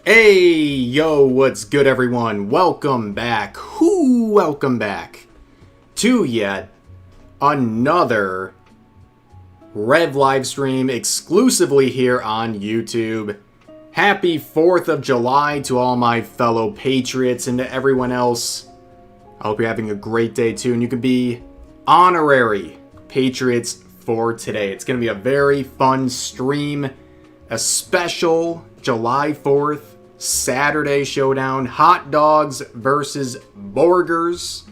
Hey, yo, what's good, everyone? Welcome back. Welcome back to yet another Rev live stream exclusively here on YouTube. Happy 4th of July to all my fellow patriots and to everyone else. I hope you're having a great day too, and you can be honorary patriots for today. It's going to be a very fun stream, a special July 4th Saturday showdown, hot dogs versus burgers.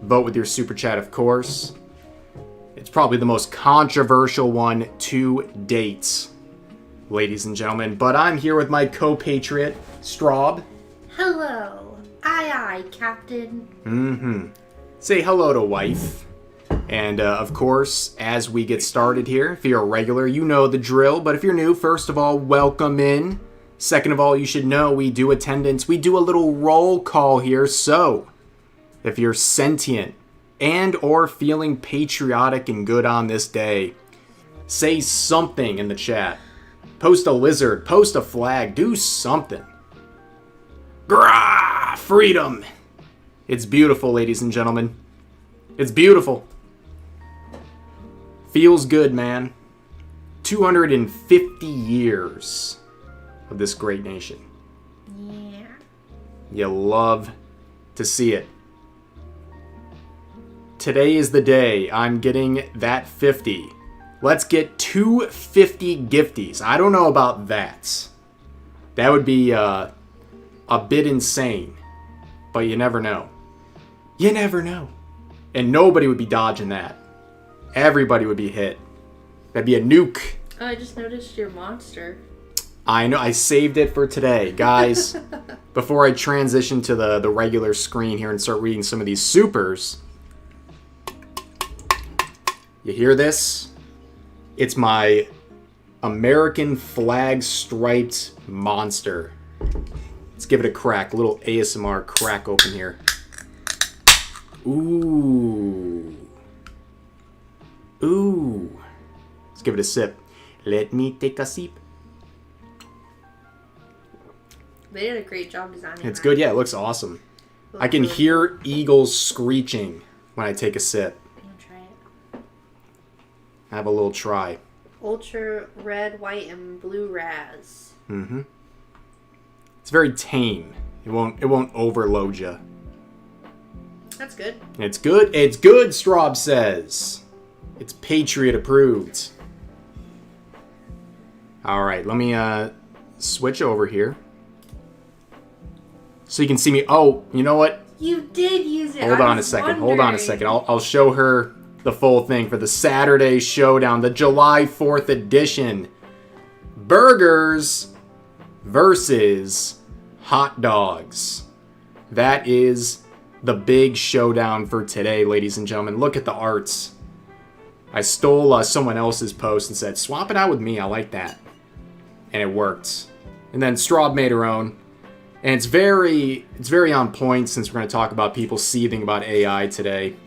Vote with your super chat, of course. It's probably the most controversial one to date, ladies and gentlemen. But I'm here with my co-patriot, Straub. Hello. Aye, Captain. Say hello to wife. And, of course, as we get started here, if you're a regular, you know the drill. But if you're new, first of all, welcome in. Second of all, you should know we do attendance. We do a little roll call here. So, if you're sentient and or feeling patriotic and good on this day, say something in the chat. Post a lizard. Post a flag. Do something. Grah! Freedom! It's beautiful, ladies and gentlemen. It's beautiful. Feels good, man. 250 years of this great nation. Yeah. You love to see it. Today is the day I'm getting that 50. Let's get 250 gifties. I don't know about that. That would be a bit insane. But you never know. You never know. And nobody would be dodging that. Everybody would be hit. That'd be a nuke. Oh, I just noticed your monster. I know, I saved it for today. Guys, before I transition to the regular screen here and start reading some of these supers, you hear this? It's my American flag striped monster. Let's give it a crack. A little ASMR crack open here. Ooh. Ooh. Let's give it a sip. Let me take a sip. They did a great job designing It's that. good. Yeah, it looks awesome. I can hear eagles screeching when I take a sip. I'm gonna try it. Have a little try. Ultra red, white, and blue raz. Mm-hmm. It's very tame. It won't overload you. That's good. It's good. It's good, Straub says. It's Patriot approved. All right, let me switch over here. So you can see me. Oh, you know what? You did use it. Hold on a second. I'll show her the full thing for the Saturday Showdown, the July 4th edition. Burgers versus hot dogs. That is the big showdown for today, ladies and gentlemen. Look at the arts. I stole someone else's post and said, swap it out with me. I like that. And it worked. And then Straub made her own. And it's very on point since we're going to talk about people seething about AI today.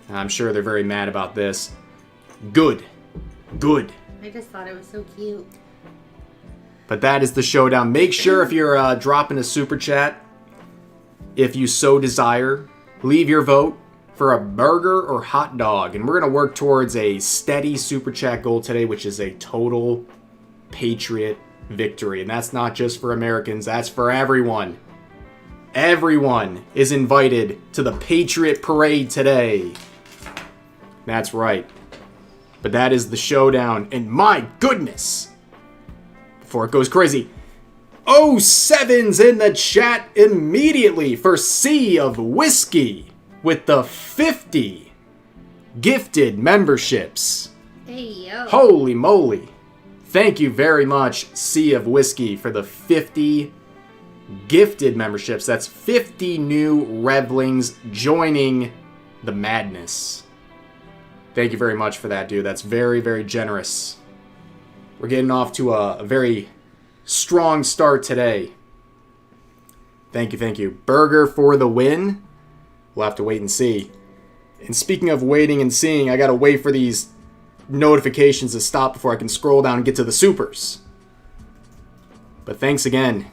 And I'm sure they're very mad about this. Good. I just thought it was so cute. But that is the showdown. Make sure if you're dropping a super chat, if you so desire, leave your vote for a burger or hot dog. And we're going to work towards a steady super chat goal today, which is a total patriot victory. And that's not just for Americans, that's for everyone. Everyone is invited to the Patriot Parade today. That's right. But that is the showdown. And my goodness, before it goes crazy, 07's in the chat immediately for Sea of Whiskey with the 50 gifted memberships. Hey, yo. Holy moly. Thank you very much, Sea of Whiskey, for the 50 gifted memberships. That's 50 new Revlings joining the madness. Thank you very much for that, dude. That's very, very generous. We're getting off to a very strong start today. Thank you. Burger for the win. We'll have to wait and see. And speaking of waiting and seeing, I gotta wait for these notifications to stop before I can scroll down and get to the supers. But thanks again.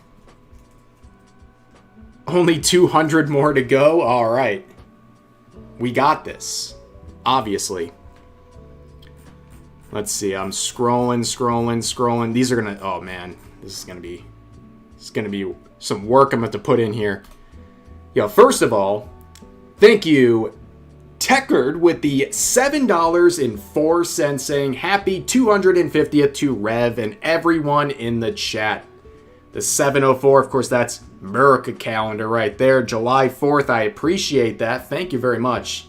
Only 200 more to go? Alright. We got this. Obviously. Let's see. I'm scrolling. These are gonna... Oh, man. This is gonna be some work I'm gonna have to put in here. Yo, first of all, thank you, Techard, with the $7.04 saying happy 250th to Rev and everyone in the chat. The 704, of course, that's America calendar right there. July 4th, I appreciate that. Thank you very much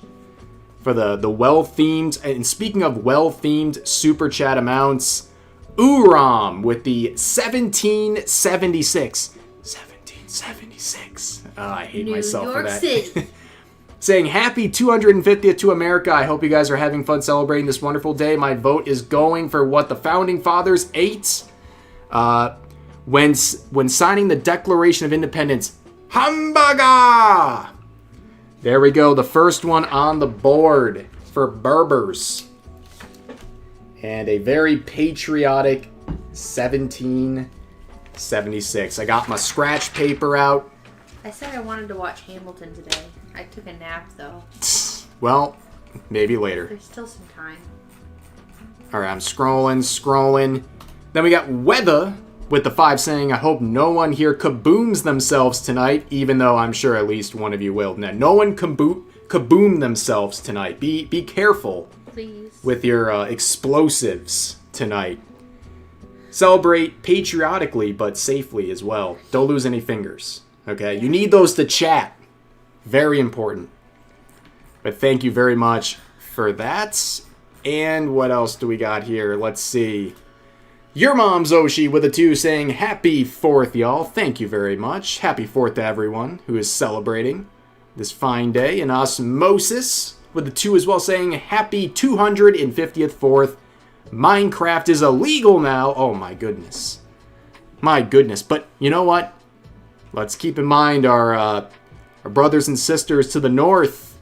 for the well-themed. And speaking of well-themed super chat amounts, Uram with the 1776. 1776. Oh, I hate myself for that. City. Saying happy 250th to America. I hope you guys are having fun celebrating this wonderful day. My vote is going for what the Founding Fathers ate when signing the Declaration of Independence. Hamburger! There we go. The first one on the board for Berbers. And a very patriotic 1776. I got my scratch paper out. I said I wanted to watch Hamilton today. I took a nap, though. Well, maybe later. There's still some time. Alright, I'm scrolling. Then we got Weather with the 5 saying, I hope no one here kabooms themselves tonight, even though I'm sure at least one of you will. Now, no one kaboom themselves tonight. Be careful. Please. With your explosives tonight. Celebrate patriotically, but safely as well. Don't lose any fingers. Okay? You need those to chat. Very important. But thank you very much for that. And what else do we got here? Let's see. Your mom's Oshi with a 2 saying, happy 4th, y'all. Thank you very much. Happy 4th to everyone who is celebrating this fine day. And Osmosis with the 2 as well saying, happy 250th 4th. Minecraft is illegal now. Oh my goodness. My goodness. But you know what? Let's keep in mind our brothers and sisters to the north.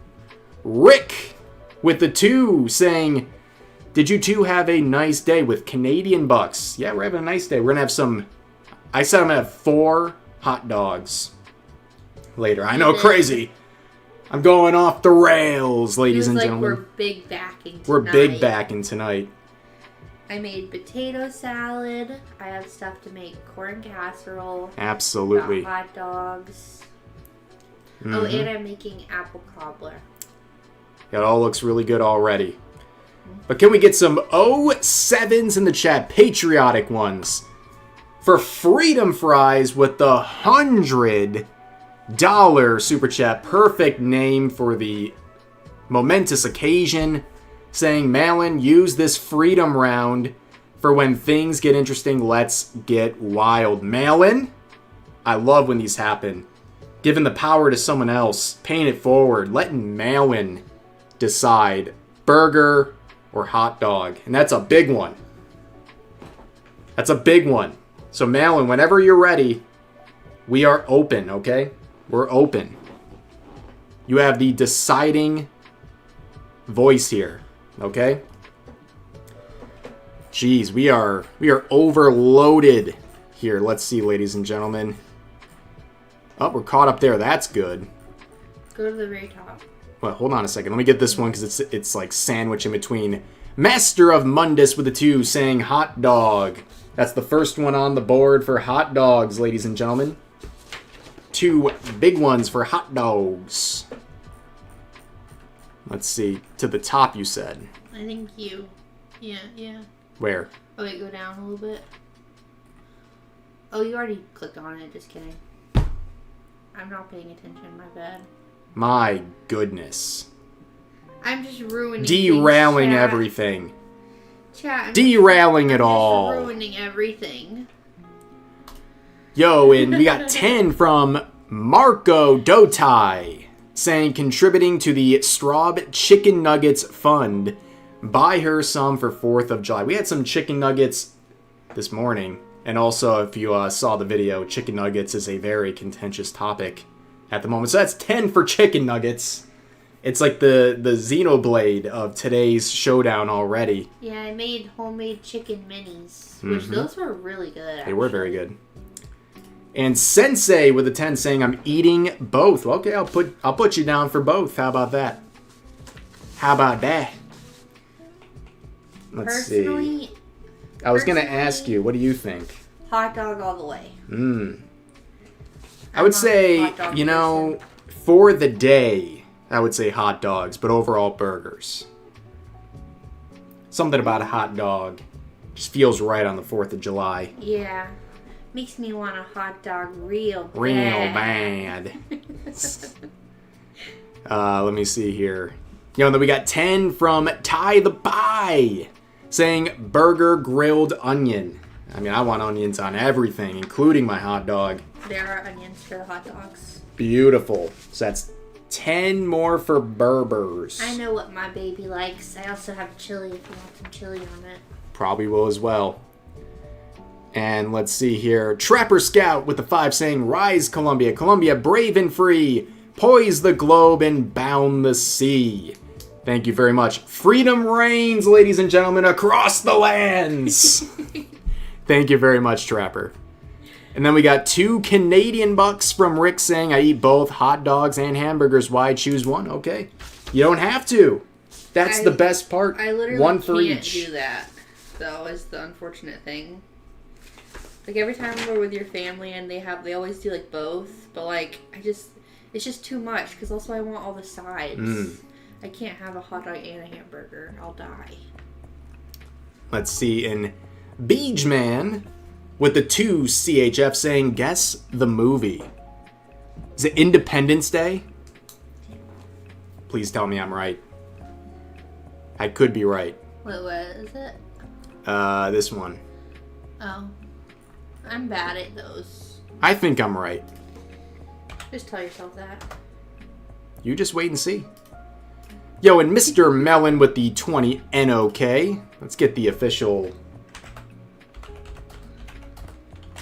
Rick with the 2 saying, did you two have a nice day with Canadian bucks? Yeah, we're having a nice day. We're going to have some... I said I'm going to have 4 hot dogs later. I know, crazy. I'm going off the rails, ladies and gentlemen. We're big backing tonight. We're big backing tonight. I made potato salad. I have stuff to make corn casserole. Absolutely. Got hot dogs. Mm-hmm. Oh, and I'm making apple cobbler. It all looks really good already. But can we get some 07s in the chat? Patriotic ones. For Freedom Fries with the $100 super chat. Perfect name for the momentous occasion. Saying, Malin, use this freedom round for when things get interesting. Let's get wild. Malin, I love when these happen. Giving the power to someone else. Paying it forward. Letting Malin decide. Burger or hot dog. And that's a big one. That's a big one. So Malin, whenever you're ready, we are open, okay? We're open. You have the deciding voice here, okay? Jeez, we are overloaded here. Let's see, ladies and gentlemen. Oh, we're caught up there. That's good. Go to the very top. Well, hold on a second. Let me get this one because it's like sandwich in between. Master of Mundus with a 2 saying hot dog. That's the first one on the board for hot dogs, ladies and gentlemen. 2 big ones for hot dogs. Let's see. To the top, you said. I think you. Yeah. Where? Oh, wait, go down a little bit. Oh, you already clicked on it. Just kidding. I'm not paying attention. My bad. My goodness. I'm just ruining derailing things, chat. Everything. Chat. Derailing it all. Just ruining everything. Yo, and we got 10 from Marco Dotai saying contributing to the Straub Chicken Nuggets Fund. Buy her some for 4th of July. We had some chicken nuggets this morning. And also, if you saw the video, chicken nuggets is a very contentious topic at the moment. So that's 10 for chicken nuggets. It's like the Xenoblade of today's Showdown already. Yeah, I made homemade chicken minis, which those were really good. They were very good. And Sensei with a 10 saying, I'm eating both. Okay, I'll put you down for both. How about that? How about that? Let's see. I was going to ask you, what do you think? Hot dog all the way. I would say, you know, for the day, I would say hot dogs, but overall burgers. Something about a hot dog just feels right on the 4th of July. Yeah. Makes me want a hot dog real bad. Real bad. Let me see here. You know, then we got 10 from Ty the Pie saying burger grilled onion. I mean, I want onions on everything, including my hot dog. There are onions for the hot dogs. Beautiful. So that's 10 more for Berbers. I know what my baby likes. I also have chili if you want some chili on it. Probably will as well. And let's see here. Trapper Scout with the 5 saying, Rise, Columbia. Columbia, brave and free. Poise the globe and bound the sea. Thank you very much. Freedom reigns, ladies and gentlemen, across the lands. Thank you very much, Trapper. And then we got 2 Canadian bucks from Rick saying, I eat both hot dogs and hamburgers. Why choose one? Okay. You don't have to. That's the best part. I literally one for can't each. do that, though, is the unfortunate thing. Like, every time we're with your family and they always do, like, both. But, like, it's just too much. Because also I want all the sides. I can't have a hot dog and a hamburger. I'll die. Let's see. And Beach Man with the 2 CHF saying, guess the movie. Is it Independence Day? Please tell me I'm right. I could be right. What is it? This one. Oh. I'm bad at those. I think I'm right. Just tell yourself that. You just wait and see. Yo, and Mr. Melon with the 20 NOK. Let's get the official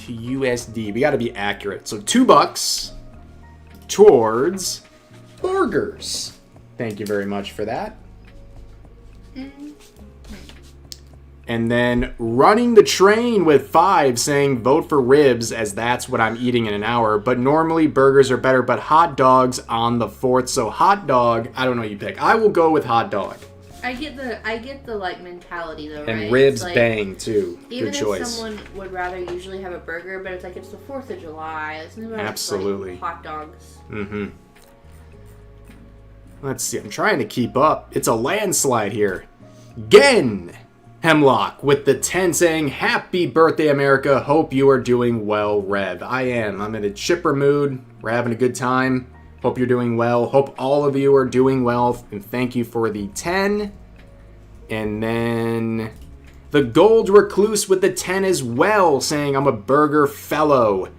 to USD. We got to be accurate. So $2 towards burgers. Thank you very much for that. And then Running the Train with 5 saying vote for ribs as that's what I'm eating in an hour. But normally burgers are better, but hot dogs on the 4th. So hot dog, I don't know what you pick. I will go with hot dog. I get the like mentality though, right? And ribs like, bang too. Even Good choice. if someone would rather usually have a burger, but it's like it's the 4th of July. It's about absolutely like hot dogs. Let's see. I'm trying to keep up. It's a landslide here. Gen Hemlock with the 10 saying, Happy birthday, America. Hope you are doing well, Rev. I am. I'm in a chipper mood. We're having a good time. Hope you're doing well. Hope all of you are doing well. And thank you for the 10. And then the Gold Recluse with the 10 as well, saying, I'm a burger fellow.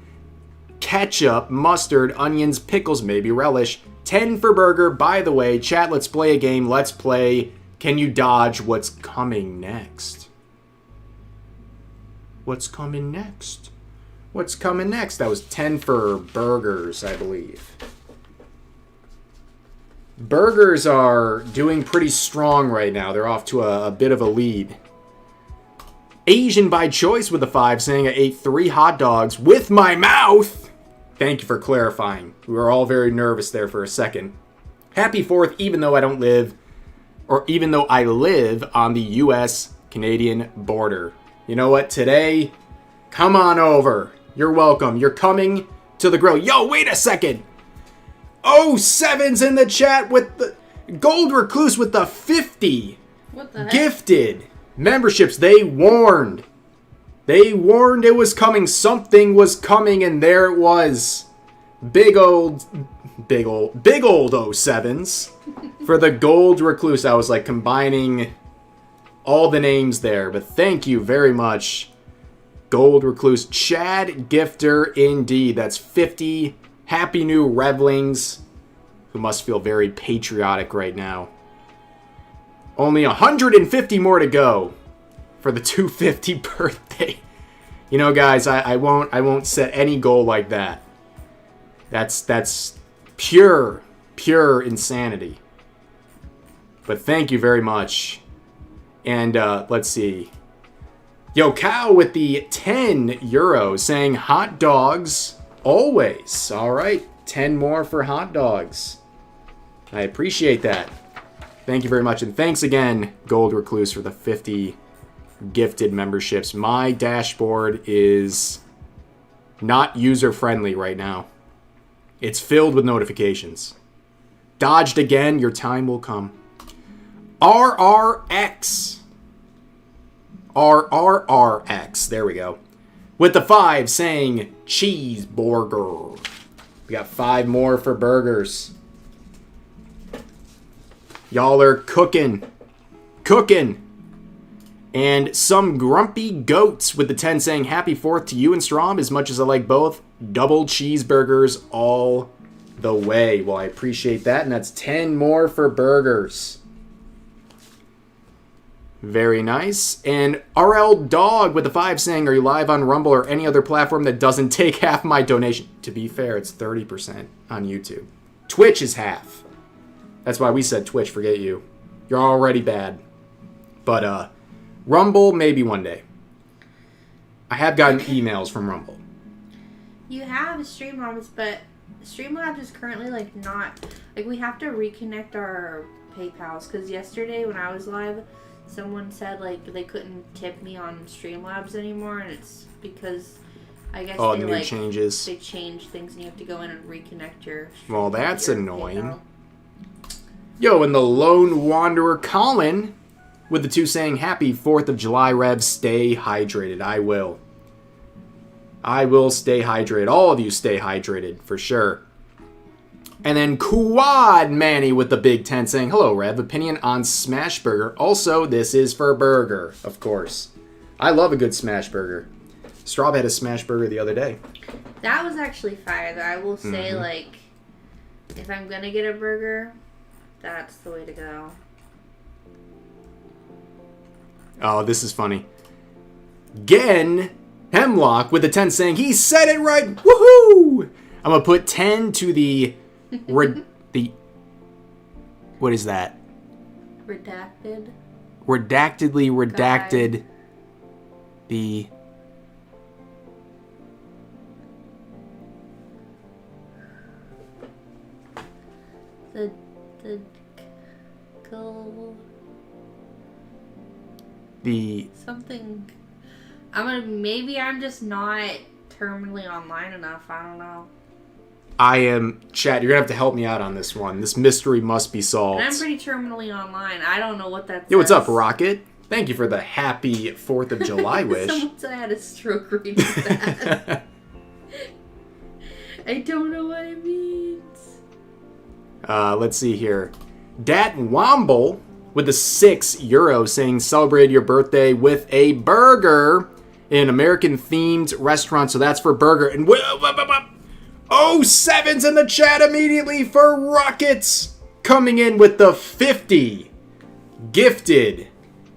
Ketchup, mustard, onions, pickles, maybe relish. 10 for burger. By the way, chat, let's play a game. Let's play Can You Dodge What's Coming Next? What's coming next? What's coming next? That was 10 for burgers, I believe. Burgers are doing pretty strong right now. They're off to a bit of a lead. Asian by choice with a 5 saying I ate 3 hot dogs with my mouth. Thank you for clarifying. We were all very nervous there for a second. Happy 4th, even though I live on the US-Canadian border. You know what? Today, come on over. You're welcome. You're coming to the grill. Yo, wait a second. Oh, Seven's in the chat with the Gold Recluse with the 50. What the heck? Gifted memberships. They warned. They warned it was coming. Something was coming, and there it was. Big old 07s for the Gold Recluse. I was like combining all the names there, but thank you very much, Gold Recluse. Chad Gifter, indeed. That's 50. Happy new Revlings, who must feel very patriotic right now. Only 150 more to go for the 250 birthday. You know, guys, I won't set any goal like that. That's pure insanity. But thank you very much. And let's see. Yo, Cow with the 10 euros saying hot dogs always. All right, 10 more for hot dogs. I appreciate that. Thank you very much. And thanks again, Gold Recluse, for the 50 gifted memberships. My dashboard is not user-friendly right now. It's filled with notifications. Dodged again. Your time will come. RRX. RRRX. There we go. With the 5 saying cheeseburger. We got 5 more for burgers. Y'all are cooking. Cooking. And some grumpy goats with the 10 saying happy 4th to you and Strom. As much as I like both, double cheeseburgers all the way. Well, I appreciate that. And that's 10 more for burgers. Very nice. And RL Dog with the 5 saying, are you live on Rumble or any other platform that doesn't take half my donation? To be fair, it's 30% on YouTube. Twitch is half. That's why we said Twitch, forget you. You're already bad. But, Rumble, maybe one day. I have gotten emails from Rumble. You have Streamlabs, but Streamlabs is currently, like, not... Like, we have to reconnect our PayPals, because yesterday when I was live, someone said, like, they couldn't tip me on Streamlabs anymore, and it's because, I guess they, new changes. They changed things, and you have to go in and reconnect your... Well, that's your annoying. PayPal. Yo, and the Lone Wanderer Colin with the 2 saying, happy 4th of July, Rev. Stay hydrated. I will. I will stay hydrated. All of you stay hydrated, for sure. And then Quad Manny with the big 10 saying, hello, Rev. Opinion on Smash Burger. Also, this is for burger, of course. I love a good Smash Burger. Straub had a Smash Burger the other day. That was actually fire, though. I will say, like, if I'm going to get a burger, that's the way to go. Oh, this is funny. Gen Hemlock with the 10 saying, he said it right. Woohoo! I'm going to put 10 to the... What is that? Redacted. Redactedly redacted. Guide. Something. Maybe I'm just not terminally online enough. I don't know. I am, chat, you're going to have to help me out on this one. This mystery must be solved. And I'm pretty terminally online. I don't know what that says. Yo, what's up, Rocket? Thank you for the happy 4th of July wish. Someone said I had a stroke reading that. I don't know what it means. Let's see here. Dat Womble with the 6 euro saying, celebrate your birthday with a burger in an American-themed restaurant. So that's for burger. And 07's in the chat immediately for Rockets. Coming in with the 50 gifted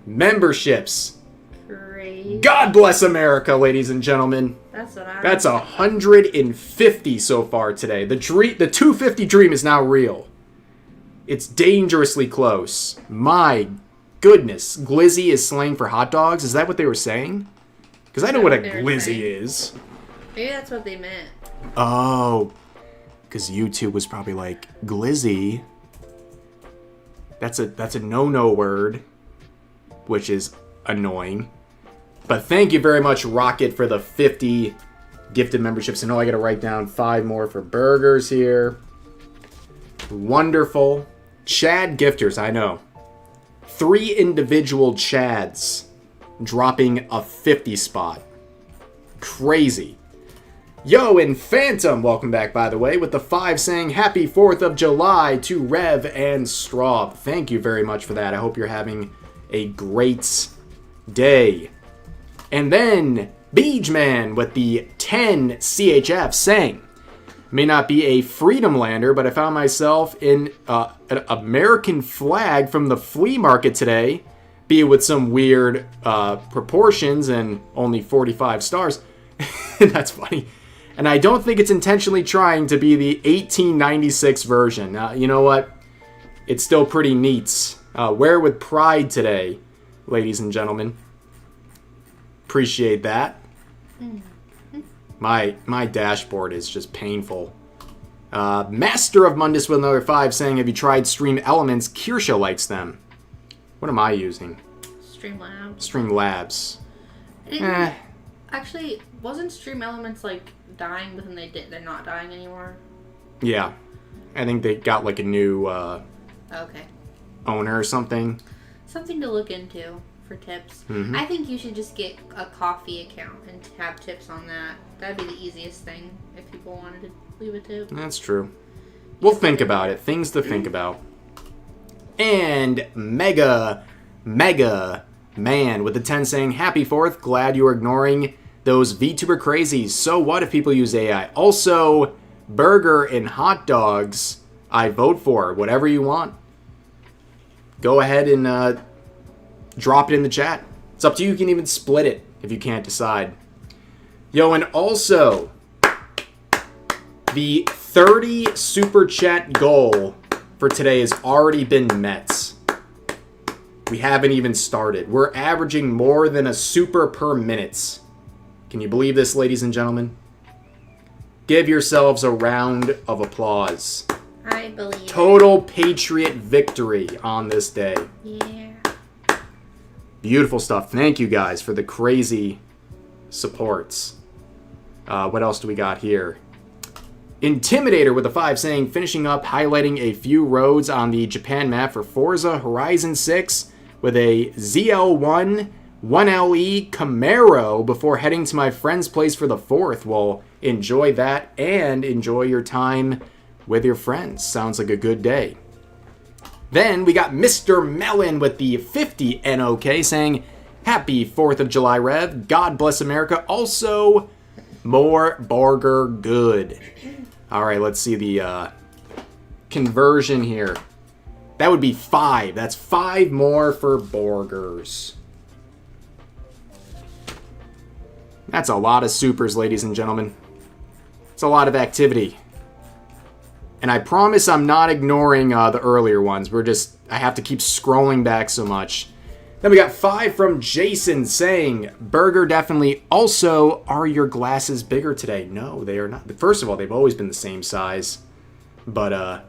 memberships. Great. God bless America, ladies and gentlemen. That's 150 so far today. The 250 dream is now real. It's dangerously close. My goodness. Glizzy is slang for hot dogs? Is that what they were saying? Because I know what a glizzy is. Maybe that's what they meant. Oh. Because YouTube was probably like, glizzy. That's a no-no word. Which is annoying. But thank you very much, Rocket, for the 50 gifted memberships. I know I got to write down 5 more for burgers here. Wonderful. Chad gifters, I know. 3 individual Chads dropping a 50 spot. Crazy. Yo, and Phantom, welcome back, by the way, with the 5 saying happy 4th of July to Rev and Straub. Thank you very much for that. I hope you're having a great day. And then Beejman with the 10 CHF saying, may not be a freedom lander, but I found myself in an American flag from the flea market today, be it with some weird proportions and only 45 stars. That's funny. And I don't think it's intentionally trying to be the 1896 version. Now, you know what? It's still pretty neat. Wear with pride today, ladies and gentlemen. Appreciate that. My dashboard is just painful. Master of Mundus with another 5 saying, have you tried Stream Elements? Kirsha likes them. What am I using? Streamlabs. Actually, wasn't Stream Elements like dying, but then they're not dying anymore? Yeah. I think they got like a new okay. owner or something. Something to look into for tips. Mm-hmm. I think you should just get a coffee account and have tips on that. That'd be the easiest thing if people wanted to leave a tip. That's true. We'll think about it. Things to think about. And Mega Man with the 10 saying, happy 4th. Glad you are ignoring those VTuber crazies. So what if people use AI? Also, burger and hot dogs, I vote for. Whatever you want. Go ahead and drop it in the chat. It's up to you. You can even split it if you can't decide. Yo, and also, the 30 super chat goal for today has already been met. We haven't even started. We're averaging more than a super per minute. Can you believe this, ladies and gentlemen? Give yourselves a round of applause. I believe Total Patriot victory on this day. Yeah. Beautiful stuff. Thank you guys for the crazy supports. What else do we got here? Intimidator with a 5 saying, finishing up highlighting a few roads on the Japan map for Forza Horizon 6 with a ZL1 1LE Camaro before heading to my friend's place for the 4th. Well, enjoy that and enjoy your time with your friends. Sounds like a good day. Then we got Mr. Melon with the 50 NOK saying, happy 4th of July, Rev. God bless America. Also, more burger good. All right, let's see the conversion here. That would be 5. That's 5 more for burgers. That's a lot of supers, ladies and gentlemen. It's a lot of activity. And I promise I'm not ignoring the earlier ones. I have to keep scrolling back so much. Then we got 5 from Jason saying, burger definitely. Also, are your glasses bigger today? No, they are not. First of all, they've always been the same size. But,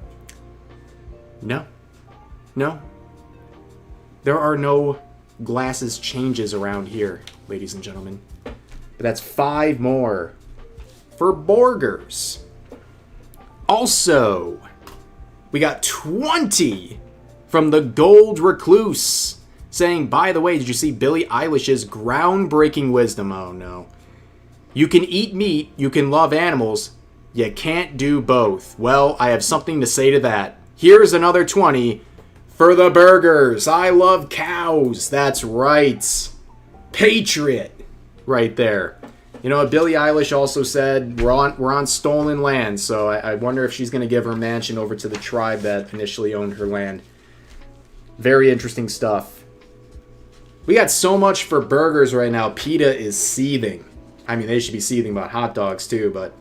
no. No. There are no glasses changes around here, ladies and gentlemen. But that's 5 more for burgers. Also, we got 20 from the Gold Recluse saying, by the way, did you see Billie Eilish's groundbreaking wisdom? Oh, no. You can eat meat, you can love animals, you can't do both. Well, I have something to say to that. Here's another 20 for the burgers. I love cows. That's right. Patriot right there. You know, Billie Eilish also said we're on stolen land, so I wonder if she's going to give her mansion over to the tribe that initially owned her land. Very interesting stuff. We got so much for burgers right now. PETA is seething. I mean, they should be seething about hot dogs too, but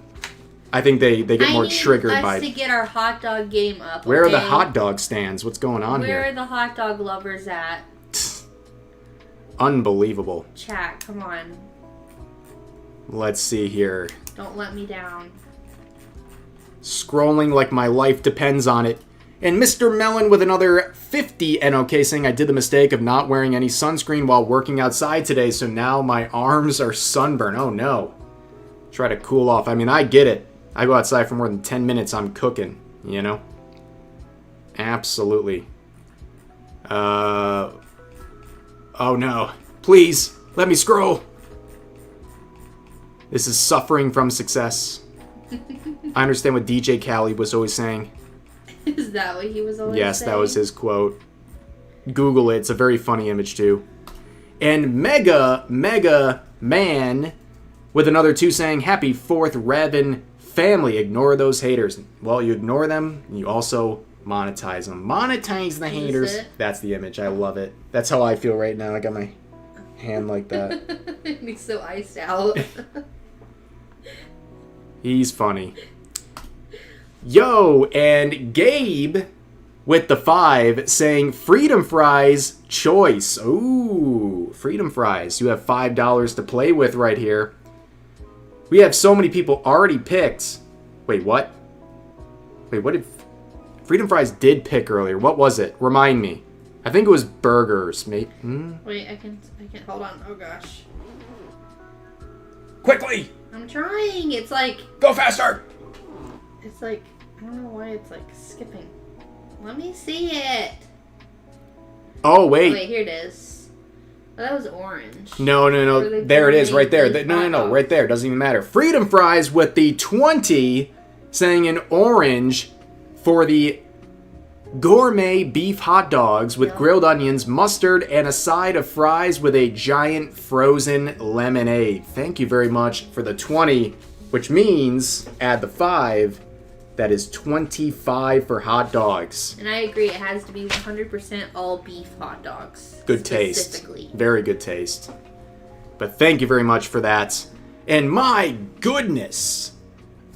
I think they get more triggered by... I need us to get our hot dog game up, Where are the hot dog stands? What's going on here? Where are the hot dog lovers at? Unbelievable. Chat, come on. Let's see here. Don't let me down. Scrolling like my life depends on it. And Mr. Melon with another 50 NOK saying, I did the mistake of not wearing any sunscreen while working outside today, so now my arms are sunburned. Oh no. Try to cool off. I mean, I get it. I go outside for more than 10 minutes, I'm cooking, you know? Absolutely. Oh no. Please, let me scroll. This is suffering from success. I understand what DJ Khaled was always saying. Is that what he was always saying? Yes, that was his quote. Google it. It's a very funny image, too. And Mega Man with another 2 saying, happy 4th, Revan family. Ignore those haters. Well, you ignore them, and you also monetize them. Monetize the haters. That's the image. I love it. That's how I feel right now. I got my hand like that. He's so iced out. He's funny. Yo, and Gabe with the 5 saying Freedom Fries choice. Ooh, Freedom Fries. You have $5 to play with right here. We have so many people already picked. Wait, what? Wait, what did... Freedom Fries did pick earlier. What was it? Remind me. I think it was burgers, mate. Wait, I can hold on. Oh gosh. Quickly! I'm trying. It's like... Go faster! It's like... I don't know why it's like skipping. Let me see it. Oh, wait. Oh, wait, here it is. Oh, that was orange. No. There it is, right there. No. Right there. Doesn't even matter. Freedom Fries with the 20 saying in orange for the gourmet beef hot dogs with grilled onions, mustard, and a side of fries with a giant frozen lemonade. Thank you very much for the 20, which means add the 5. That is 25 for hot dogs. And I agree, it has to be 100% all beef hot dogs. Good taste. Very good taste. But thank you very much for that. And my goodness,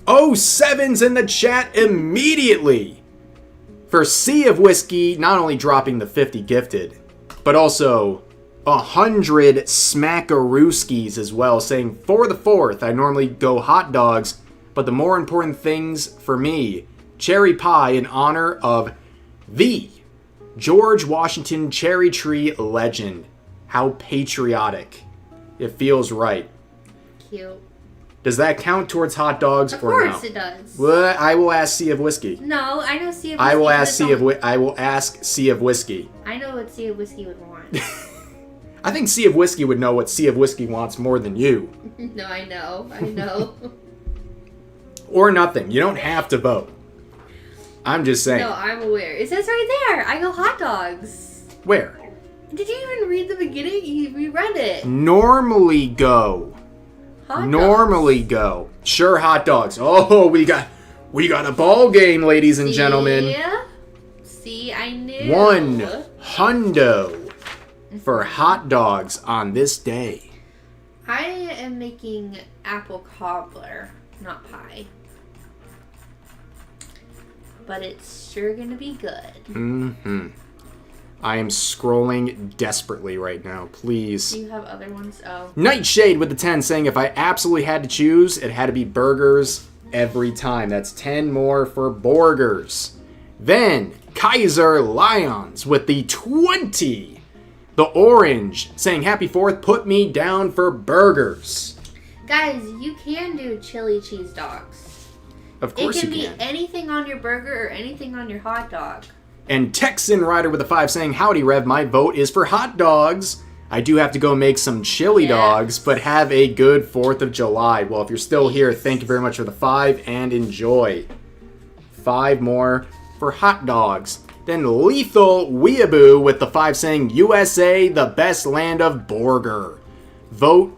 07's in the chat immediately for Sea of Whiskey, not only dropping the 50 gifted, but also 100 smackarooskies as well, saying for the 4th, I normally go hot dogs, but the more important things for me, cherry pie in honor of the George Washington cherry tree legend. How patriotic. It feels right. Cute. Does that count towards hot dogs or no? Of course it does. Well, I will ask Sea of Whiskey. No, I know Sea of Whiskey. I will ask Sea of Whiskey. I know what Sea of Whiskey would want. I think Sea of Whiskey would know what Sea of Whiskey wants more than you. No, I know. Or nothing. You don't have to vote. I'm just saying. No, I'm aware. It says right there. I go hot dogs. Where? Did you even read the beginning? You read it. Normally go. Normally go. Sure, hot dogs. Oh, we got a ball game, ladies and gentlemen. See, I knew. 100 for hot dogs on this day. I am making apple cobbler, not pie. But it's sure gonna be good. I am scrolling desperately right now. Please. Do you have other ones? Oh. Nightshade with the 10 saying if I absolutely had to choose, it had to be burgers every time. That's 10 more for burgers. Then Kaiser Lions with the 20. The orange saying happy 4th, put me down for burgers. Guys, you can do chili cheese dogs. Of course you can. It can be anything on your burger or anything on your hot dog. And Texan Rider with a 5 saying, howdy Rev, my vote is for hot dogs. I do have to go make some chili dogs, but have a good 4th of July. Well, if you're still here, thank you very much for the 5 and enjoy. 5 more for hot dogs. Then Lethal Weeaboo with the 5 saying, USA, the best land of burger. Vote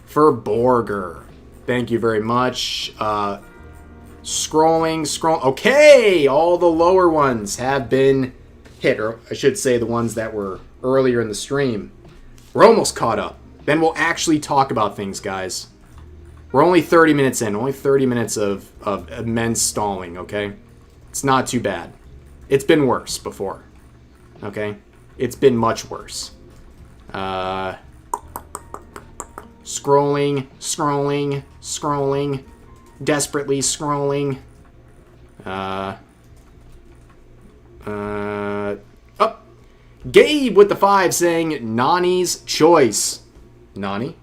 for burger. Thank you very much. Scrolling. Okay, all the lower ones have been hit, or I should say the ones that were earlier in the stream. We're almost caught up. Then we'll actually talk about things, guys. We're only 30 minutes in, only 30 minutes of immense stalling, okay? It's not too bad. It's been worse before, okay? It's been much worse. Scrolling. Desperately scrolling. Gabe with the 5 saying Nani's choice. Nani?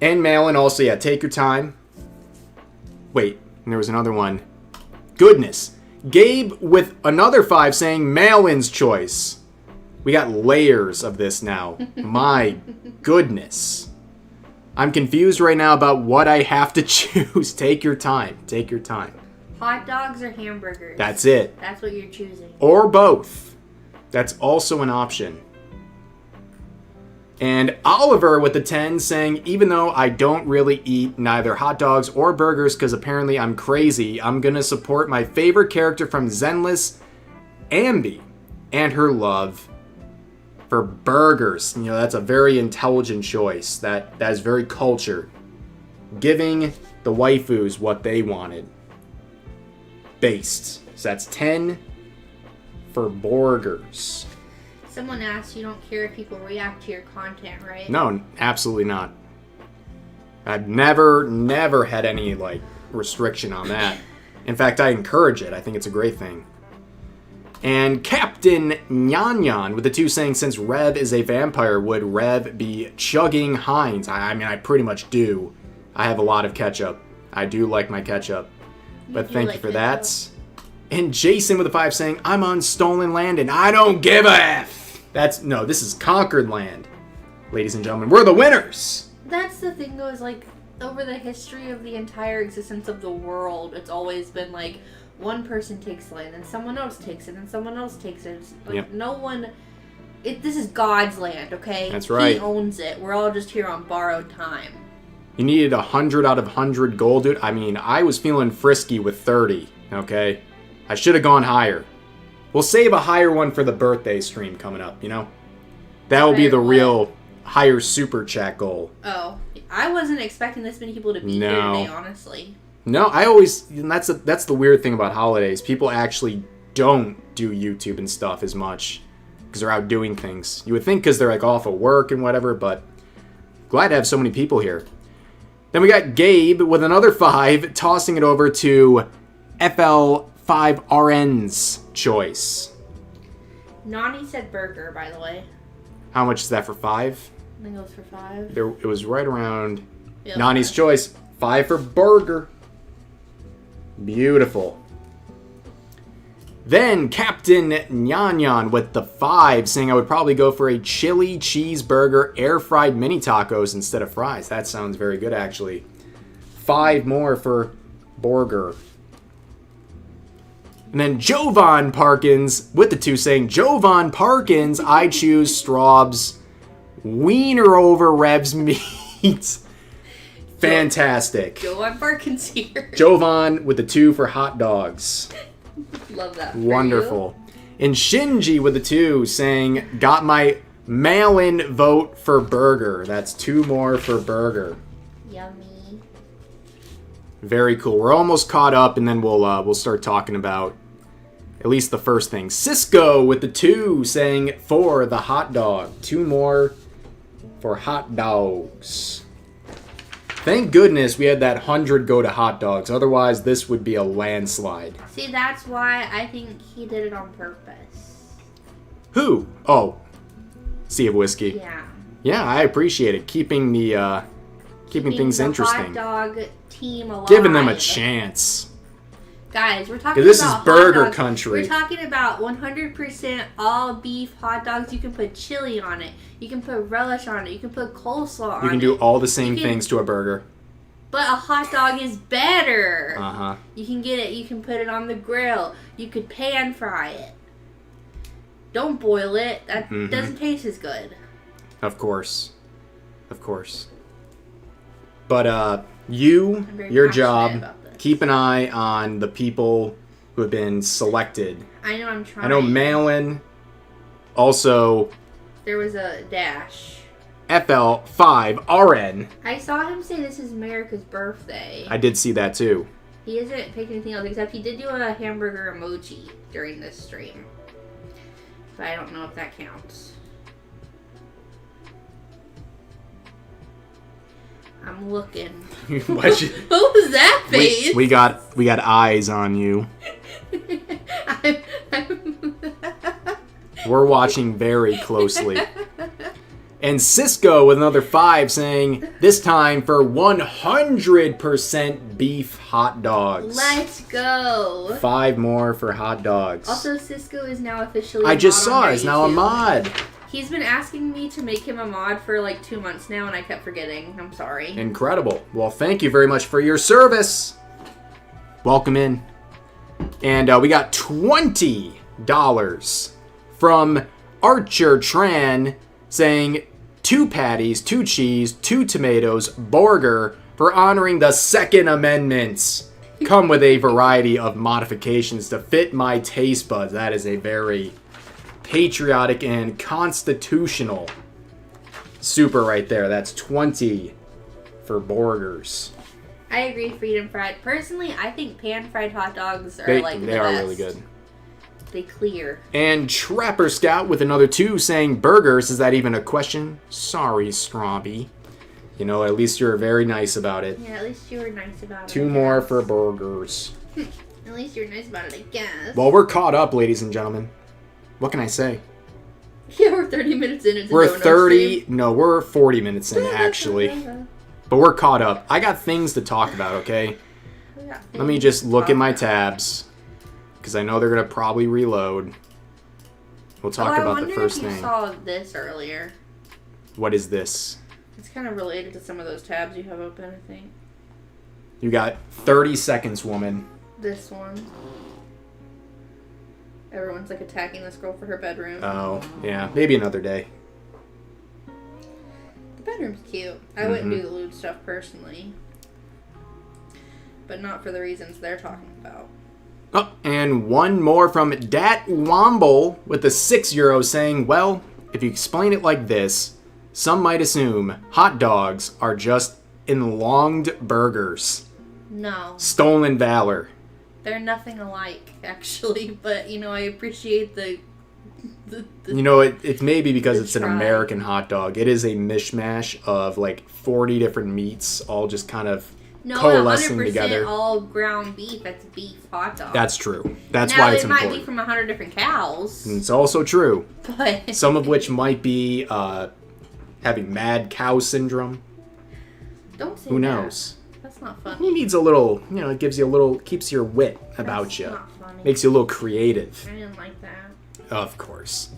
And Malin also, yeah, take your time. Wait, and there was another one. Goodness. Gabe with another 5 saying Malin's choice. We got layers of this now. My goodness. I'm confused right now about what I have to choose. Take your time. Take your time. Hot dogs or hamburgers? That's it. That's what you're choosing. Or both. That's also an option. And Oliver with the 10 saying, even though I don't really eat neither hot dogs or burgers because apparently I'm crazy, I'm going to support my favorite character from Zenless, Ambi, and her love for burgers. You know, that's a very intelligent choice. That is very cultured. Giving the waifus what they wanted. based. So that's 10 for burgers. Someone asked, you don't care if people react to your content, right? No, absolutely not. I've never had any, like, restriction on that. In fact, I encourage it. I think it's a great thing. And Captain Nyan with the 2 saying, since Rev is a vampire, would Rev be chugging Heinz? I mean, I pretty much do. I have a lot of ketchup. I do like my ketchup. But thank you for that. And Jason with a 5 saying, I'm on stolen land and I don't give a F. This is conquered land. Ladies and gentlemen, we're the winners. That's the thing, though, is like, over the history of the entire existence of the world, it's always been like, one person takes land, and someone else takes it, and someone else takes it. Like, no one... this is God's land, okay? That's right. He owns it. We're all just here on borrowed time. You needed 100 out of 100 gold, dude. I mean, I was feeling frisky with 30, okay? I should have gone higher. We'll save a higher one for the birthday stream coming up, you know? That will be the real higher super chat goal. Oh, I wasn't expecting this many people to be here today, honestly. No, that's the weird thing about holidays. People actually don't do YouTube and stuff as much because they're out doing things. You would think because they're like off of work and whatever, but glad to have so many people here. Then we got Gabe with another 5, tossing it over to FL5RN's choice. Nani said burger, by the way. How much is that for 5? I think it was for 5. It was right around Nani's choice. 5 for burger. Beautiful. Then Captain Nyan with the 5 saying I would probably go for a chili cheeseburger air fried mini tacos instead of fries. That sounds very good, actually. 5 more for burger. And then Jovan Parkins with the 2 saying, Jovan Parkins, I choose Straub's wiener over Rev's meat. Fantastic. Jovan Parkins here. Jovan with the 2 for hot dogs. Love that. Wonderful. And Shinji with the 2 saying, got my mail-in vote for burger. That's 2 more for burger. Yummy. Very cool. We're almost caught up, and then we'll start talking about at least the first thing. Cisco with the 2 saying for the hot dog. 2 more for hot dogs. Thank goodness we had that 100 go to hot dogs. Otherwise, this would be a landslide. See, that's why I think he did it on purpose. Who? Oh, Sea of Whiskey. Yeah. Yeah, I appreciate it. Keeping things interesting. Hot dog team alive. Giving them a chance. Guys, we're talking this about is burger hot dogs. country. We're talking about 100% all beef hot dogs. You can put chili on it. You can put relish on it. You can put coleslaw on it. You can do all the same things to a burger. But a hot dog is better. Uh-huh. You can get it. You can put it on the grill. You could pan fry it. Don't boil it. That doesn't taste as good. Of course. Of course. But your job, keep an eye on the people who have been selected. I know I'm trying. I know Malin. Also, there was a dash. FL5RN. I saw him say this is America's birthday. I did see that too. He hasn't picked anything else except he did do a hamburger emoji during this stream. But I don't know if that counts. I'm looking. What was that face? We got eyes on you. We're watching very closely. And Cisco with another 5 saying, this time for 100% beef hot dogs. Let's go. 5 more for hot dogs. Also, Cisco is now officially I just saw he's now a mod. He's been asking me to make him a mod for like 2 months now, and I kept forgetting. I'm sorry. Incredible. Well, thank you very much for your service. Welcome in. And we got $20 from Archer Tran saying 2 patties, 2 cheese, 2 tomatoes, burger for honoring the Second Amendments. Come with a variety of modifications to fit my taste buds. That is a very patriotic and constitutional super right there. That's 20 for burgers. I agree, freedom fried. Personally, I think pan-fried hot dogs are They the are best. really good. They clear. And Trapper Scout with another 2 saying burgers. Is that even a question? Sorry, Strawby. You know, at least you're very nice about it. Yeah, at least you were nice about it. 2 more for burgers. At least you're nice about it, I guess. Well, we're caught up, ladies and gentlemen. What can I say? Yeah, we're 30 minutes in. It's We're 30. No, we're 40 minutes in, actually. But we're caught up. I got things to talk about, okay? Let me just look at my tabs. Because I know they're going to probably reload. We'll talk about the first thing. I wonder if you saw this earlier. What is this? It's kind of related to some of those tabs you have open, I think. You got 30 seconds, woman. This one. Everyone's like attacking this girl for her bedroom. Oh, yeah. Maybe another day. The bedroom's cute. I wouldn't do the lewd stuff personally. But not for the reasons they're talking about. Oh, and one more from Dat Womble with the €6 saying, well, if you explain it like this, some might assume hot dogs are just enlonged burgers. No. Stolen valor. They're nothing alike, actually, but, you know, I appreciate the you know, it's maybe because it's an try. American hot dog. It is a mishmash of like 40 different meats all just kind of coalescing 100% together. all ground beef. That's beef hot dog. That's true. That's now, why it's important. It might be from 100 different cows. And it's also true. But some of which might be having mad cow syndrome. Don't say Who that. knows? That's not funny. He needs a little, you know, it gives you a little, keeps your wit about That's you. not funny. Makes you a little creative. I didn't like that. Of course.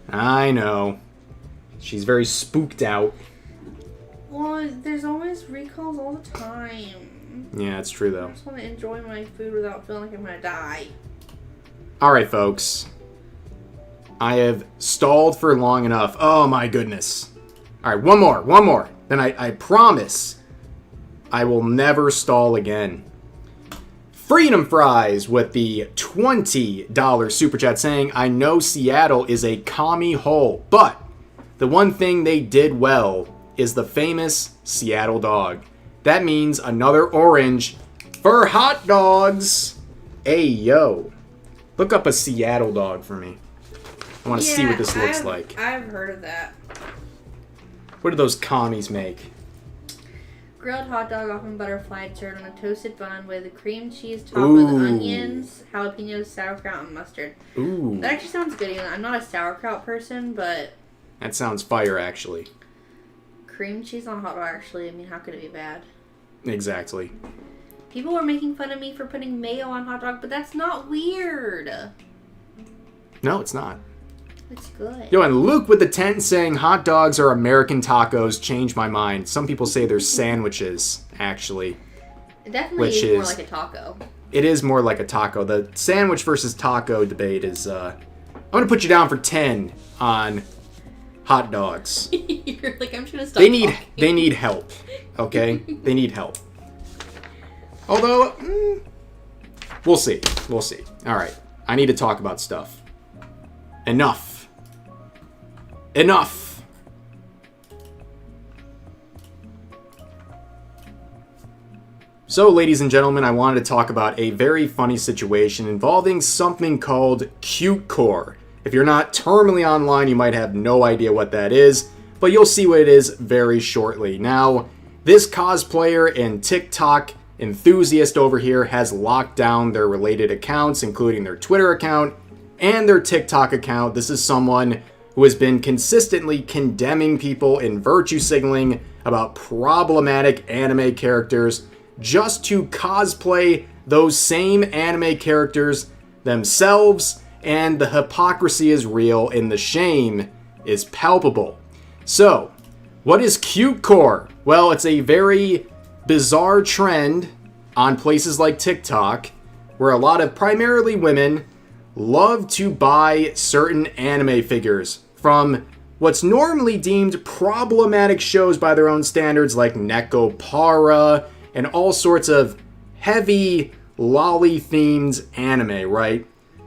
I know. She's very spooked out. Well, there's always recalls all the time. Yeah, it's true I though. just want to enjoy my food without feeling like I'm going to die. Alright, folks. I have stalled for long enough. Oh my goodness. Alright, one more. Then I promise I will never stall again. Freedom Fries with the $20 super chat saying, I know Seattle is a commie hole, but the one thing they did well is the famous Seattle dog. That means another orange for hot dogs. Hey, yo. Look up a Seattle dog for me. I want to see what this looks like. I've heard of that. What do those commies make? Grilled hot dog, often butterfly, served on a toasted bun with cream cheese topped with onions, jalapenos, sauerkraut, and mustard. Ooh. That actually sounds good. I'm not a sauerkraut person, but That sounds fire, actually. cream cheese on a hot dog, actually, I mean, how could it be bad? Exactly. People were making fun of me for putting mayo on hot dog, but that's not weird. No, it's not. It's good. Yo, and Luke with the 10 saying hot dogs are American tacos. Changed my mind. Some people say they're sandwiches, actually. It definitely is more like a taco. It is more like a taco. The sandwich versus taco debate is, I'm going to put you down for 10 on hot dogs. You're like, I'm just going to stop They need help, okay? They need help. Although, we'll see. We'll see. All right. I need to talk about stuff. Enough. So, ladies and gentlemen, I wanted to talk about a very funny situation involving something called cutecore. If you're not terminally online, you might have no idea what that is, but you'll see what it is very shortly. Now, this cosplayer and TikTok enthusiast over here has locked down their related accounts, including their Twitter account and their TikTok account. This is someone who has been consistently condemning people and virtue signaling about problematic anime characters just to cosplay those same anime characters themselves, and the hypocrisy is real and the shame is palpable. So, what is cutecore? Well, it's a very bizarre trend on places like TikTok where a lot of primarily women love to buy certain anime figures from what's normally deemed problematic shows by their own standards, like Nekopara and all sorts of heavy lolly-themed anime, right?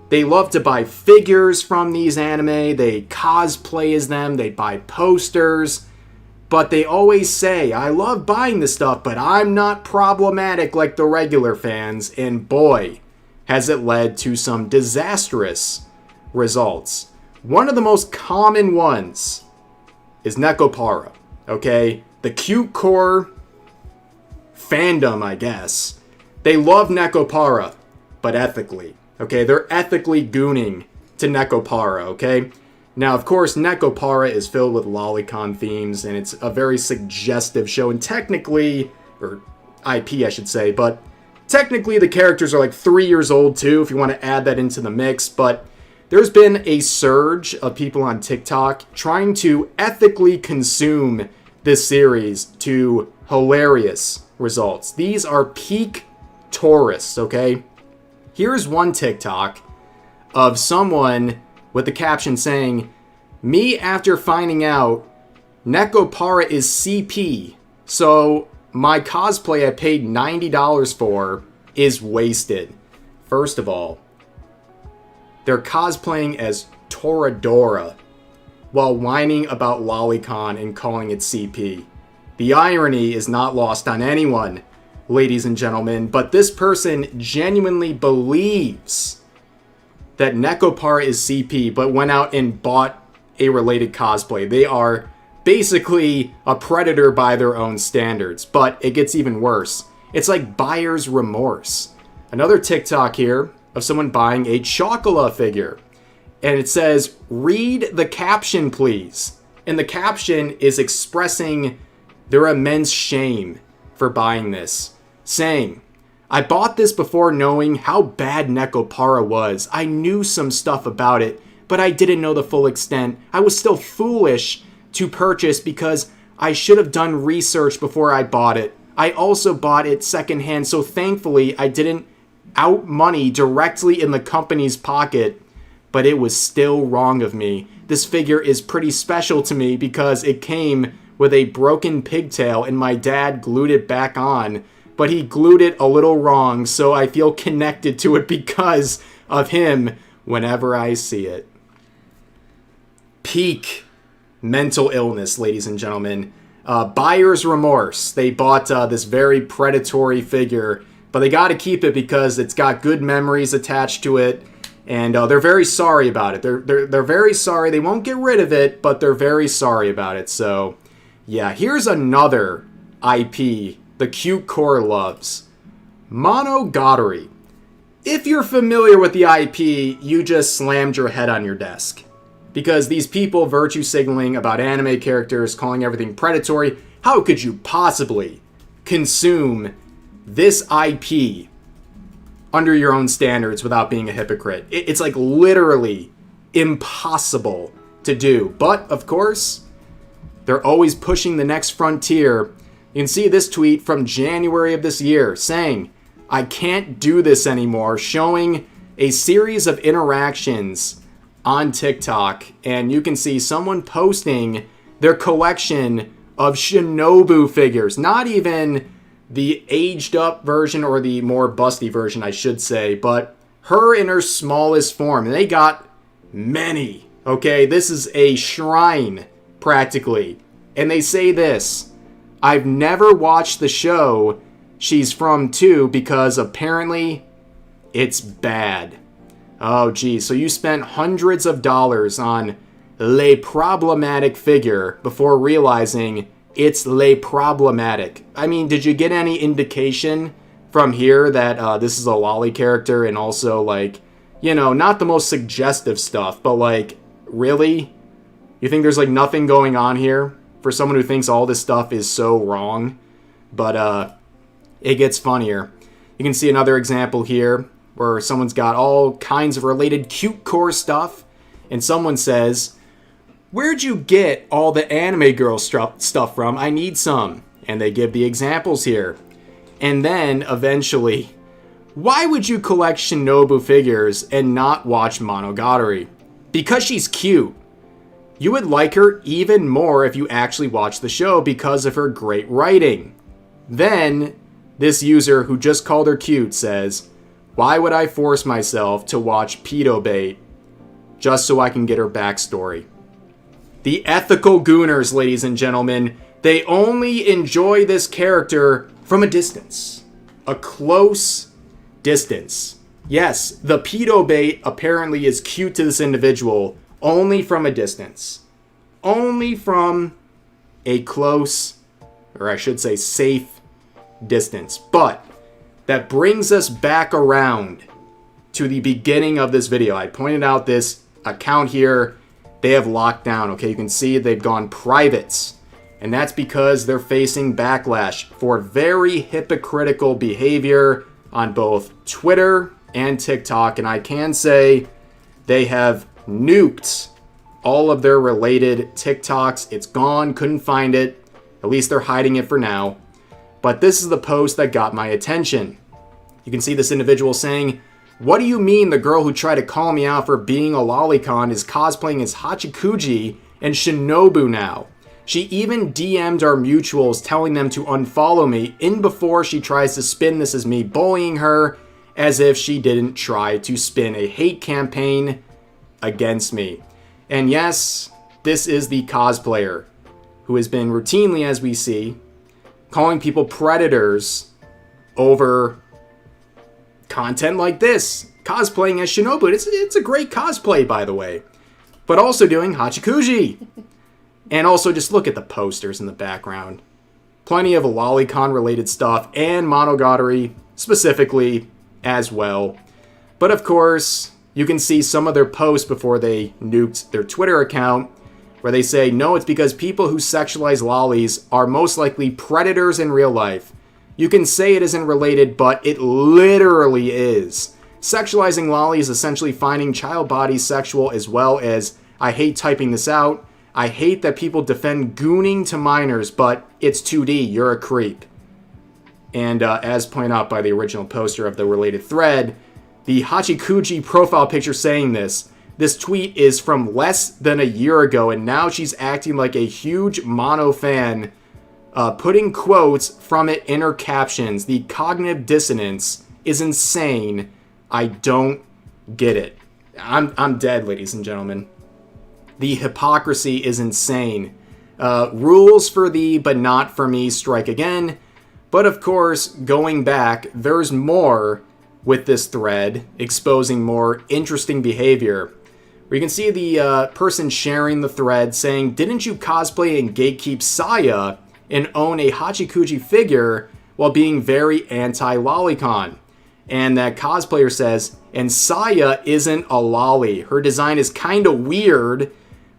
They love to buy figures from these anime, they cosplay as them, they buy posters, But they always say, I love buying this stuff, but I'm not problematic like the regular fans. And boy, has it led to some disastrous results. One of the most common ones is Nekopara, okay? The cute core fandom, I guess. They love Nekopara, but ethically, okay? They're ethically gooning to Nekopara, okay? Now, of course, Nekopara is filled with lolicon themes, and it's a very suggestive show, and technically, or IP, I should say, but technically the characters are like 3 years old, too, if you want to add that into the mix, but there's been a surge of people on TikTok trying to ethically consume this series to hilarious results. These are peak tourists, okay? Here's one TikTok of someone with the caption saying, me after finding out Nekopara is CP, so my cosplay I paid $90 for is wasted. First of all, they're cosplaying as Toradora while whining about Lolicon and calling it CP. The irony is not lost on anyone, ladies and gentlemen, but this person genuinely believes that Nekopara is CP, but went out and bought a related cosplay. They are basically a predator by their own standards, but it gets even worse. It's like buyer's remorse. Another TikTok here of someone buying a Chocola figure, and it says, read the caption, please. And the caption is expressing their immense shame for buying this, saying, I bought this before knowing how bad Nekopara was. I knew some stuff about it, but I didn't know the full extent. I was still foolish to purchase because I should have done research before I bought it. I also bought it secondhand, so thankfully I didn't out money directly in the company's pocket, but it was still wrong of me. This figure is pretty special to me because it came with a broken pigtail and my dad glued it back on. But he glued it a little wrong, so I feel connected to it because of him whenever I see it. Peak mental illness, ladies and gentlemen. Buyer's remorse. They bought this very predatory figure, but they got to keep it because it's got good memories attached to it, and they're very sorry about it. They're very sorry. They won't get rid of it, but they're very sorry about it. So, yeah, here's another IP the cute core loves. Monogatari. If you're familiar with the IP, you just slammed your head on your desk. Because these people virtue signaling about anime characters, calling everything predatory, how could you possibly consume this IP under your own standards without being a hypocrite? It's like literally impossible to do. But, of course, they're always pushing the next frontier. You can see this tweet from January of this year saying, I can't do this anymore, showing a series of interactions on TikTok. And you can see someone posting their collection of Shinobu figures. Not even the aged up version or the more busty version, I should say, but her in her smallest form. And they got many, okay? This is a shrine, practically. And they say this, I've never watched the show she's from too because apparently it's bad. Oh geez, so you spent hundreds of dollars on Le Problematic figure before realizing it's Le Problematic. I mean, did you get any indication from here that this is a lolly character and also like, you know, not the most suggestive stuff, but like, really? You think there's like nothing going on here? For someone who thinks all this stuff is so wrong. But it gets funnier. You can see another example here where someone's got all kinds of related cute core stuff. And someone says, where'd you get all the anime girl stuff from? I need some. And they give the examples here. And then eventually, why would you collect Shinobu figures and not watch Monogatari? Because she's cute. You would like her even more if you actually watch the show because of her great writing. Then, this user who just called her cute says, why would I force myself to watch Pedo Bait just so I can get her backstory? The ethical gooners, ladies and gentlemen, they only enjoy this character from a distance. A close distance. Yes, the pedo bait apparently is cute to this individual only from a distance. Only from a close, or I should say safe distance. But that brings us back around to the beginning of this video. I pointed out this account here. They have locked down. Okay, you can see they've gone privates. And that's because they're facing backlash for very hypocritical behavior on both Twitter and TikTok. And I can say they have nuked all of their related TikToks. It's gone. Couldn't find it. At least they're hiding it for now. But this is the post that got my attention. You can see this individual saying, "What do you mean the girl who tried to call me out for being a lolicon is cosplaying as Hachikuji and Shinobu now? She even DM'd our mutuals telling them to unfollow me in before she tries to spin this as me bullying her as if she didn't try to spin a hate campaign against me." And yes, this is the cosplayer who has been routinely, as we see, calling people predators over content like this. Cosplaying as Shinobu. It's a great cosplay, by the way. But also doing Hachikuji. And also just look at the posters in the background. Plenty of lolicon related stuff and Monogatari specifically as well. But of course, you can see some of their posts before they nuked their Twitter account where they say, no, it's because people who sexualize lollies are most likely predators in real life. You can say it isn't related, but it literally is. Sexualizing lollies is essentially finding child bodies sexual, as well as, I hate typing this out, I hate that people defend gooning to minors, but it's 2D, you're a creep. And as pointed out by the original poster of the related thread, the Hachikuji profile picture saying this tweet is from less than a year ago, and now she's acting like a huge mono fan, putting quotes from it in her captions. The cognitive dissonance is insane. I don't get it. I'm dead, ladies and gentlemen. The hypocrisy is insane. Rules for thee, but not for me, strike again. But of course, going back, there's more with this thread, exposing more interesting behavior. Where you can see the person sharing the thread saying, didn't you cosplay and gatekeep Saya and own a Hachikuji figure while being very anti-lolicon? And that cosplayer says, and Saya isn't a lolly. Her design is kind of weird,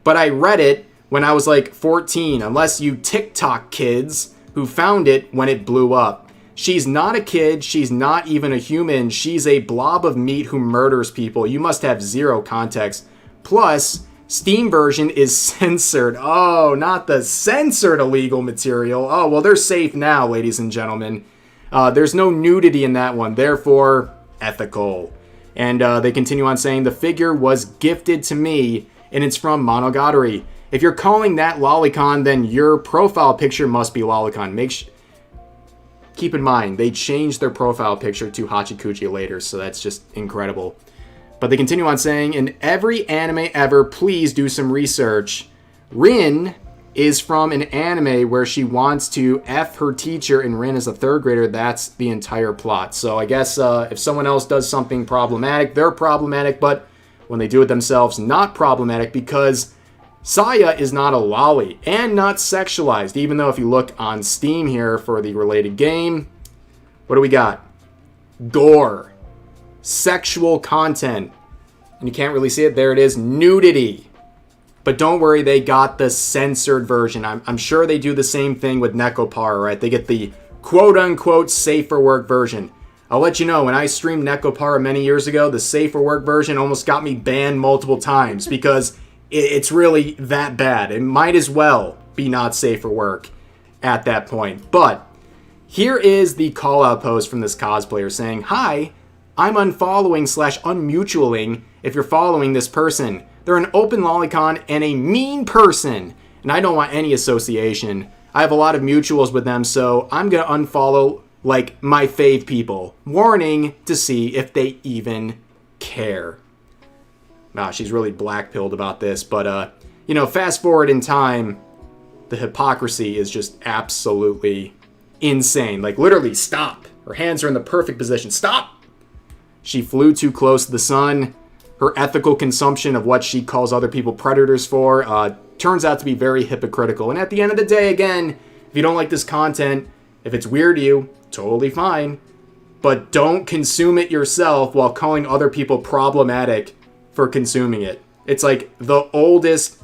but I read it when I was like 14, unless you TikTok kids who found it when it blew up. She's not a kid. She's not even a human. She's a blob of meat who murders people. You must have zero context. Plus, Steam version is censored. Oh, not the censored illegal material. Oh, well, they're safe now, ladies and gentlemen. There's no nudity in that one, therefore, ethical. And they continue on saying, the figure was gifted to me, and it's from Monogatari. If you're calling that lolicon, then your profile picture must be lolicon. Keep in mind, they changed their profile picture to Hachikuji later, so that's just incredible. But they continue on saying, in every anime ever, please do some research. Rin is from an anime where she wants to F her teacher, and Rin is a third grader. That's the entire plot. So I guess if someone else does something problematic, they're problematic, but when they do it themselves, not problematic, because Saya is not a lolly and not sexualized, even though if you look on Steam here for the related game, what do we got? Gore. Sexual content. And you can't really see it. There it is. Nudity. But don't worry, they got the censored version. I'm sure they do the same thing with Nekopara, right? They get the quote-unquote safe for work version. I'll let you know, when I streamed Nekopara many years ago, the safe for work version almost got me banned multiple times because it's really that bad. It might as well be not safe for work at that point. But here is the call-out post from this cosplayer saying, hi, I'm unfollowing/unmutualing if you're following this person. They're an open lolicon and a mean person, and I don't want any association. I have a lot of mutuals with them, so I'm going to unfollow like my fave people. Warning to see if they even care. Wow, she's really black-pilled about this, but you know, fast forward in time, the hypocrisy is just absolutely insane. Like, literally, stop. Her hands are in the perfect position. Stop! She flew too close to the sun. Her ethical consumption of what she calls other people predators for turns out to be very hypocritical. And at the end of the day, again, if you don't like this content, if it's weird to you, totally fine. But don't consume it yourself while calling other people problematic for consuming it. It's like the oldest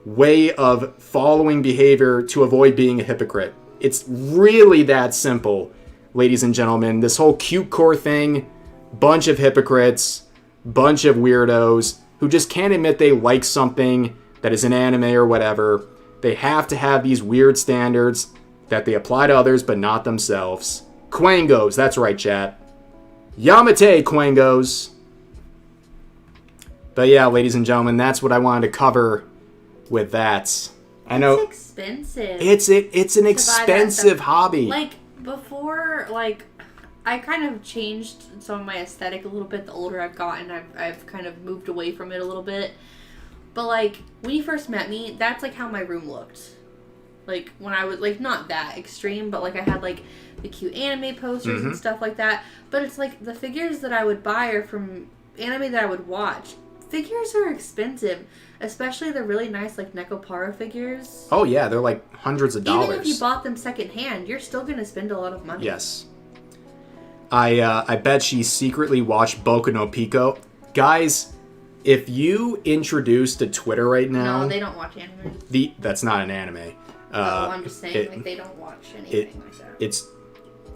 way of following behavior to avoid being a hypocrite. It's really that simple, ladies and gentlemen. This whole cute core thing, bunch of hypocrites, bunch of weirdos who just can't admit they like something that is an anime or whatever. They have to have these weird standards that they apply to others but not themselves. Quangos, that's right, chat. Yamate Quangos. But yeah, ladies and gentlemen, that's what I wanted to cover with that. I know it's expensive. It's an expensive hobby. Like before, like I kind of changed some of my aesthetic a little bit. The older I've gotten, I've kind of moved away from it a little bit. But like when you first met me, that's like how my room looked. Like when I was like not that extreme, but like I had like the cute anime posters and stuff like that. But it's like the figures that I would buy are from anime that I would watch. Figures are expensive, especially the really nice like Nekopara figures. Oh yeah, they're like hundreds of dollars. Even if you bought them secondhand, you're still gonna spend a lot of money. Yes. I bet she secretly watched Boku no Pico. Guys, if you introduce to Twitter right now... No, they don't watch anime. That's not an anime. I'm just saying, like, they don't watch anything like that.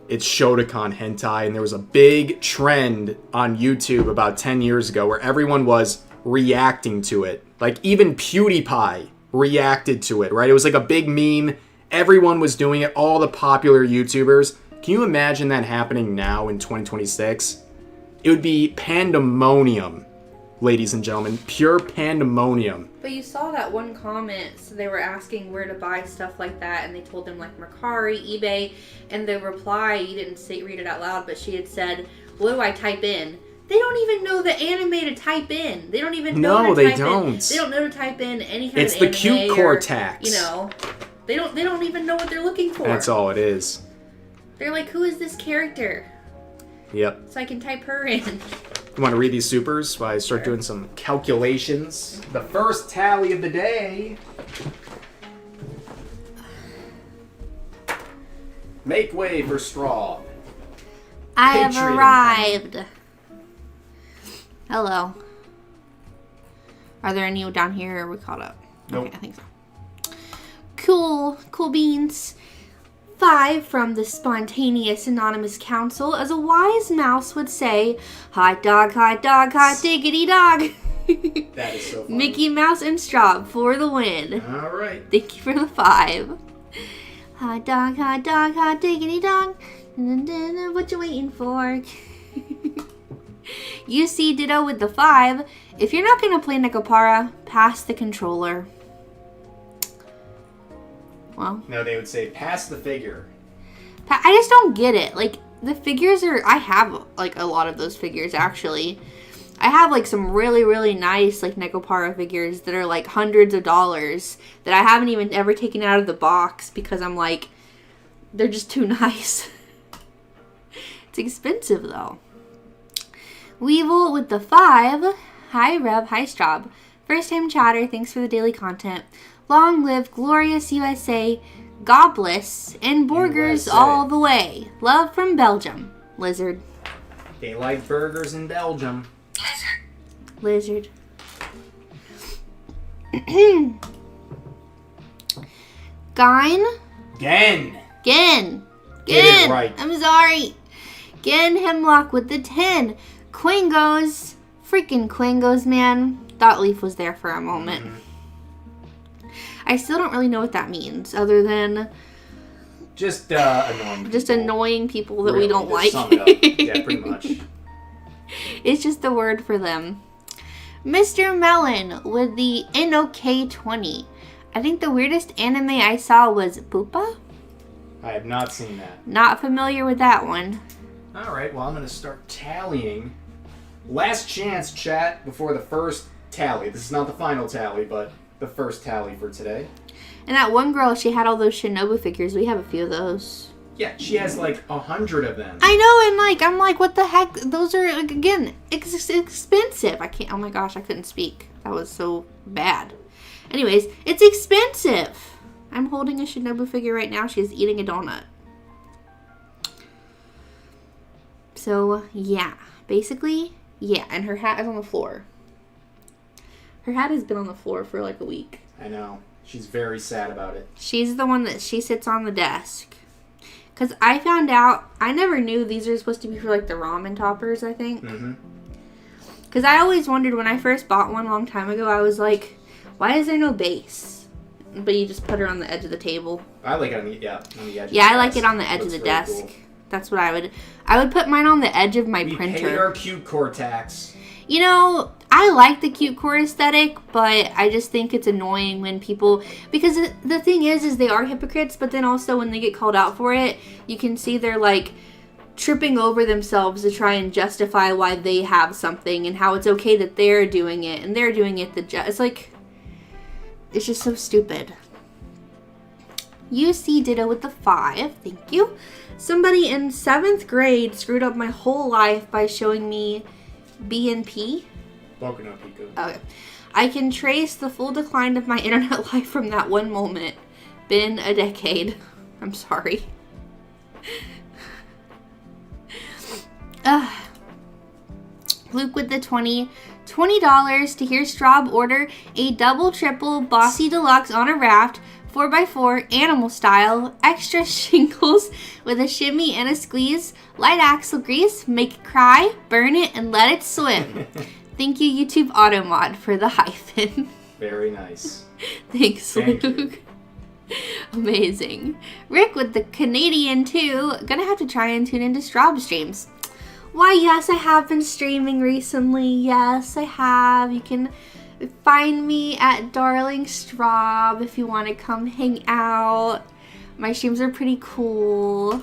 It's Showdown hentai, and there was a big trend on YouTube about 10 years ago where everyone was reacting to it. Like, even PewDiePie reacted to it, right? It was like a big meme. Everyone was doing it, all the popular YouTubers. Can you imagine that happening now in 2026? It would be pandemonium, ladies and gentlemen. Pure pandemonium. But you saw that one comment, so they were asking where to buy stuff like that, and they told them like Mercari, eBay, and the reply, you didn't read it out loud, but she had said, what do I type in? They don't even know the anime to type in. They don't even know No, to they type don't. in. They don't know to type in any kind It's of the anime cute core tax. You know, they don't even know what they're looking for. That's all it is. They're like, who is this character? Yep. So I can type her in. You want to read these supers while I start doing some calculations? The first tally of the day. Make way for straw. I have Patriot. arrived. Hello. Are there any down here, or are we caught up? Nope. Okay, I think so. Cool beans. 5 from the spontaneous anonymous council. As a wise mouse would say, hot dog, diggity dog. That is so funny. Mickey Mouse and Straub for the win. All right. Thank you for the 5. Hot dog, diggity dog. What you waiting for? You see Ditto with the 5. If you're not going to play Nekopara, pass the controller. Well, No, they would say pass the figure. I just don't get it. Like, the figures are... I have, like, a lot of those figures, actually. I have, like, some really, really nice, like, Nekopara figures that are, like, hundreds of dollars that I haven't even ever taken out of the box because I'm, like, they're just too nice. It's expensive, though. Weevil with the 5. Hi, Rev. Hi, Straub. First time chatter. Thanks for the daily content. Long live glorious USA, Gobless, and burgers USA. all the way. Love from Belgium. Lizard. They like burgers in Belgium. Lizard. Gyn? Gen. Gen. Get it right. I'm sorry. Gen Hemlock with the 10. Quangos. Freaking Quangos, man. Thought Leaf was there for a moment. I still don't really know what that means, other than Just annoying. just annoying people that Really, we don't just like. sum it up. Yeah, pretty much. It's just the word for them. Mr. Melon with the NOK20. I think the weirdest anime I saw was Poopa. I have not seen that. Not familiar with that one. All right, well, I'm going to start tallying. Last chance, chat, before the first tally. This is not the final tally, but the first tally for today. And that one girl, she had all those Shinobu figures. We have a few of those. Yeah, she has like 100 of them. I know, and like I'm like, what the heck? Those are like, again expensive. I can't. Oh my gosh, I couldn't speak. That was so bad. Anyways, it's expensive. I'm holding a Shinobu figure right now. She's eating a donut. So yeah, basically, yeah. And her hat is on the floor. Her hat has been on the floor for like a week. I know. She's very sad about it. She's the one that she sits on the desk. Because I found out, I never knew these are supposed to be for like the ramen toppers, I think. Because I always wondered when I first bought one a long time ago, I was like, why is there no base? But you just put her on the edge of the table. I like it on the edge. Yeah, I like it on the edge of the desk. Cool. That's what I would put mine on the edge of my printer. We paid our cute core tax. You know, I like the cute core aesthetic, but I just think it's annoying when people... Because the thing is they are hypocrites, but then also when they get called out for it, you can see they're, like, tripping over themselves to try and justify why they have something and how it's okay that they're doing it, and they're doing it it's like... It's just so stupid. UC Ditto with the 5. Thank you. Somebody in 7th grade screwed up my whole life by showing me... BNP? Boku no Pico. Okay. I can trace the full decline of my internet life from that one moment. Been a decade. I'm sorry. Luke with the 20. $20 to hear Straub order a double, triple, bossy deluxe on a raft, 4x4, animal style, extra shingles with a shimmy and a squeeze, light axle grease, make it cry, burn it, and let it swim. Thank you, YouTube Automod, for the hyphen. Very nice. Thanks, Luke. Amazing. Rick with the Canadian 2. Gonna have to try and tune into Straub streams. Why, yes, I have been streaming recently. Yes, I have. You can... Find me at Darling Straub if you want to come hang out. My streams are pretty cool.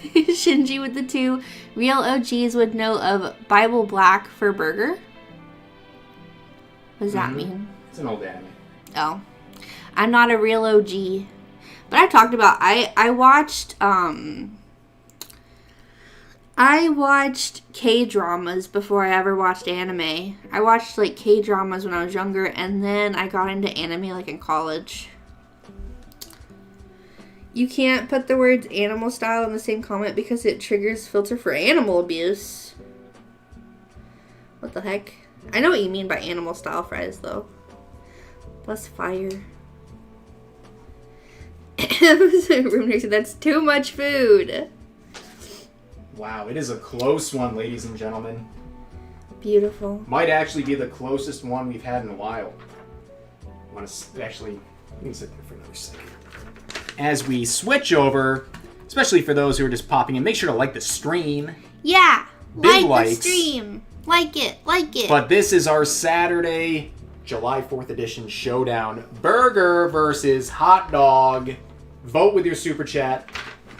Shinji with the 2. Real OGs would know of Bible Black for Burger. What does that mean? It's an old anime. Oh. I'm not a real OG. But I talked about... I watched K-dramas before I ever watched anime. I watched, like, K-dramas when I was younger, and then I got into anime, like, in college. You can't put the words animal style in the same comment because it triggers filter for animal abuse. What the heck? I know what you mean by animal style fries, though. Plus fire. Room said, that's too much food. Wow, it is a close one, ladies and gentlemen. Beautiful. Might actually be the closest one we've had in a while. I want to actually... Let me sit there for another second. As we switch over, especially for those who are just popping in, make sure to like the stream. Yeah, Big like likes. the stream. Like it. But this is our Saturday, July 4th edition Showdown. Burger versus hot dog. Vote with your super chat.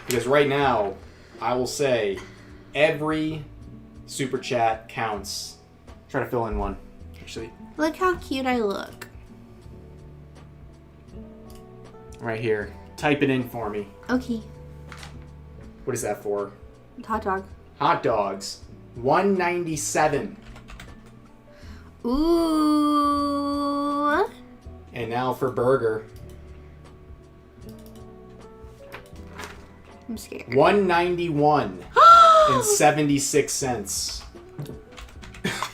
Because right now... I will say, every super chat counts. Try to fill in one, actually. Look how cute I look. Right here. Type it in for me. Okay. What is that for? Hot dog. Hot dogs. $1.97. Ooh. And now for burger. I'm scared. $1.91 and 76 cents.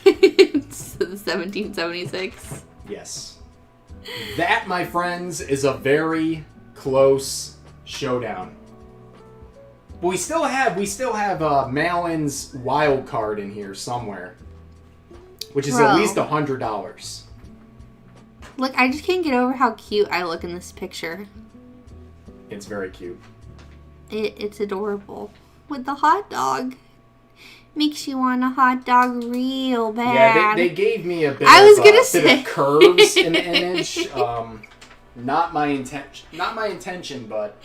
It's 1776. Yes. That, my friends, is a very close showdown. But we still have Malin's wild card in here somewhere, which is at least $100. Look, I just can't get over how cute I look in this picture. It's very cute. It's adorable. With the hot dog. Makes you want a hot dog real bad. Yeah, they gave me a bit of curves in the image. Not my intention, but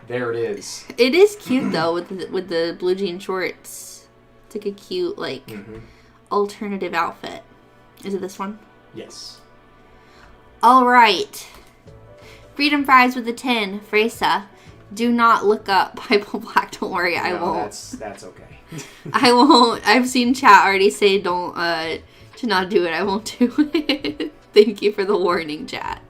there it is. It is cute though with the blue jean shorts. It's like a cute alternative outfit. Is it this one? Yes. All right. Freedom Fries with a 10. Fresa. Do not look up Bible Black. Don't worry, I won't. That's okay. I won't. I've seen chat already say don't to not do it. I won't do it. Thank you for the warning, chat.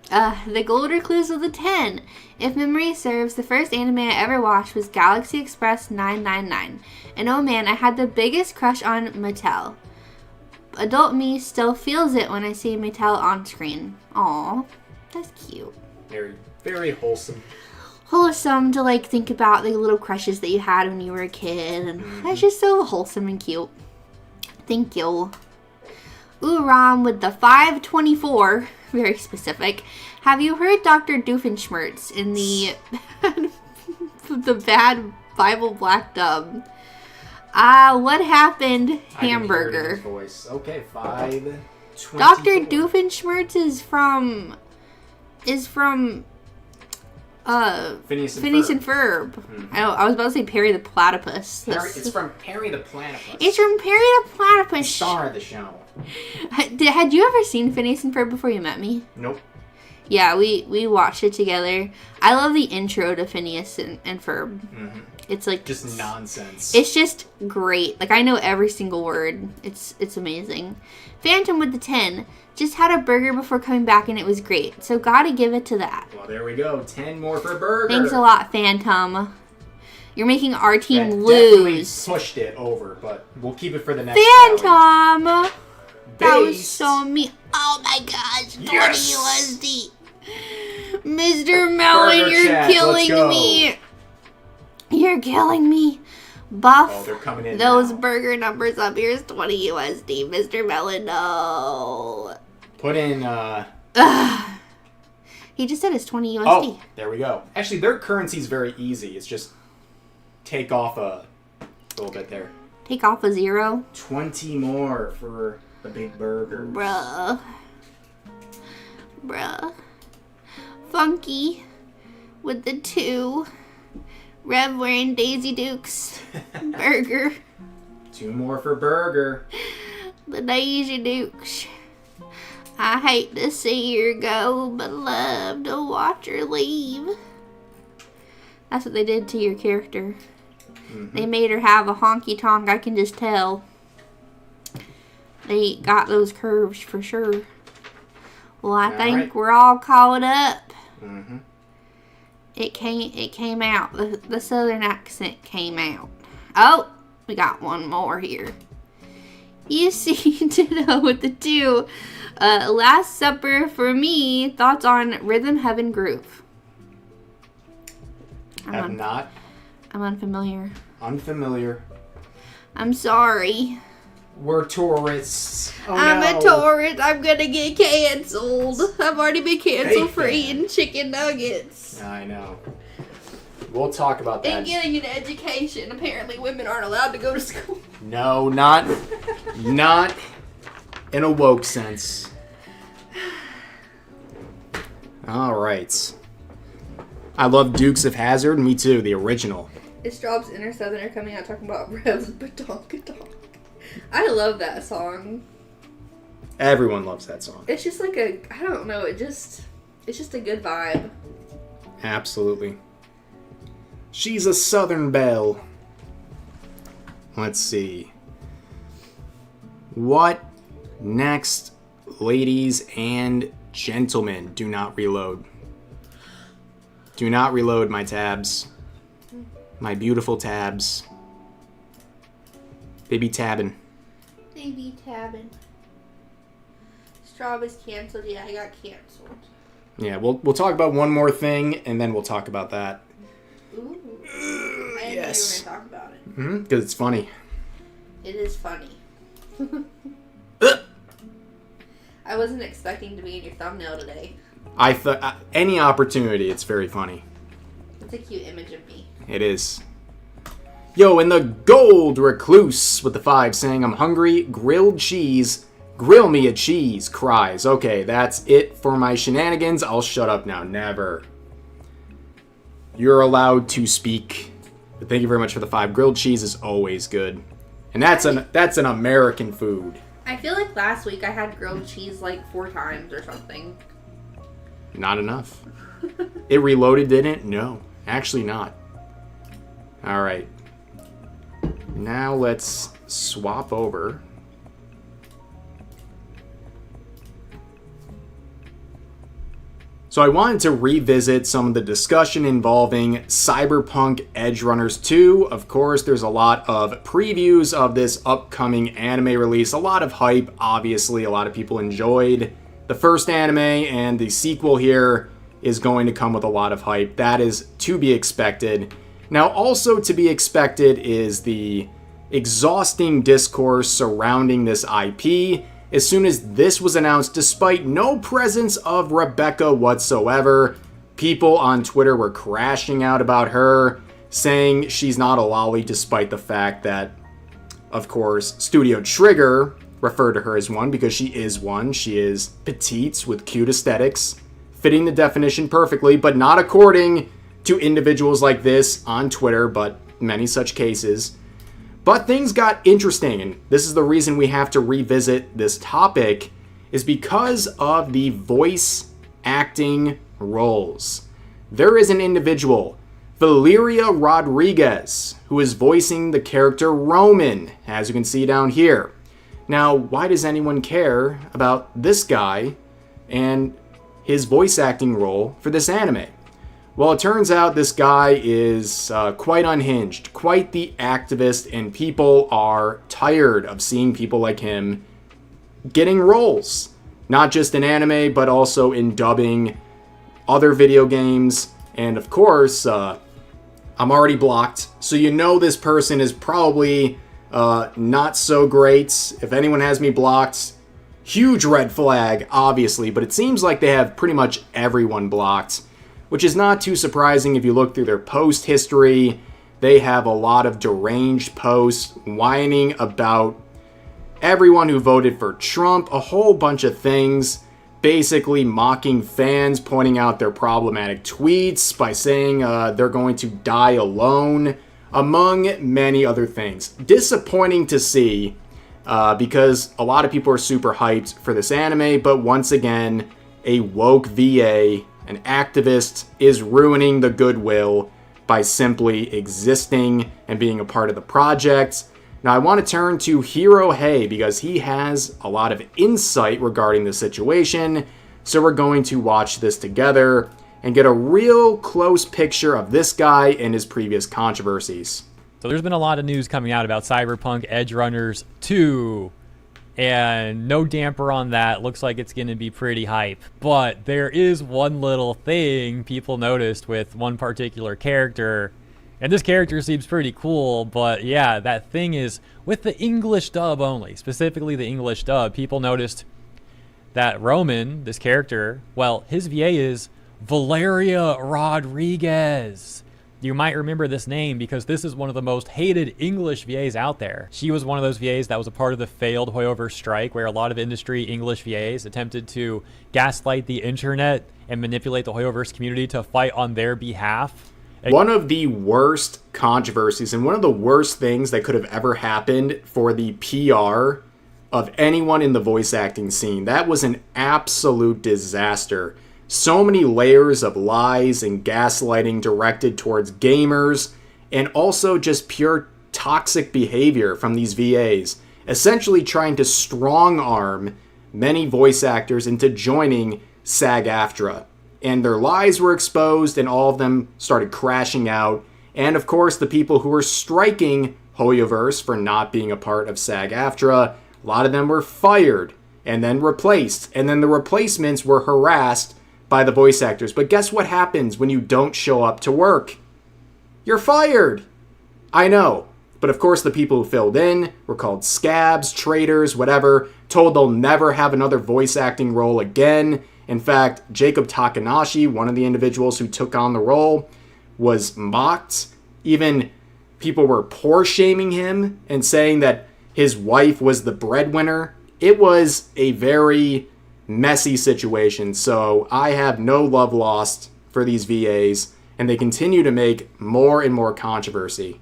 The Gold Recluse with a 10. If memory serves, the first anime I ever watched was Galaxy Express 999. And oh man, I had the biggest crush on Mattel. Adult me still feels it when I see Mattel on screen. Aw, that's cute. Very, very wholesome. Wholesome to like think about the little crushes that you had when you were a kid. And that's just so wholesome and cute. Thank you. Ram with the 524. Very specific. Have you heard Dr. Doofenshmirtz in the the bad Bible Black dub? What happened? Hamburger. I can hear it in his voice. Okay, 524. Dr. Doofenshmirtz is from Phineas and Ferb. Mm-hmm. I was about to say Perry the Platypus. It's from Perry the Platypus. It's from Perry the Platypus. The star of the show. Had you ever seen Phineas and Ferb before you met me? Nope. Yeah, we watched it together. I love the intro to Phineas and Ferb. Mm-hmm. It's like just nonsense. It's just great. Like I know every single word. It's amazing. Phantom with the 10. Just had a burger before coming back and it was great. So gotta give it to that. Well, there we go. 10 more for burger. Thanks a lot, Phantom. You're making our team that lose. Pushed it over, but we'll keep it for the next Phantom. That was so mean. Oh my gosh, 20 yes. USD. Mr. Melon, Burger you're chat, killing me. You're killing me. Buff. Oh, they're coming in those now. burger numbers up. Here's 20 USD. Mr. Melon, no. Put in, He just said it's 20 USD. Oh, there we go. Actually, their currency's very easy. It's just take off a little bit there. Take off a 0. 20 more for the big burger. Bruh. Funky with the 2. Rev wearing Daisy Dukes. Burger. 2 more for burger. The Daisy Dukes. I hate to see her go, but love to watch her leave. That's what they did to your character. Mm-hmm. They made her have a honky tonk, I can just tell. They got those curves for sure. Well, I think we're all caught up. Mm-hmm. It came out. The southern accent came out. Oh, we got one more here. You see Ditto with the 2. Last Supper for me. Thoughts on Rhythm Heaven Groove? I'm unfamiliar. Unfamiliar. I'm sorry. We're tourists. Oh, I'm a tourist. I'm gonna get canceled. I've already been canceled for eating chicken nuggets. I know. We'll talk about that. And getting an education. Apparently women aren't allowed to go to school. No, not in a woke sense. All right. I love Dukes of Hazzard. Me too, the original. It's Straub's Inner Southerner coming out talking about Rev's Badonka. I love that song. Everyone loves that song. It's just like I don't know, it's just a good vibe. Absolutely. She's a Southern belle. Let's see. What next, ladies and gentlemen? Do not reload. Do not reload my tabs. My beautiful tabs. They be tabbing. They be tabbing. Straub is canceled. Yeah, I got canceled. Yeah, we'll talk about one more thing, and then we'll talk about that. Ooh. I didn't know you were going to talk about it. Because it's funny. It is funny. I wasn't expecting to be in your thumbnail today. I thought any opportunity, it's very funny. It's a cute image of me. It is. Yo, and the Gold Recluse with the 5 saying, I'm hungry, grilled cheese, grill me a cheese, cries. Okay, that's it for my shenanigans. I'll shut up now. Never. You're allowed to speak. But thank you very much for the 5. Grilled cheese is always good. And that's an American food. I feel like last week I had grilled cheese like 4 times or something. Not enough. It reloaded, didn't it? No, actually not. All right. Now let's swap over. So I wanted to revisit some of the discussion involving Cyberpunk Edgerunners 2. Of course, there's a lot of previews of this upcoming anime release. A lot of hype, obviously. A lot of people enjoyed the first anime, and the sequel here is going to come with a lot of hype. That is to be expected. Now, also to be expected is the exhausting discourse surrounding this IP. As soon as this was announced, despite no presence of Rebecca whatsoever, people on Twitter were crashing out about her, saying she's not a lolly, despite the fact that, of course, Studio Trigger referred to her as one because she is one. She is petite with cute aesthetics, fitting the definition perfectly, but not according to individuals like this on Twitter, but many such cases. But things got interesting, and this is the reason we have to revisit this topic, is because of the voice acting roles. There is an individual, Valeria Rodriguez, who is voicing the character Roman, as you can see down here. Now, why does anyone care about this guy and his voice acting role for this anime? Well, it turns out this guy is quite unhinged, quite the activist, and people are tired of seeing people like him getting roles. Not just in anime, but also in dubbing, other video games, and of course, I'm already blocked, so you know this person is probably not so great. If anyone has me blocked, huge red flag, obviously, but it seems like they have pretty much everyone blocked, which is not too surprising if you look through their post history. They have a lot of deranged posts whining about everyone who voted for Trump, a whole bunch of things, basically mocking fans, pointing out their problematic tweets by saying they're going to die alone, among many other things. Disappointing to see because a lot of people are super hyped for this anime, but once again, a woke VA, an activist, is ruining the goodwill by simply existing and being a part of the project. Now I want to turn to Hiro Hey because he has a lot of insight regarding the situation, so we're going to watch this together and get a real close picture of this guy and his previous controversies. So there's been a lot of news coming out about Cyberpunk Edgerunners 2. And no damper on that. Looks like it's going to be pretty hype. But there is one little thing people noticed with one particular character. And this character seems pretty cool. But yeah, that thing is with the English dub only. Specifically the English dub. People noticed that Roman, this character, well, his VA is Valeria Rodriguez. You might remember this name because this is one of the most hated English VAs out there. She was one of those VAs that was a part of the failed Hoyoverse strike where a lot of industry English VAs attempted to gaslight the internet and manipulate the Hoyoverse community to fight on their behalf. One of the worst controversies and one of the worst things that could have ever happened for the PR of anyone in the voice acting scene. That was an absolute disaster. So many layers of lies and gaslighting directed towards gamers, and also just pure toxic behavior from these VAs, essentially trying to strong-arm many voice actors into joining SAG-AFTRA. And their lies were exposed, and all of them started crashing out. And of course, the people who were striking Hoyoverse for not being a part of SAG-AFTRA, a lot of them were fired and then replaced. And then the replacements were harassed by the voice actors. But guess what happens when you don't show up to work? You're fired! I know. But of course the people who filled in were called scabs, traitors, whatever, told they'll never have another voice acting role again. In fact, Jacob Takanashi, one of the individuals who took on the role, was mocked. Even people were poor shaming him and saying that his wife was the breadwinner. It was a very messy situation, so I have no love lost for these VAs, and they continue to make more and more controversy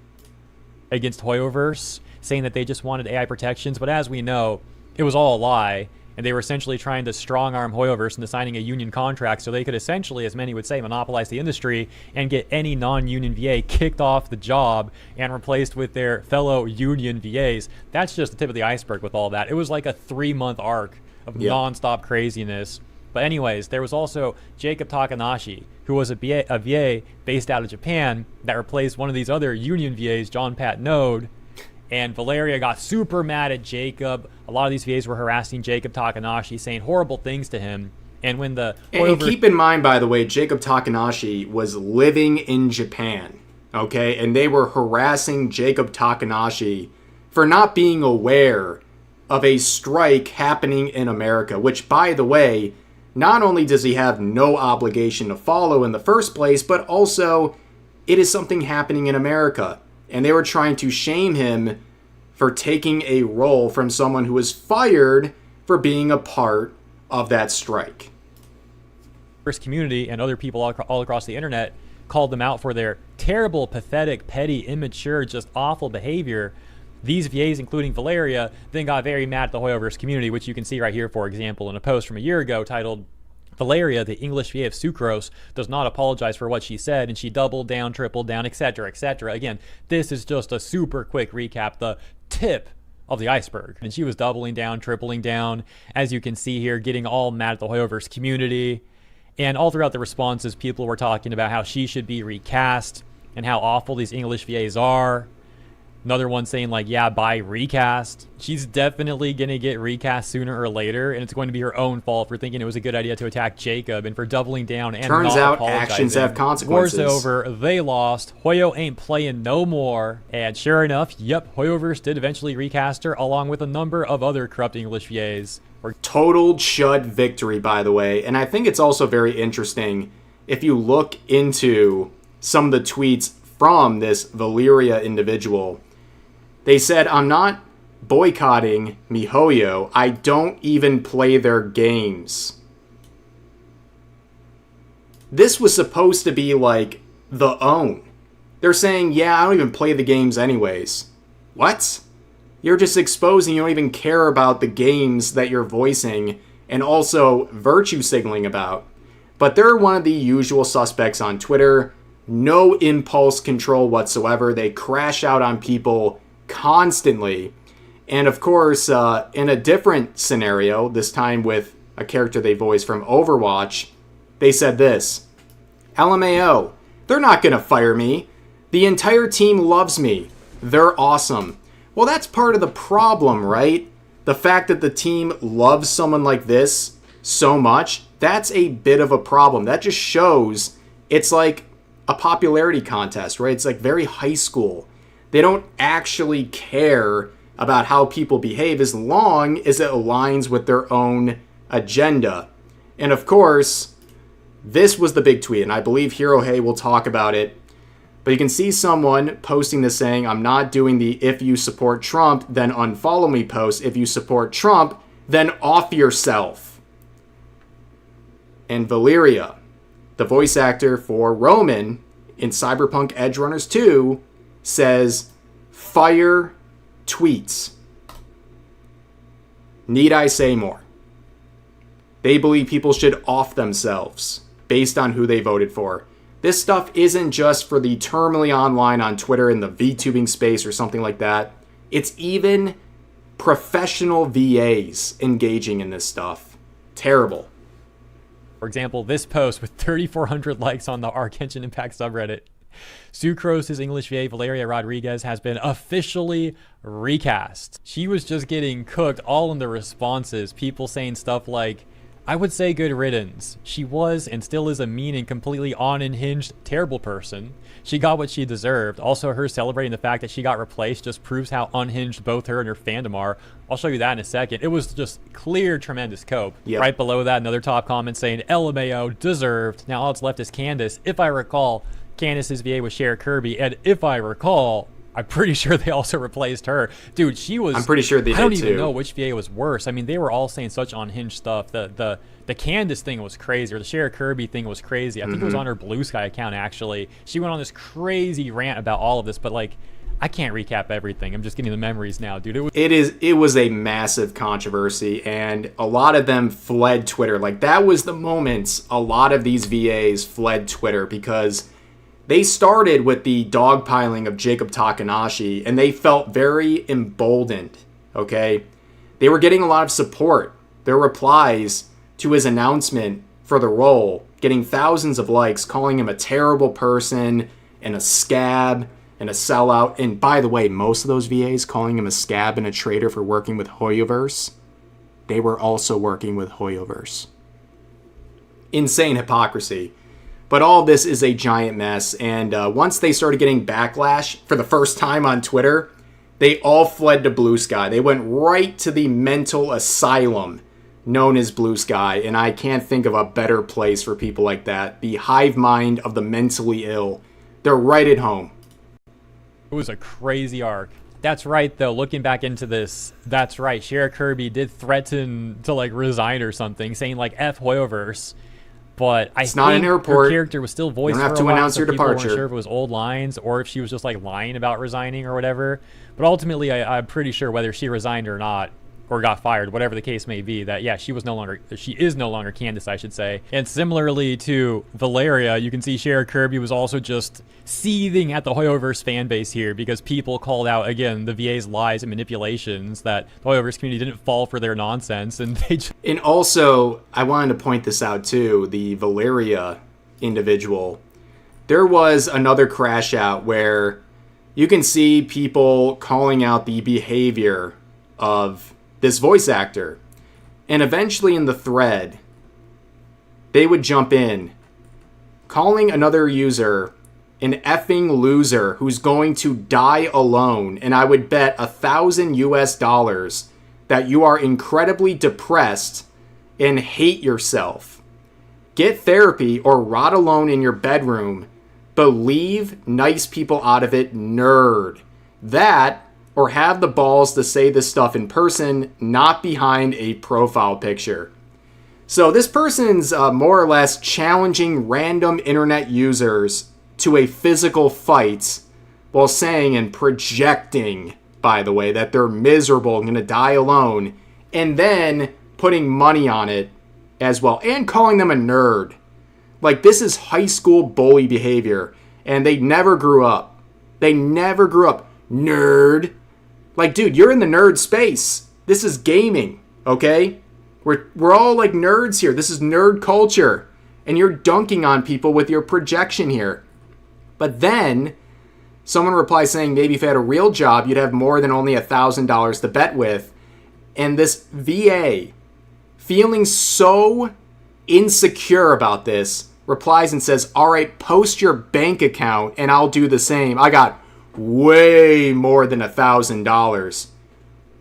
against Hoyoverse, saying that they just wanted AI protections. But as we know, it was all a lie, and they were essentially trying to strong-arm Hoyoverse into signing a union contract so they could essentially, as many would say, monopolize the industry and get any non-union VA kicked off the job and replaced with their fellow union VAs. That's just the tip of the iceberg with all that. It was like a 3-month arc of non-stop craziness. But anyways, there was also Jacob Takanashi, who was a VA based out of Japan that replaced one of these other union VAs, John Pat Node. And Valeria got super mad at Jacob. A lot of these VAs were harassing Jacob Takanashi, saying horrible things to him. And when the... And keep in mind, by the way, Jacob Takanashi was living in Japan, okay? And they were harassing Jacob Takanashi for not being aware of a strike happening in America, which, by the way, not only does he have no obligation to follow in the first place, but also it is something happening in America. And they were trying to shame him for taking a role from someone who was fired for being a part of that strike. First community and other people all across the internet called them out for their terrible, pathetic, petty, immature, just awful behavior. These VAs, including Valeria, then got very mad at the Hoyoverse community, which you can see right here, for example, in a post from a year ago titled, Valeria, the English VA of Sucrose, does not apologize for what she said, and she doubled down, tripled down, etc., etc. Again, this is just a super quick recap, the tip of the iceberg. And she was doubling down, tripling down, as you can see here, getting all mad at the Hoyoverse community. And all throughout the responses, people were talking about how she should be recast and how awful these English VAs are. Another one saying like, yeah, buy recast. She's definitely going to get recast sooner or later, and it's going to be her own fault for thinking it was a good idea to attack Jacob and for doubling down and Turns not out apologizing. actions have consequences. War's over. They lost. Hoyo ain't playing no more. And sure enough, yep, Hoyoverse did eventually recast her along with a number of other corrupt English VAs. Total chud victory, by the way. And I think it's also very interesting if you look into some of the tweets from this Valeria individual. They said, I'm not boycotting MiHoYo. I don't even play their games. This was supposed to be like the own. They're saying, yeah, I don't even play the games anyways. What? You're just exposing you don't even care about the games that you're voicing and also virtue signaling about. But they're one of the usual suspects on Twitter. No impulse control whatsoever. They crash out on people constantly. And of course, in a different scenario, this time with a character they voiced from Overwatch, they said this: LMAO, they're not going to fire me. The entire team loves me. They're awesome. Well, that's part of the problem, right? The fact that the team loves someone like this so much, that's a bit of a problem. That just shows it's like a popularity contest, right? It's like very high school. They don't actually care about how people behave as long as it aligns with their own agenda. And of course, this was the big tweet, and I believe Hirohei will talk about it. But you can see someone posting this saying, I'm not doing the if you support Trump, then unfollow me post. If you support Trump, then off yourself. And Valeria, the voice actor for Roman in Cyberpunk Edgerunners 2, says, fire tweets. Need I say more? They believe people should off themselves based on who they voted for. This stuff isn't just for the terminally online on Twitter in the VTubing space or something like that. It's even professional VAs engaging in this stuff. Terrible. For example, this post with 3,400 likes on the Arc Engine Impact subreddit. Sucrose's English VA Valeria Rodriguez has been officially recast. She was just getting cooked all in the responses. People saying stuff like, I would say good riddance. She was and still is a mean and completely unhinged, terrible person. She got what she deserved. Also, her celebrating the fact that she got replaced just proves how unhinged both her and her fandom are. I'll show you that in a second. It was just clear, tremendous cope. Yep. Right below that, another top comment saying, LMAO, deserved. Now all that's left is Candace. If I recall, Candace's VA was Cher Kirby, and if I recall, I'm pretty sure they also replaced her. Dude, she was... I'm pretty sure they did, too. I don't even know which VA was worse. I mean, they were all saying such unhinged stuff. The Candace thing was crazy, or the Cher Kirby thing was crazy. I think it was on her Blue Sky account, actually. She went on this crazy rant about all of this, but, like, I can't recap everything. I'm just getting the memories now, dude. It was a massive controversy, and a lot of them fled Twitter. Like, that was the moment a lot of these VAs fled Twitter, because they started with the dogpiling of Jacob Takanashi, and they felt very emboldened, okay? They were getting a lot of support. Their replies to his announcement for the role, getting thousands of likes, calling him a terrible person and a scab and a sellout. And by the way, most of those VAs calling him a scab and a traitor for working with Hoyoverse, they were also working with Hoyoverse. Insane hypocrisy. But all of this is a giant mess, and once they started getting backlash for the first time on Twitter, they all fled to Blue Sky. They went right to the mental asylum known as Blue Sky, and I can't think of a better place for people like that. The hive mind of the mentally ill. They're right at home. It was a crazy arc. That's right, though. Looking back into this, that's right. Shara Kirby did threaten to, like, resign or something, saying, like, F Hoyoverse. But I think her character was still voiced for a while, so people weren't sure if it was old lines or if she was just, like, lying about resigning or whatever. But ultimately, I'm pretty sure whether she resigned or not, or got fired, whatever the case may be, that, yeah, she is no longer Candace, I should say. And similarly to Valeria, you can see Shara Kirby was also just seething at the Hoyoverse fan base here, because people called out, again, the VA's lies and manipulations, that the Hoyoverse community didn't fall for their nonsense, and they just... And also, I wanted to point this out too, the Valeria individual. There was another crash out where you can see people calling out the behavior of this voice actor. And eventually in the thread, they would jump in, calling another user an effing loser who's going to die alone. And I would bet $1,000 that you are incredibly depressed and hate yourself. Get therapy or rot alone in your bedroom. But leave nice people out of it, nerd. That, or have the balls to say this stuff in person, not behind a profile picture. So this person's more or less challenging random internet users to a physical fight while saying and projecting, by the way, that they're miserable and going to die alone, and then putting money on it as well, and calling them a nerd. Like, this is high school bully behavior, and they never grew up. They never grew up. Nerd. Like, dude, you're in the nerd space. This is gaming, okay? We're all like nerds here. This is nerd culture. And you're dunking on people with your projection here. But then someone replies saying maybe if you had a real job, you'd have more than only $1,000 to bet with. And this VA, feeling so insecure about this, replies and says, all right, post your bank account and I'll do the same. I got way more than $1,000.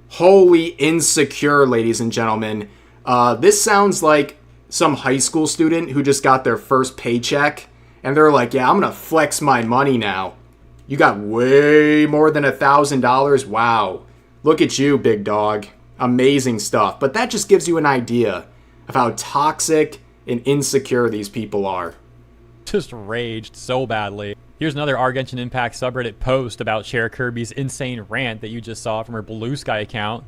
Holy insecure, ladies and gentlemen. This sounds like some high school student who just got their first paycheck and they're like, yeah, I'm gonna flex my money now. You got way more than $1,000. Wow. Look at you, big dog. Amazing stuff. But that just gives you an idea of how toxic and insecure these people are. Just raged so badly. Here's another Argentine Impact subreddit post about Shara Kirby's insane rant that you just saw from her Blue Sky account.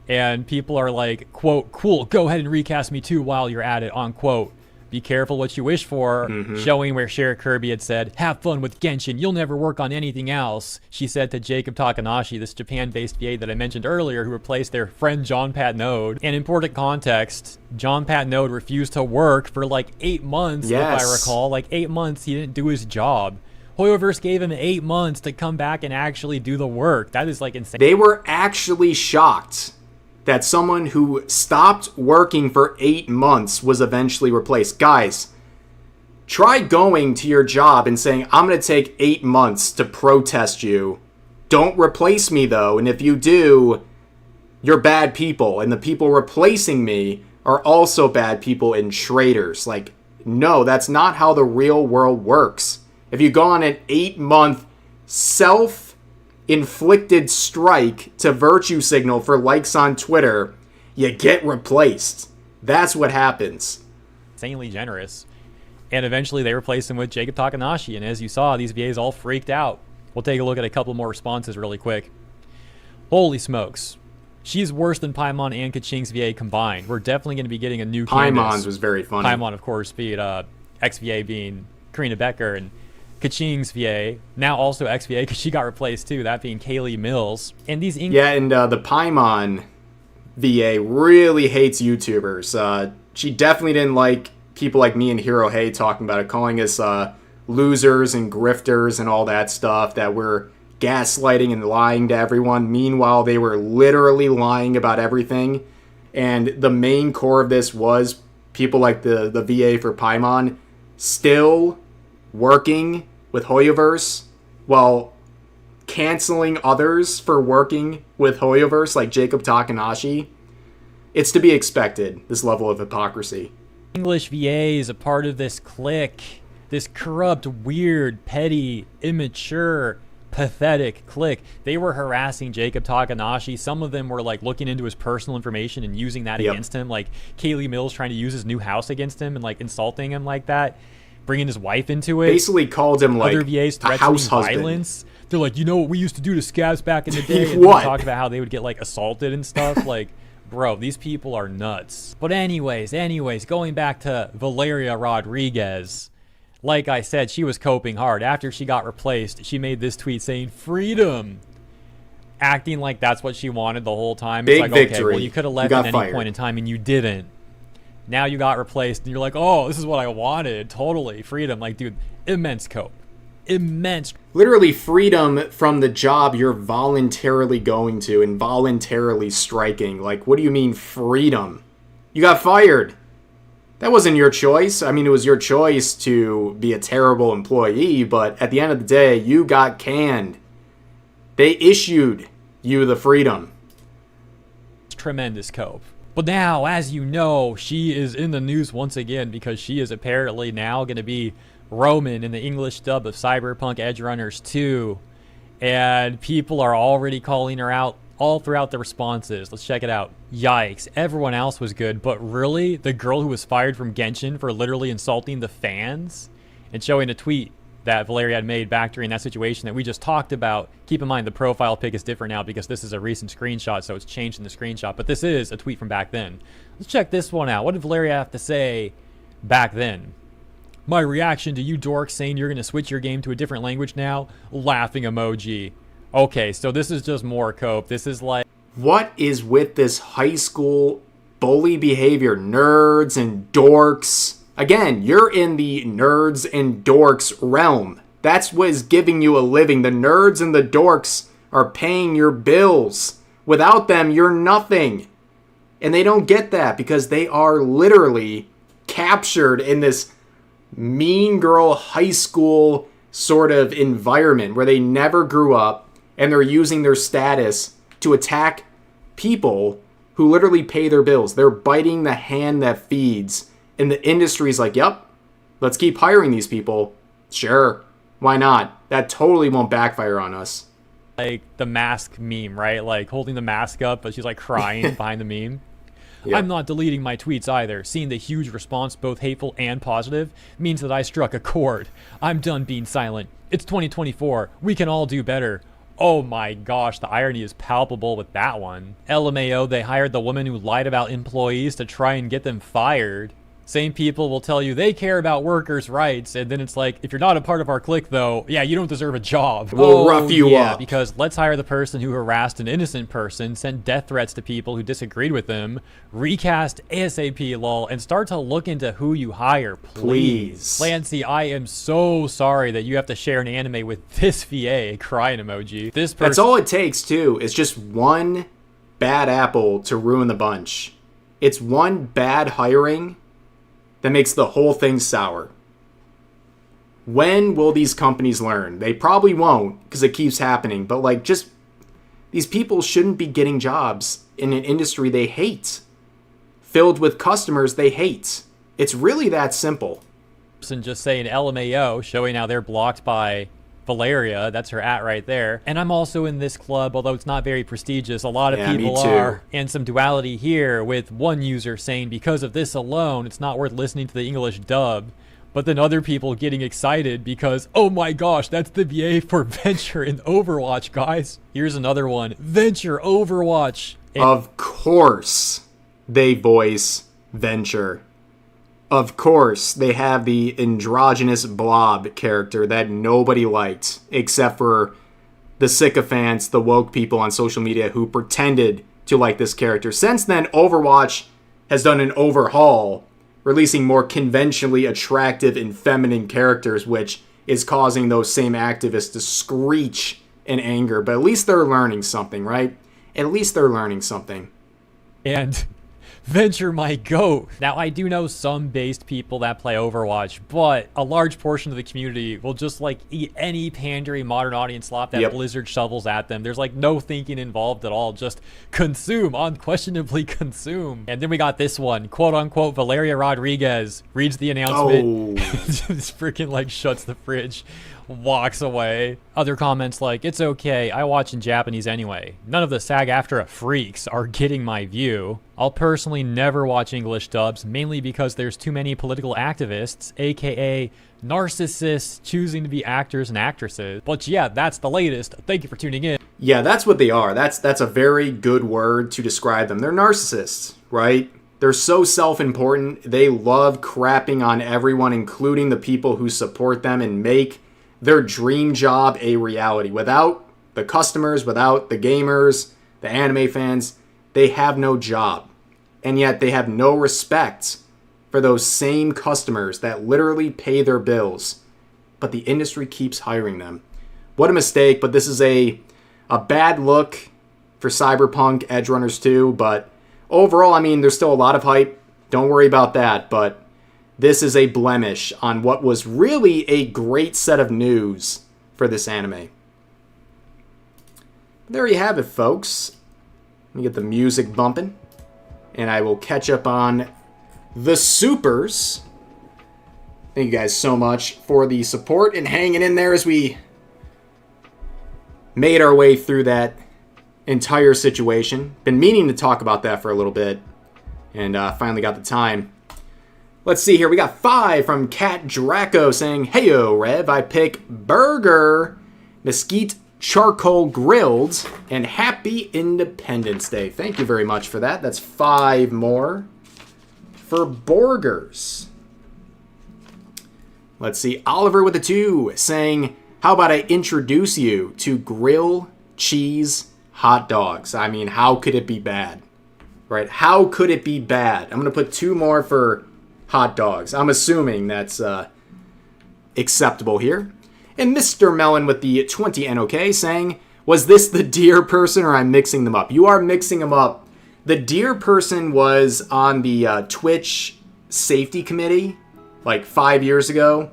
And people are like, quote, cool, go ahead and recast me too while you're at it, unquote. Be careful what you wish for, showing where Shara Kirby had said, have fun with Genshin, you'll never work on anything else, she said to Jacob Takanashi, this Japan-based VA that I mentioned earlier, who replaced their friend John Pat Node. And important context, John Pat Node refused to work for like 8 months, if I recall. Like 8 months, he didn't do his job. Hoyoverse gave him 8 months to come back and actually do the work. That is like insane. They were actually shocked that someone who stopped working for 8 months was eventually replaced. Guys, try going to your job and saying, I'm going to take 8 months to protest you. Don't replace me, though. And if you do, you're bad people. And the people replacing me are also bad people and traitors. Like, no, that's not how the real world works. If you go on an 8-month self-inflicted strike to virtue signal for likes on Twitter, you get replaced. That's what happens. Insanely generous. And eventually they replaced him with Jacob Takanashi. And as you saw, these VAs all freaked out. We'll take a look at a couple more responses really quick. Holy smokes. She's worse than Paimon and Kaching's VA combined. We're definitely going to be getting a new Paimon's was very funny. Paimon, of course, being ex-VA being Karina Becker, and Kaching's VA, now also ex-VA because she got replaced too, that being Kaylee Mills. And these the Paimon VA really hates YouTubers. She definitely didn't like people like me and Hero Hey talking about it, calling us losers and grifters and all that stuff, that we're gaslighting and lying to everyone. Meanwhile, they were literally lying about everything. And the main core of this was people like the VA for Paimon still working with Hoyoverse while canceling others for working with Hoyoverse, like Jacob Takanashi. It's to be expected, this level of hypocrisy. English VA is a part of this clique, this corrupt, weird, petty, immature, pathetic clique. They were harassing Jacob Takanashi. Some of them were like looking into his personal information and using that against him, like Kaylee Mills trying to use his new house against him and like insulting him like that, bringing his wife into it. Basically called him like other VAs a house husband. Violence. They're like, you know what we used to do to scabs back in the day? And What? they talked about how they would get like assaulted and stuff. Like, bro, these people are nuts. But anyways, going back to Valeria Rodriguez. Like I said, she was coping hard. After she got replaced, she made this tweet saying, freedom. Acting like that's what she wanted the whole time. Big it's like, victory. okay, well, you could have left at any point in time and you didn't. Now you got replaced and you're like, oh, this is what I wanted. Totally. Freedom. Like, dude, immense cope. Immense. Literally freedom from the job you're voluntarily going to and voluntarily striking. Like, what do you mean freedom? You got fired. That wasn't your choice. I mean, it was your choice to be a terrible employee, but at the end of the day, you got canned. They issued you the freedom. Tremendous cope. But now, as you know, she is in the news once again because she is apparently now going to be Roman in the English dub of Cyberpunk Edge Runners 2. And people are already calling her out all throughout the responses. Let's check it out. Yikes. Everyone else was good, but really? The girl who was fired from Genshin for literally insulting the fans and showing a tweet that Valeria had made back during that situation that we just talked about. Keep in mind, the profile pic is different now because this is a recent screenshot, so it's changed in the screenshot, but this is a tweet from back then. Let's check this one out. What did Valeria have to say back then? My reaction to you dorks saying you're going to switch your game to a different language now? Laughing emoji. Okay, so this is just more cope. This is like... What is with this high school bully behavior? Nerds and dorks. Again, you're in the nerds and dorks realm. That's what is giving you a living. The nerds and the dorks are paying your bills. Without them, you're nothing. And they don't get that because they are literally captured in this mean girl high school sort of environment where they never grew up and they're using their status to attack people who literally pay their bills. They're biting the hand that feeds. And the industry's like, yep, let's keep hiring these people. Sure, why not? That totally won't backfire on us. Like the mask meme, right? Like holding the mask up, but she's like crying behind the meme. Yep. I'm not deleting my tweets either. Seeing the huge response, both hateful and positive, means that I struck a chord. I'm done being silent. It's 2024. We can all do better. Oh my gosh, the irony is palpable with that one. LMAO, they hired the woman who lied about employees to try and get them fired. Same people will tell you they care about workers' rights, and then it's like, if you're not a part of our clique, though, yeah, you don't deserve a job. We'll rough you up. Because let's hire the person who harassed an innocent person, sent death threats to people who disagreed with them, recast ASAP, lol, and start to look into who you hire, please. Lancy, I am so sorry that you have to share an anime with this VA, crying emoji. This person... That's all it takes, too. It's just one bad apple to ruin the bunch. It's one bad hiring that makes the whole thing sour. When will these companies learn? They probably won't, because it keeps happening. But like, just these people shouldn't be getting jobs in an industry they hate, filled with customers they hate. It's really that simple. And just saying LMAO, showing how they're blocked by Valeria. That's her @ right there. And I'm also in this club, although it's not very prestigious. A lot of people are. And some duality here with one user saying because of this alone, it's not worth listening to the English dub. But then other people getting excited because, oh my gosh, that's the VA for Venture in Overwatch, guys. Here's another one. Venture Overwatch. Of course they voice Venture. Of course they have the androgynous blob character that nobody liked, except for the sycophants, the woke people on social media who pretended to like this character. Since then, Overwatch has done an overhaul, releasing more conventionally attractive and feminine characters, which is causing those same activists to screech in anger. But at least they're learning something, right? At least they're learning something. And Venture my goat. Now, I do know some based people that play Overwatch, but a large portion of the community will just like eat any pandering modern audience slop that Blizzard shovels at them. There's like no thinking involved at all. Just consume, unquestionably consume. And then we got this one, quote unquote, Valeria Rodriguez reads the announcement, just freaking like shuts the fridge, walks away. Other comments like, it's okay, I watch in Japanese anyway. None of the SAG-AFTRA freaks are getting my view. I'll personally never watch English dubs, mainly because there's too many political activists, aka narcissists, choosing to be actors and actresses. But yeah, that's the latest. Thank you for tuning in. Yeah, that's what they are. That's a very good word to describe them. They're narcissists, right? They're so self-important. They love crapping on everyone, including the people who support them and make their dream job a reality. Without the customers, without the gamers, the anime fans, they have no job. And yet they have no respect for those same customers that literally pay their bills. But the industry keeps hiring them. What a mistake, but this is a bad look for Cyberpunk Edgerunners 2. But overall, I mean, there's still a lot of hype. Don't worry about that. But this is a blemish on what was really a great set of news for this anime. There you have it, folks. Let me get the music bumping, and I will catch up on the supers. Thank you guys so much for the support and hanging in there as we made our way through that entire situation. Been meaning to talk about that for a little bit, and finally got the time. Let's see here. We got 5 from Cat Draco saying, "Heyo, Rev, I pick burger, mesquite charcoal grilled, and happy Independence Day." Thank you very much for that. That's 5 more for burgers. Let's see. Oliver with a 2 saying, "How about I introduce you to grill cheese hot dogs?" I mean, how could it be bad? Right? How could it be bad? I'm going to put 2 more for hot dogs. I'm assuming that's acceptable here. And Mr. Melon with the 20 NOK saying, "Was this the deer person or I'm mixing them up?" You are mixing them up. The deer person was on the Twitch safety committee like 5 years ago.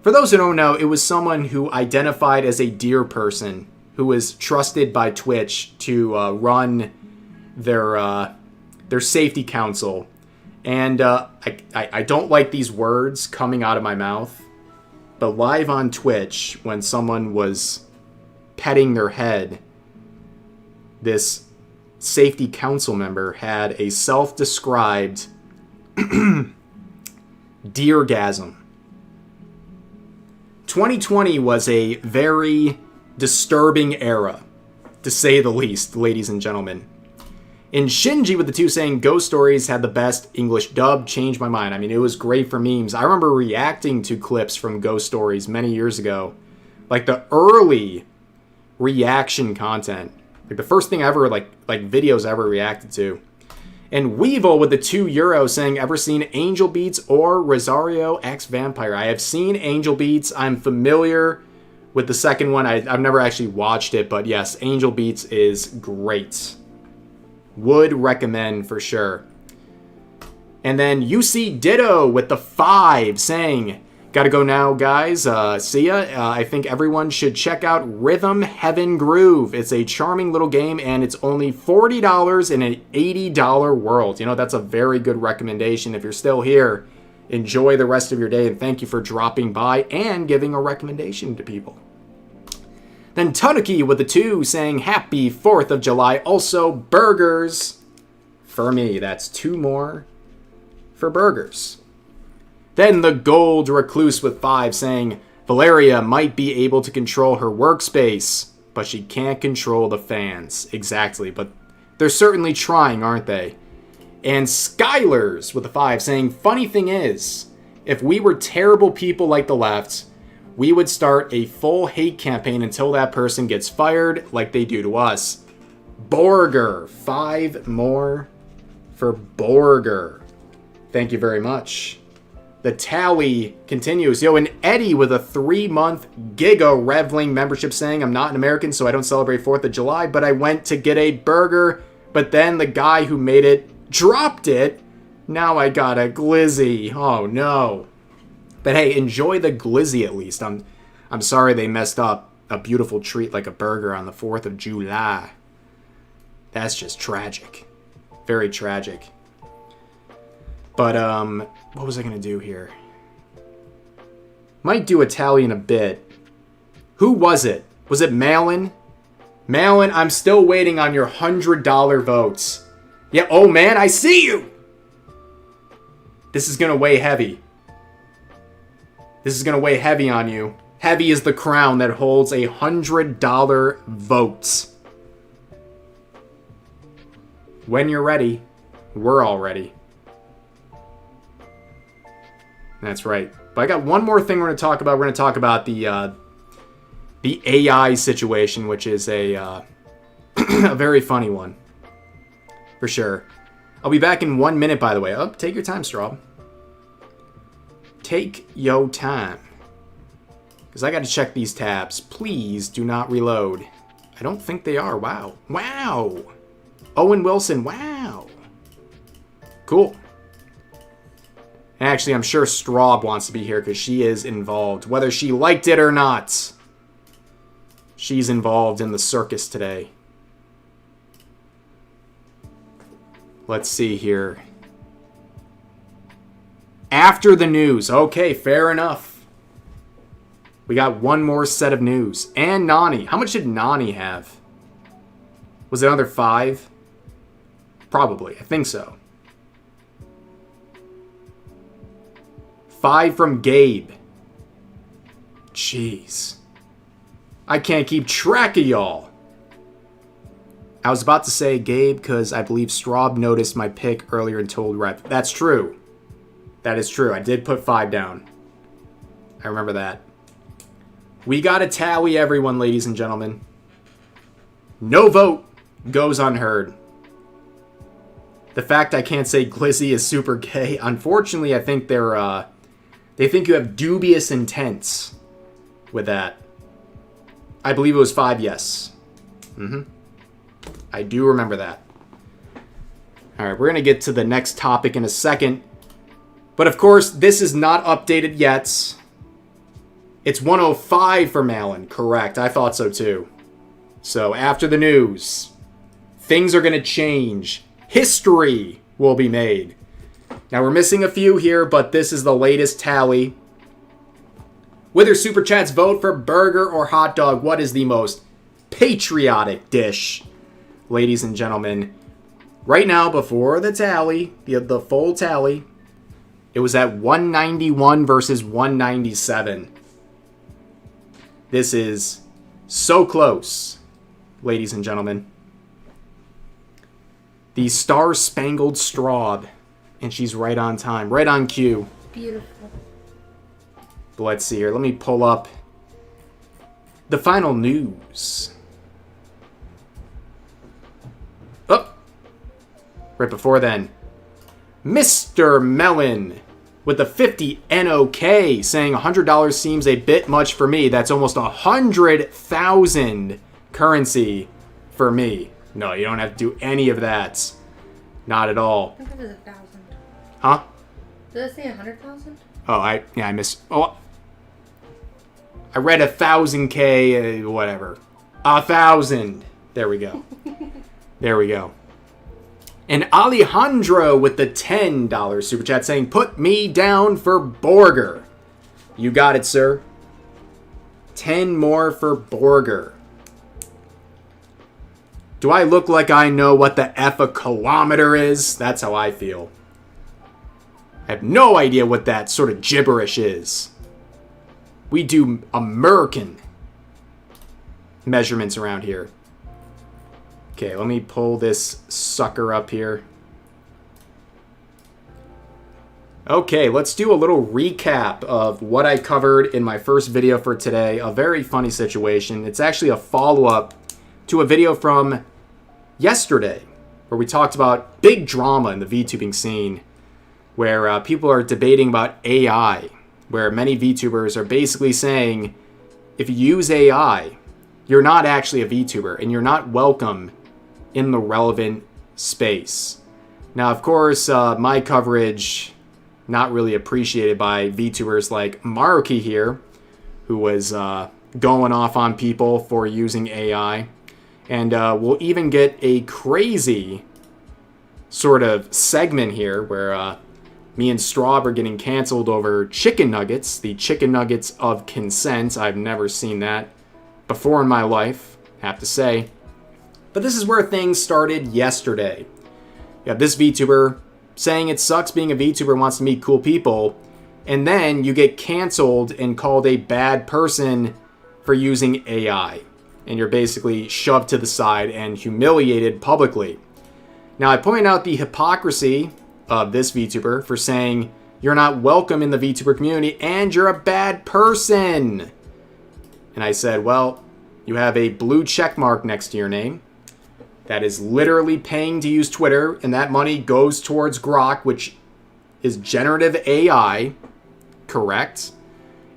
For those who don't know, it was someone who identified as a deer person who was trusted by Twitch to run their safety council. And I don't like these words coming out of my mouth, but live on Twitch, when someone was petting their head, this safety council member had a self-described deergasm. 2020 was a very disturbing era, to say the least, ladies and gentlemen. And Shinji with the 2 saying, "Ghost Stories had the best English dub, changed my mind." I mean, it was great for memes. I remember reacting to clips from Ghost Stories many years ago. Like the early reaction content. Like the first thing I ever, like videos I ever reacted to. And Weevil with the €2 saying, "Ever seen Angel Beats or Rosario X Vampire?" I have seen Angel Beats. I'm familiar with the second one. I've never actually watched it, but yes, Angel Beats is great. Would recommend for sure. And then UC Ditto with the 5 saying, "Gotta go now, guys. See ya. I think everyone should check out Rhythm Heaven Groove. It's a charming little game, and it's only $40 in an $80 world." You know, that's a very good recommendation. If you're still here, enjoy the rest of your day, and thank you for dropping by and giving a recommendation to people. Then Tanuki with the 2 saying, "Happy 4th of July. Also, burgers for me." That's 2 more for burgers. Then the gold recluse with 5 saying, Valeria might be able to control her workspace, but she can't control the fans. Exactly, but they're certainly trying, aren't they? And Skylers with a 5 saying, funny thing is, if we were terrible people like the left, we would start a full hate campaign until that person gets fired like they do to us. Borger, 5 more for Borger. Thank you very much. The tally continues. Yo, and Eddie with a 3-month Giga Revling membership saying, I'm not an American, so I don't celebrate 4th of July, but I went to get a burger, but then the guy who made it dropped it. Now I got a glizzy. Oh, no. But hey, enjoy the glizzy at least. I'm sorry they messed up a beautiful treat like a burger on the 4th of July. That's just tragic. Very tragic. But, what was I going to do here? Might do a tally in a bit. Who was it? Was it Malin? Malin, I'm still waiting on your $100 votes. Yeah, oh man, I see you! This is going to weigh heavy. This is going to weigh heavy on you. Heavy is the crown that holds a $100 vote. When you're ready, we're all ready. That's right. But I got one more thing we're going to talk about. We're going to talk about the AI situation, which is a a very funny one. For sure. I'll be back in 1 minute, by the way. Oh, take your time, Straub. Take your time. Because I got to check these tabs. Please do not reload. I don't think they are. Wow. Wow. Owen Wilson. Wow. Cool. Actually, I'm sure Straub wants to be here because she is involved. Whether she liked it or not, she's involved in the circus today. Let's see here. After the news. Okay, fair enough. We got one more set of news. And Nani. How much did Nani have? Was it another 5? Probably. I think so. 5 from Gabe. Jeez. I can't keep track of y'all. I was about to say Gabe because I believe Straub noticed my pick earlier and told Rep. That's true. That is true. I did put 5 down. I remember that. We got a tally, everyone, ladies and gentlemen. No vote goes unheard. The fact I can't say Glizzy is super gay, unfortunately, I think they think you have dubious intents with that. I believe it was 5 yes. I do remember that. Alright, we're going to get to the next topic in a second. But of course, this is not updated yet. It's 105 for Malin. Correct. I thought so too. So after the news, things are going to change. History will be made. Now we're missing a few here, but this is the latest tally. With your super chats, vote for burger or hot dog. What is the most patriotic dish? Ladies and gentlemen, right now before the tally, the full tally, it was at 191 versus 197. This is so close, ladies and gentlemen. The Star-Spangled Straub, and she's right on time, right on cue. Beautiful. But let's see here. Let me pull up the final news. Oh! Right before then. Mr. Mellon with the 50 NOK saying $100 seems a bit much for me. That's almost 100,000 currency for me. No, you don't have to do any of that. Not at all. I think it was 1,000. Huh? Did it say 100,000? Oh, I missed. Oh, I read 1,000K, whatever. 1,000. There we go. There we go. And Alejandro with the $10 super chat saying, put me down for Borger. You got it, sir. 10 more for Borger. Do I look like I know what the F a kilometer is? That's how I feel. I have no idea what that sort of gibberish is. We do American measurements around here. Okay, let me pull this sucker up here. Okay, let's do a little recap of what I covered in my first video for today. A very funny situation. It's actually a follow-up to a video from yesterday where we talked about big drama in the VTubing scene, where people are debating about AI, where many VTubers are basically saying, if you use AI, you're not actually a VTuber, and you're not welcome in the relevant space. Now, of course, my coverage, not really appreciated by VTubers like Maruki here, who was going off on people for using AI. And we'll even get a crazy sort of segment here where me and Straub are getting canceled over chicken nuggets, the chicken nuggets of consent. I've never seen that before in my life, have to say. But this is where things started yesterday. You have this VTuber saying it sucks being a VTuber, wants to meet cool people, and then you get canceled and called a bad person for using AI. And you're basically shoved to the side and humiliated publicly. Now, I point out the hypocrisy of this VTuber for saying you're not welcome in the VTuber community and you're a bad person. And I said, well, you have a blue check mark next to your name that is literally paying to use Twitter, and that money goes towards Grok, which is generative AI, correct?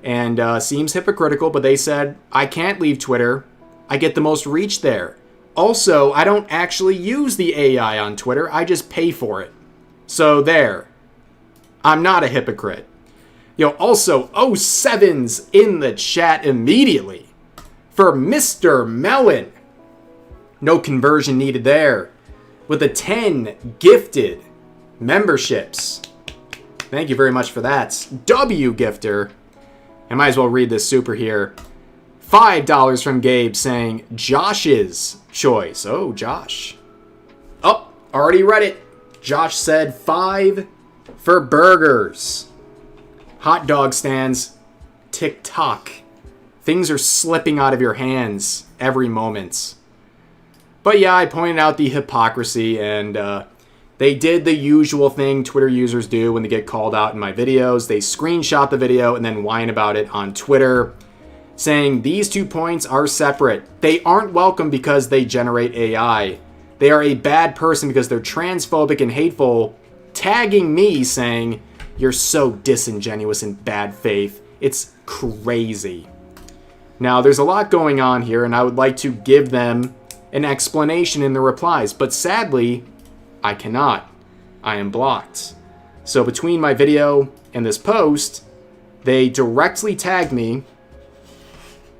And seems hypocritical, but they said, I can't leave Twitter. I get the most reach there. Also, I don't actually use the AI on Twitter. I just pay for it. So there. I'm not a hypocrite. Also, 07's in the chat immediately for Mr. Melon. No conversion needed there. With the 10 gifted memberships. Thank you very much for that. W Gifter. I might as well read this super here. $5 from Gabe saying Josh's choice. Oh, Josh. Oh, already read it. Josh said 5 for burgers. Hot dog stands. TikTok. Things are slipping out of your hands every moment. But yeah, I pointed out the hypocrisy, and they did the usual thing Twitter users do when they get called out in my videos. They screenshot the video and then whine about it on Twitter, saying these 2 points are separate. They aren't welcome because they generate AI. They are a bad person because they're transphobic and hateful, tagging me saying, you're so disingenuous and bad faith. It's crazy. Now, there's a lot going on here, and I would like to give them an explanation in the replies, but sadly, I cannot. I am blocked. So between my video and this post, they directly tagged me,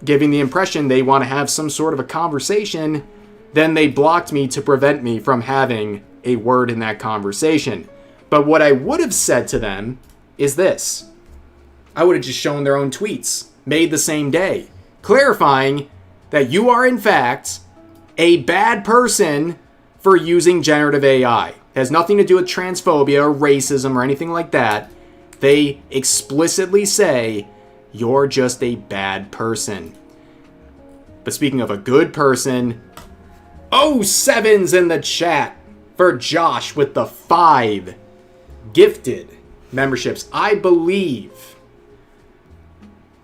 giving the impression they want to have some sort of a conversation. Then they blocked me to prevent me from having a word in that conversation. But what I would have said to them is this. I would have just shown their own tweets, made the same day, clarifying that you are in fact a bad person for using generative AI. It has nothing to do with transphobia or racism or anything like that. They explicitly say you're just a bad person. But speaking of a good person, 07's in the chat for Josh with the 5 gifted memberships. I believe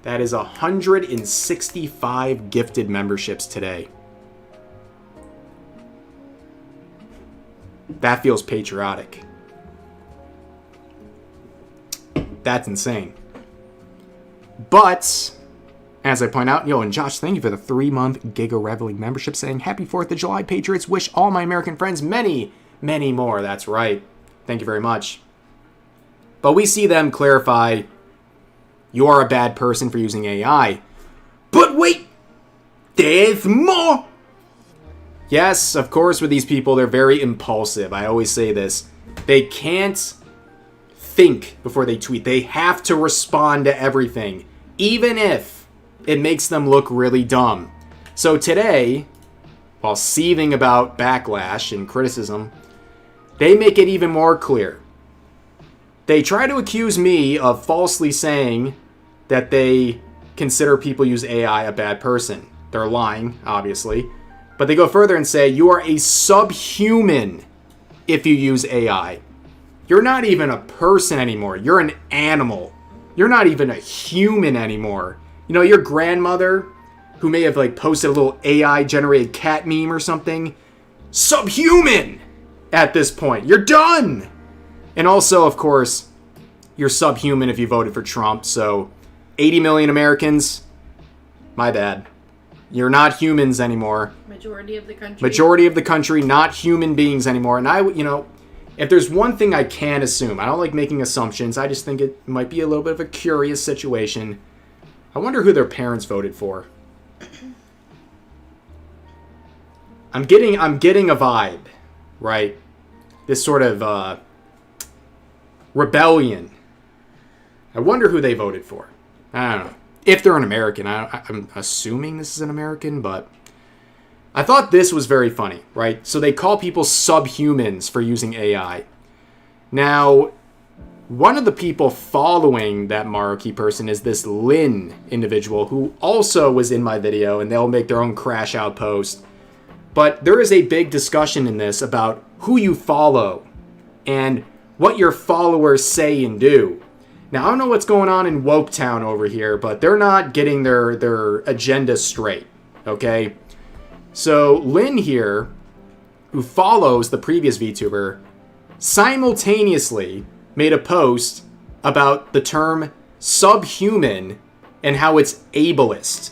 that is 165 gifted memberships today. That feels patriotic. That's insane. But, as I point out, and Josh, thank you for the 3-month Giga Reveling membership saying, Happy 4th of July, Patriots. Wish all my American friends many, many more. That's right. Thank you very much. But we see them clarify, you are a bad person for using AI. But wait, there's more. Yes, of course, with these people, they're very impulsive. I always say this. They can't think before they tweet. They have to respond to everything, even if it makes them look really dumb. So today, while seething about backlash and criticism, they make it even more clear. They try to accuse me of falsely saying that they consider people use AI a bad person. They're lying, obviously. But they go further and say, you are a subhuman if you use AI. You're not even a person anymore. You're an animal. You're not even a human anymore. You know, your grandmother, who may have like posted a little AI-generated cat meme or something, subhuman at this point. You're done! And also, of course, you're subhuman if you voted for Trump. So, 80 million Americans, my bad. You're not humans anymore. Majority of the country. Majority of the country, not human beings anymore. And I, you know, if there's one thing I can assume, I don't like making assumptions. I just think it might be a little bit of a curious situation. I wonder who their parents voted for. I'm getting a vibe, right? This sort of rebellion. I wonder who they voted for. I don't know. If they're an American. I'm assuming this is an American, but I thought this was very funny, right? So they call people subhumans for using AI. Now, one of the people following that marquee person is this Lynn individual who also was in my video, and they'll make their own crash out post. But there is a big discussion in this about who you follow and what your followers say and do. Now, I don't know what's going on in Woke Town over here, but they're not getting their agenda straight, okay? So, Lynn here, who follows the previous VTuber, simultaneously made a post about the term subhuman and how it's ableist.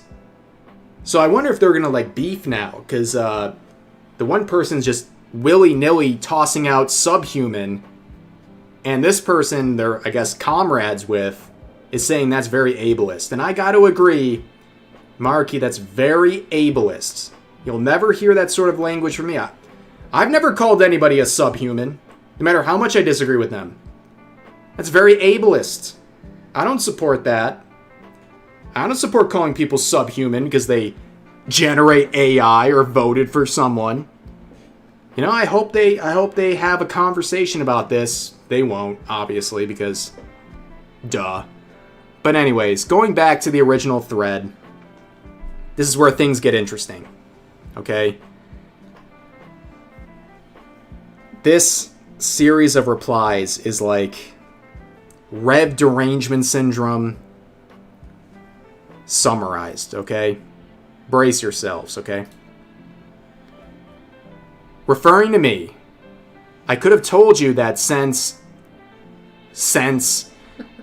So I wonder if they're gonna like beef now, because the one person's just willy-nilly tossing out subhuman, and this person they're, I guess, comrades with is saying that's very ableist. And I gotta agree, Marky, that's very ableist. You'll never hear that sort of language from me. I've never called anybody a subhuman, no matter how much I disagree with them. That's very ableist. I don't support that. I don't support calling people subhuman because they generate AI or voted for someone. You know, I hope they have a conversation about this. They won't, obviously, because duh. But anyways, going back to the original thread, this is where things get interesting. Okay? This series of replies is like Rev derangement syndrome summarized, okay? Brace yourselves, okay? Referring to me, I could have told you that since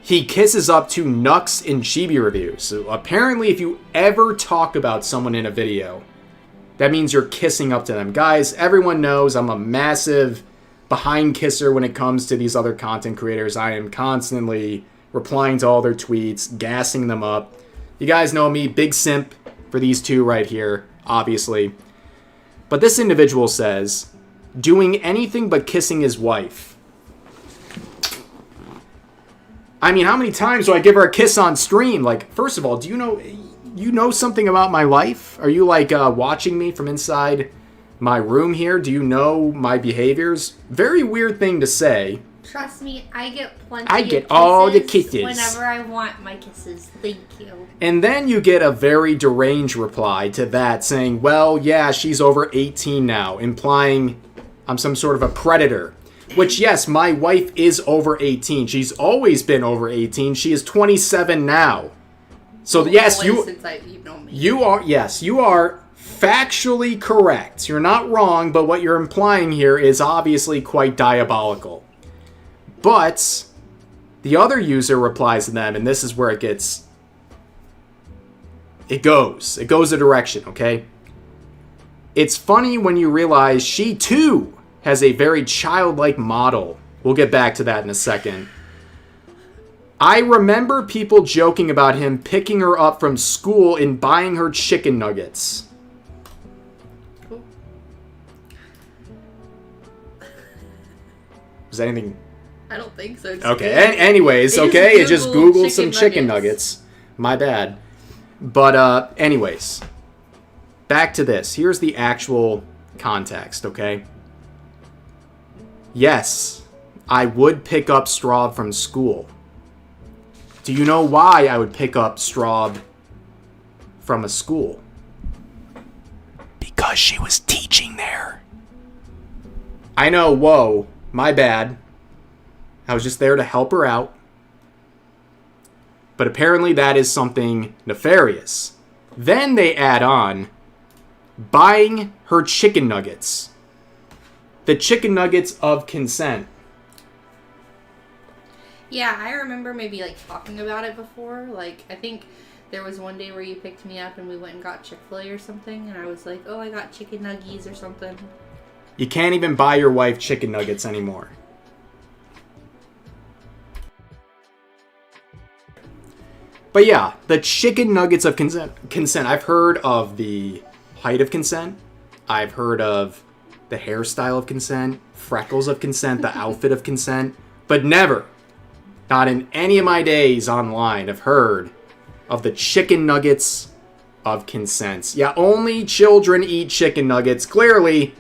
he kisses up to Nux in Chibi reviews. So apparently if you ever talk about someone in a video, that means you're kissing up to them. Guys, everyone knows I'm a massive behind kisser when it comes to these other content creators. I am constantly replying to all their tweets, gassing them up. You guys know me, big simp for these two right here, obviously. But this individual says, doing anything but kissing his wife. I mean, how many times do I give her a kiss on stream? Like, first of all, do you know something about my life? Are you like watching me from inside my room here? Do you know my behaviors? Very weird thing to say. Trust me, I get plenty I of get kisses all the kisses. whenever I want my kisses. Thank you. And then you get a very deranged reply to that saying, well, yeah, she's over 18 now, implying I'm some sort of a predator. Which, yes, my wife is over 18. She's always been over 18. She is 27 now. So, yes, Since you've known me. you are factually correct. You're not wrong, but what you're implying here is obviously quite diabolical. But the other user replies to them, and this is where it goes a direction, okay? It's funny when you realize she too has a very childlike model. We'll get back to that in a second. I remember people joking about him picking her up from school and buying her chicken nuggets. Cool. Was anything... I don't think so. Okay, anyways, okay, it just Googled some chicken nuggets. My bad. But, anyways. Back to this. Here's the actual context, okay? Yes, I would pick up Straub from school. Do you know why I would pick up Straub from a school? Because she was teaching there. I know, whoa, my bad. I was just there to help her out. But apparently that is something nefarious. Then they add on buying her chicken nuggets. The chicken nuggets of consent. Yeah, I remember maybe like talking about it before. Like, I think there was one day where you picked me up and we went and got Chick-fil-A or something, and I was like, oh, I got chicken nuggies or something. You can't even buy your wife chicken nuggets anymore. But yeah, the chicken nuggets of consent. I've heard of the height of consent. I've heard of the hairstyle of consent, freckles of consent, the outfit of consent, but never, not in any of my days online, have heard of the chicken nuggets of consent. Yeah, only children eat chicken nuggets. Clearly,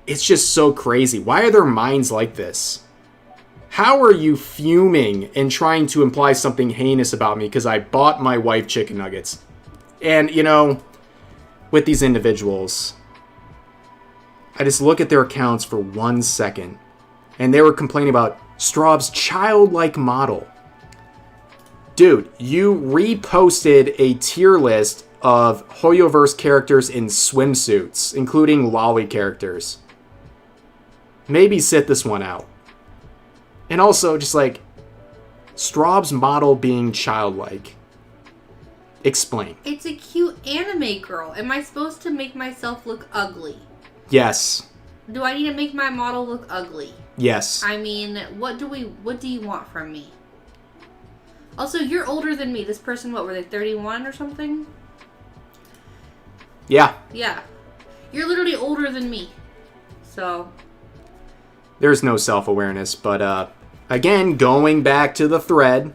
it's just so crazy. Why are their minds like this? How are you fuming and trying to imply something heinous about me because I bought my wife chicken nuggets? And, you know, with these individuals, I just look at their accounts for 1 second, and they were complaining about Straub's childlike model. Dude, you reposted a tier list of Hoyoverse characters in swimsuits, including lolly characters. Maybe sit this one out. And also, just like, Straub's model being childlike. Explain. It's a cute anime girl. Am I supposed to make myself look ugly? Yes. Do I need to make my model look ugly? Yes. I mean, what do you want from me? Also, you're older than me. This person, what, were they 31 or something? Yeah. Yeah. You're literally older than me. So... There's no self-awareness, but again, going back to the thread,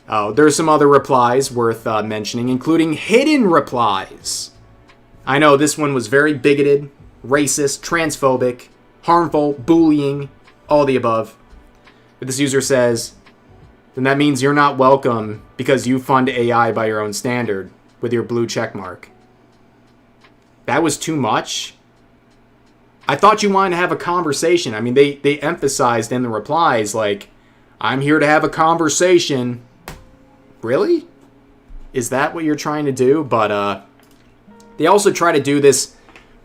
there's some other replies worth mentioning, including hidden replies. I know this one was very bigoted, racist, transphobic, harmful, bullying, all the above. But this user says, then that means you're not welcome because you fund AI by your own standard with your blue check mark. That was too much? I thought you wanted to have a conversation. I mean, they emphasized in the replies, like, I'm here to have a conversation. Really? Is that what you're trying to do? But they also try to do this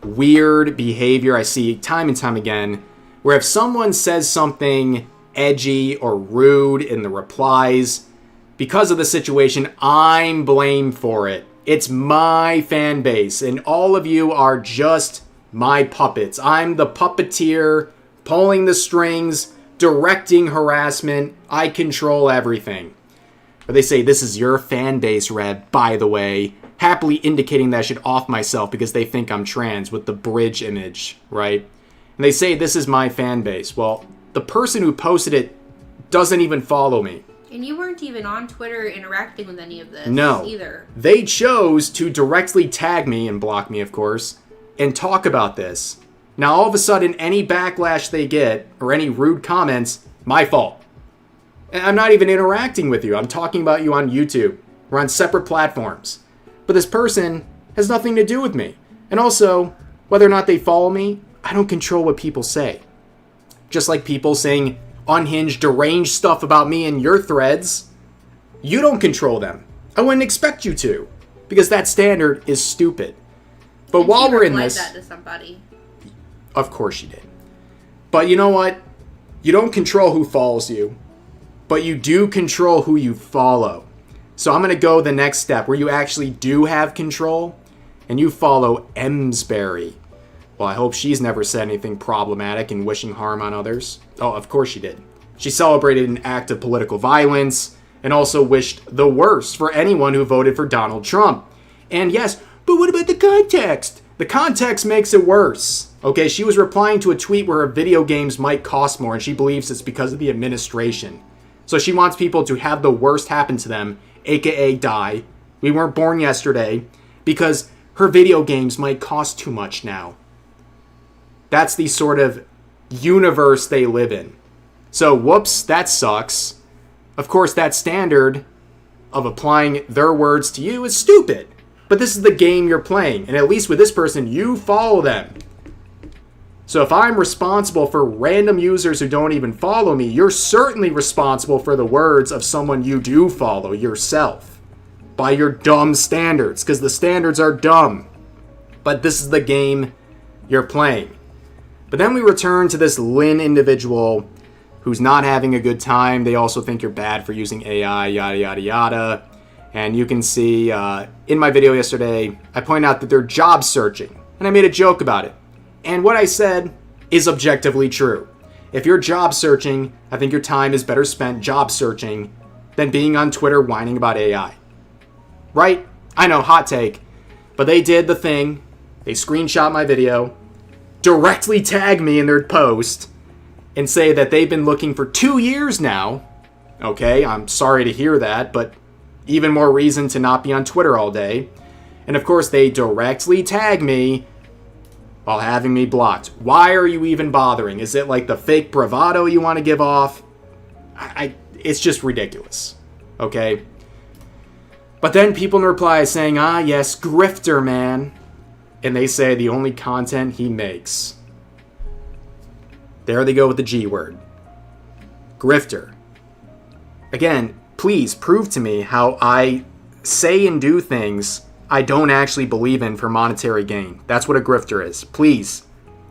weird behavior I see time and time again, where if someone says something edgy or rude in the replies, because of the situation, I'm blamed for it. It's my fan base, and all of you are just my puppets. I'm the puppeteer, pulling the strings, directing harassment. I control everything. Or they say, this is your fan base, Reb, by the way, happily indicating that I should off myself because they think I'm trans with the bridge image, right? And they say, this is my fan base. Well, the person who posted it doesn't even follow me. And you weren't even on Twitter interacting with any of this either. They chose to directly tag me and block me, of course, and talk about this. Now, all of a sudden, any backlash they get, or any rude comments, my fault. And I'm not even interacting with you. I'm talking about you on YouTube. We're on separate platforms. But this person has nothing to do with me. And also, whether or not they follow me, I don't control what people say. Just like people saying unhinged, deranged stuff about me in your threads, you don't control them. I wouldn't expect you to, because that standard is stupid. But and while we're in this, that to somebody. Of course she did. But you know what? You don't control who follows you, but you do control who you follow. So I'm going to go the next step where you actually do have control, and you follow Emsbury. Well, I hope she's never said anything problematic and wishing harm on others. Oh, of course she did. She celebrated an act of political violence and also wished the worst for anyone who voted for Donald Trump. And yes, but what about the context? The context makes it worse. Okay, she was replying to a tweet where her video games might cost more, and she believes it's because of the administration. So she wants people to have the worst happen to them, aka die. We weren't born yesterday, because her video games might cost too much now. That's the sort of universe they live in. So, whoops, that sucks. Of course, that standard of applying their words to you is stupid. But this is the game you're playing. And at least with this person, you follow them. So if I'm responsible for random users who don't even follow me, you're certainly responsible for the words of someone you do follow yourself. By your dumb standards. Because the standards are dumb. But this is the game you're playing. But then we return to this Lynn individual who's not having a good time. They also think you're bad for using AI, yada, yada, yada. And you can see in my video yesterday, I point out that they're job searching. And I made a joke about it. And what I said is objectively true. If you're job searching, I think your time is better spent job searching than being on Twitter whining about AI. Right? I know, hot take. But they did the thing. They screenshot my video, directly tag me in their post, and say that they've been looking for 2 years now. Okay, I'm sorry to hear that, but even more reason to not be on Twitter all day. And of course, they directly tag me while having me blocked. Why are you even bothering? Is it like the fake bravado you want to give off? It's just ridiculous. Okay? But then people in reply saying, yes, grifter, man. And they say the only content he makes. There they go with the G word. Grifter. Again, please prove to me how I say and do things I don't actually believe in for monetary gain. That's what a grifter is. Please,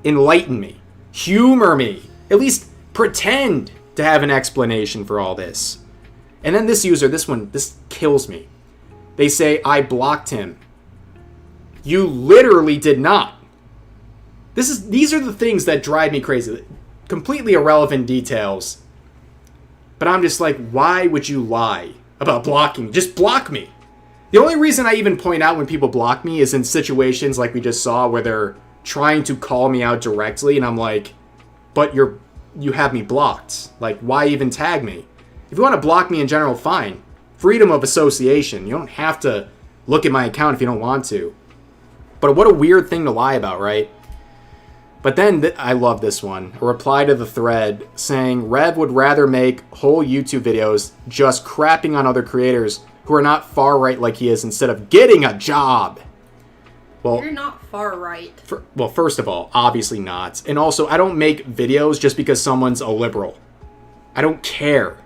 enlighten me. Humor me. At least pretend to have an explanation for all this. And then this user, this kills me. They say, I blocked him. You literally did not. These are the things that drive me crazy. Completely irrelevant details. But I'm just like, why would you lie about blocking? Just block me. The only reason I even point out when people block me is in situations like we just saw where they're trying to call me out directly, and I'm like, but you have me blocked. Like, why even tag me? If you want to block me in general, fine. Freedom of association. You don't have to look at my account if you don't want to. But what a weird thing to lie about, right? But then, I love this one. A reply to the thread saying, Rev would rather make whole YouTube videos just crapping on other creators who are not far right like he is instead of getting a job. Well, you're not far right. Well, first of all, obviously not. And also, I don't make videos just because someone's a liberal. I don't care.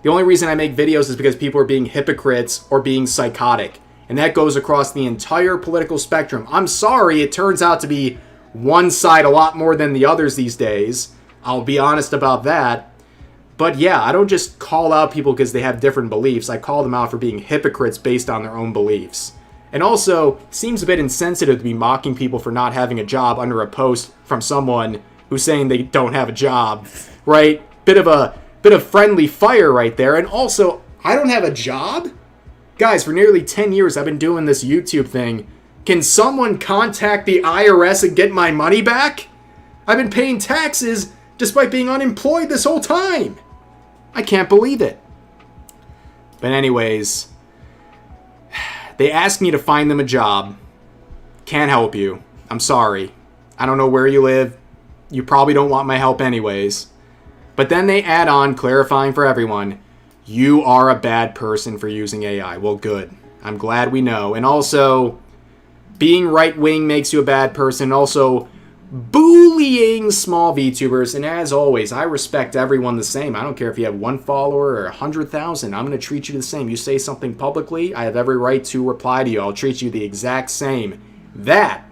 The only reason I make videos is because people are being hypocrites or being psychotic. And that goes across the entire political spectrum. I'm sorry, it turns out to be one side a lot more than the others these days. I'll be honest about that. But yeah, I don't just call out people because they have different beliefs. I call them out for being hypocrites based on their own beliefs. And also, it seems a bit insensitive to be mocking people for not having a job under a post from someone who's saying they don't have a job, right? Bit of friendly fire right there. And also, I don't have a job? Guys, for nearly 10 years I've been doing this YouTube thing. Can someone contact the IRS and get my money back? I've been paying taxes despite being unemployed this whole time. I can't believe it. But anyways, they asked me to find them a job. Can't help you. I'm sorry. I don't know where you live. You probably don't want my help anyways. But then they add on, clarifying for everyone, you are a bad person for using AI. Well, good. I'm glad we know. And also, being right-wing makes you a bad person. Also, bullying small VTubers. And as always, I respect everyone the same. I don't care if you have 1 follower or 100,000. I'm going to treat you the same. You say something publicly, I have every right to reply to you. I'll treat you the exact same. That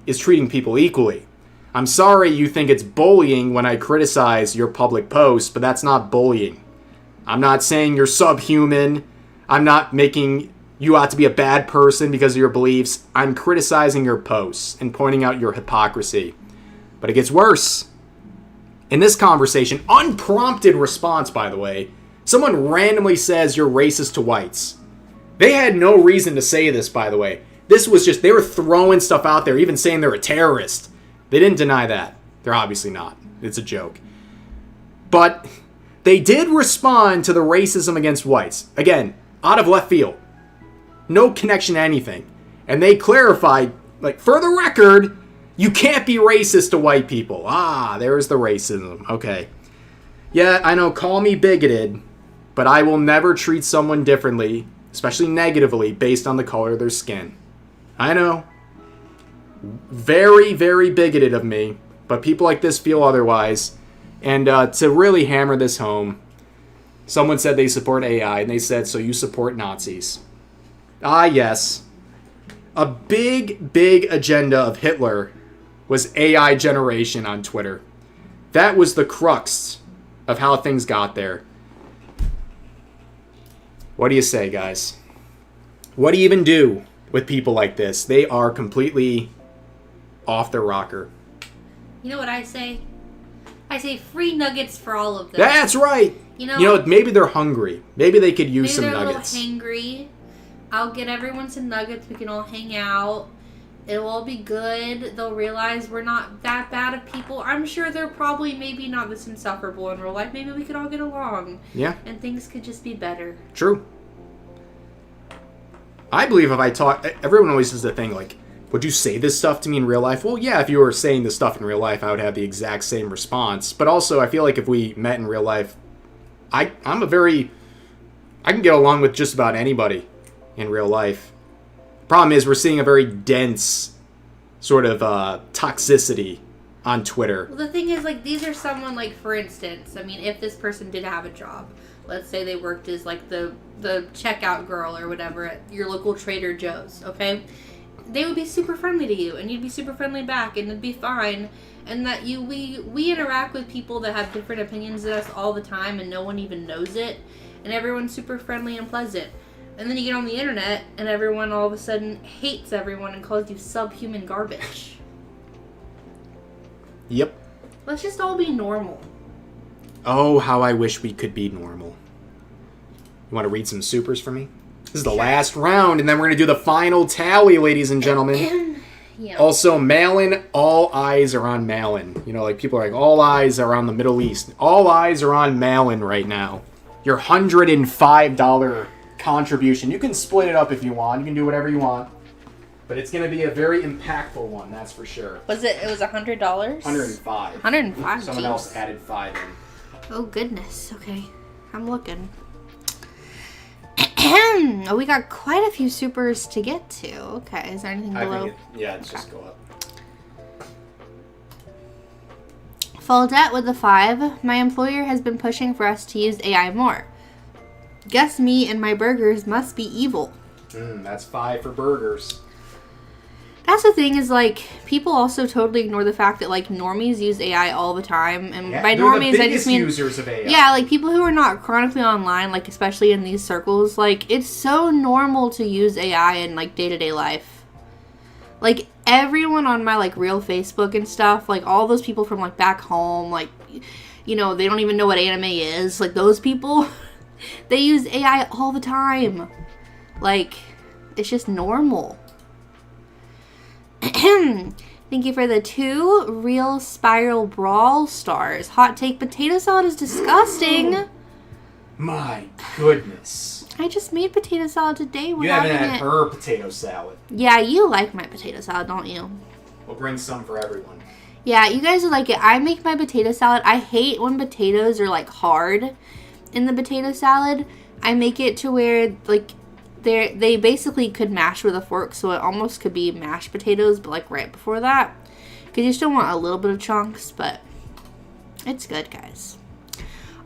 is treating people equally. I'm sorry you think it's bullying when I criticize your public posts, but that's not bullying. I'm not saying you're subhuman. I'm not making you ought to be a bad person because of your beliefs. I'm criticizing your posts and pointing out your hypocrisy. But it gets worse. In this conversation, unprompted response, by the way, someone randomly says you're racist to whites. They had no reason to say this, by the way. This was just, they were throwing stuff out there, even saying they're a terrorist. They didn't deny that. They're obviously not. It's a joke. But they did respond to the racism against whites. Again, out of left field. No connection to anything. And they clarified, like, for the record, You can't be racist to white people. Ah, there's the racism. Okay. Yeah, I know, call me bigoted, but I will never treat someone differently, especially negatively, based on the color of their skin. I know. Very, very bigoted of me, but people like this feel otherwise. And to really hammer this home, someone said they support AI, and they said, so you support Nazis. Ah, yes. A big, big agenda of Hitler was AI generation on Twitter. That was the crux of how things got there. What do you say, guys? What do you even do with people like this? They are completely off their rocker. You know what I say? I say free nuggets for all of them. That's right. You know, maybe they're hungry. Maybe they could use some nuggets. Maybe they're a little hangry. I'll get everyone some nuggets. We can all hang out. It'll all be good. They'll realize we're not that bad of people. I'm sure they're probably maybe not this insufferable in real life. Maybe we could all get along. Yeah. And things could just be better. True. I believe if I talk... Everyone always says the thing, like, would you say this stuff to me in real life? Well, yeah, if you were saying this stuff in real life, I would have the exact same response. But also, I feel like if we met in real life, I can get along with just about anybody in real life. Problem is, we're seeing a very dense sort of toxicity on Twitter. Well, the thing is, like, these are someone, like, for instance, I mean, if this person did have a job, let's say they worked as, like, the checkout girl or whatever at your local Trader Joe's, okay? They would be super friendly to you, and you'd be super friendly back, and it'd be fine. And that we interact with people that have different opinions than us all the time, and no one even knows it, and everyone's super friendly and pleasant. And then you get on the internet, and everyone all of a sudden hates everyone and calls you subhuman garbage. Yep. Let's just all be normal. Oh, how I wish we could be normal. You want to read some supers for me? This is the last round, and then we're going to do the final tally, ladies and gentlemen. Yeah. Also, Malin, all eyes are on Malin. You know, like, people are like, all eyes are on the Middle East. All eyes are on Malin right now. Your $105 contribution. You can split it up if you want. You can do whatever you want. But it's going to be a very impactful one, that's for sure. It was $100? $105. $105. Someone else added 5 in. Oh, goodness. Okay. I'm looking. Oh, we got quite a few supers to get to. Okay. Is there anything below? It's just go up. Faldette with the 5. My employer has been pushing for us to use AI more. Guess me and my burgers must be evil. That's 5 for burgers. That's the thing is, like, people also totally ignore the fact that, like, normies use AI all the time. And by normies, I just mean... users of AI. Yeah, like, people who are not chronically online, like, especially in these circles, like, it's so normal to use AI in, like, day-to-day life. Like, everyone on my, like, real Facebook and stuff, like, all those people from, like, back home, like, you know, they don't even know what anime is. Like, those people, they use AI all the time. Like, it's just normal. Thank you for the 2 real spiral brawl stars. Hot take, potato salad is disgusting. My goodness. I just made potato salad today. You haven't had her potato salad. Yeah, you like my potato salad, don't you? We'll bring some for everyone. Yeah, you guys would like it. I make my potato salad. I hate when potatoes are, like, hard in the potato salad. I make it to where, like, they basically could mash with a fork, so it almost could be mashed potatoes, but, like, right before that. Because you still want a little bit of chunks, but it's good, guys.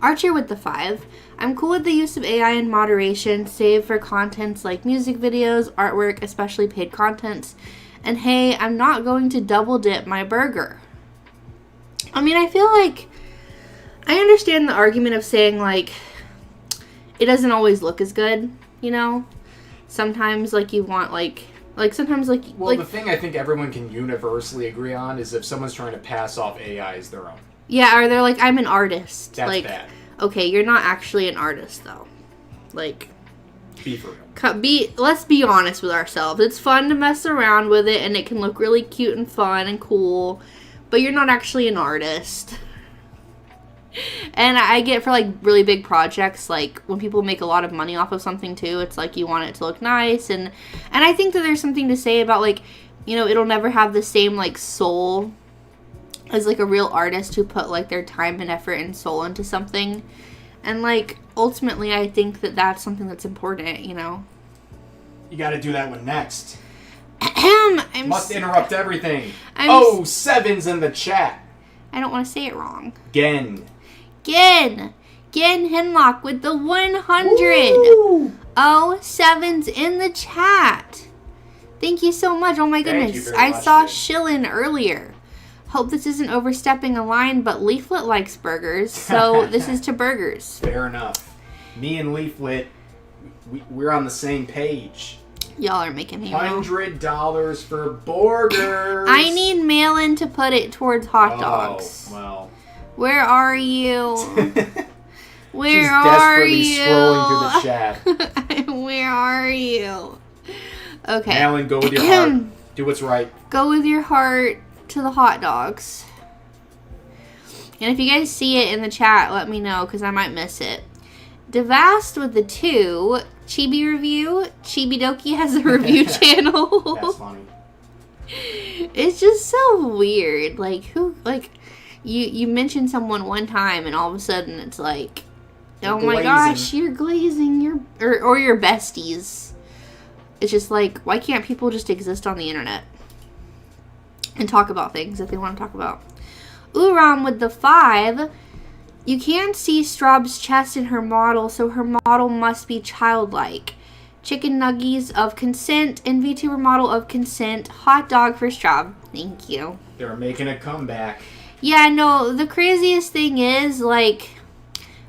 Archer with the 5. I'm cool with the use of AI in moderation, save for contents like music videos, artwork, especially paid contents. And hey, I'm not going to double dip my burger. I mean, I feel like I understand the argument of saying, like, it doesn't always look as good, you know? Sometimes, like, you want, like sometimes, like... Well, like, the thing I think everyone can universally agree on is if someone's trying to pass off AI as their own. Yeah, or they're like, I'm an artist. That's like, bad. Okay, you're not actually an artist, though. Like... Be for real. Let's be honest with ourselves. It's fun to mess around with it, and it can look really cute and fun and cool, but you're not actually an artist. And I get for, like, really big projects, like, when people make a lot of money off of something, too, it's like you want it to look nice, and I think that there's something to say about, like, you know, it'll never have the same, like, soul as, like, a real artist who put, like, their time and effort and soul into something. And, like, ultimately, I think that that's something that's important, you know? You gotta do that one next. I'm Must interrupt everything. I'm Seven's in the chat. I don't want to say it wrong. Gen Henlock with the 100. Woo! Seven's in the chat. Thank you so much. Oh my Thank you goodness. very I much, saw dude. Shillin earlier. Hope this isn't overstepping a line, but Leaflet likes burgers, so this is to burgers. Fair enough. Me and Leaflet, we're on the same page. Y'all are making me wrong. $100 for burgers. I need Malin to put it towards hot dogs. Oh, well. Where are you? Where She's are desperately you? scrolling through the chat. Where are you? Okay. Alan, go with your heart. Do what's right. Go with your heart to the hot dogs. And if you guys see it in the chat, let me know, because I might miss it. Devast with the 2. Chibi review. Chibi Doki has a review channel. That's funny. It's just so weird. Like, who, like, you mention someone one time and all of a sudden it's like, You're oh my glazing. gosh, you're glazing, or your besties. It's just like, why can't people just exist on the internet and talk about things that they want to talk about? Uram with the 5. You can see Straub's chest in her model, so her model must be childlike. Chicken nuggies of consent and VTuber model of consent. Hot dog for Straub. Thank you. They're making a comeback. Yeah, no, the craziest thing is, like,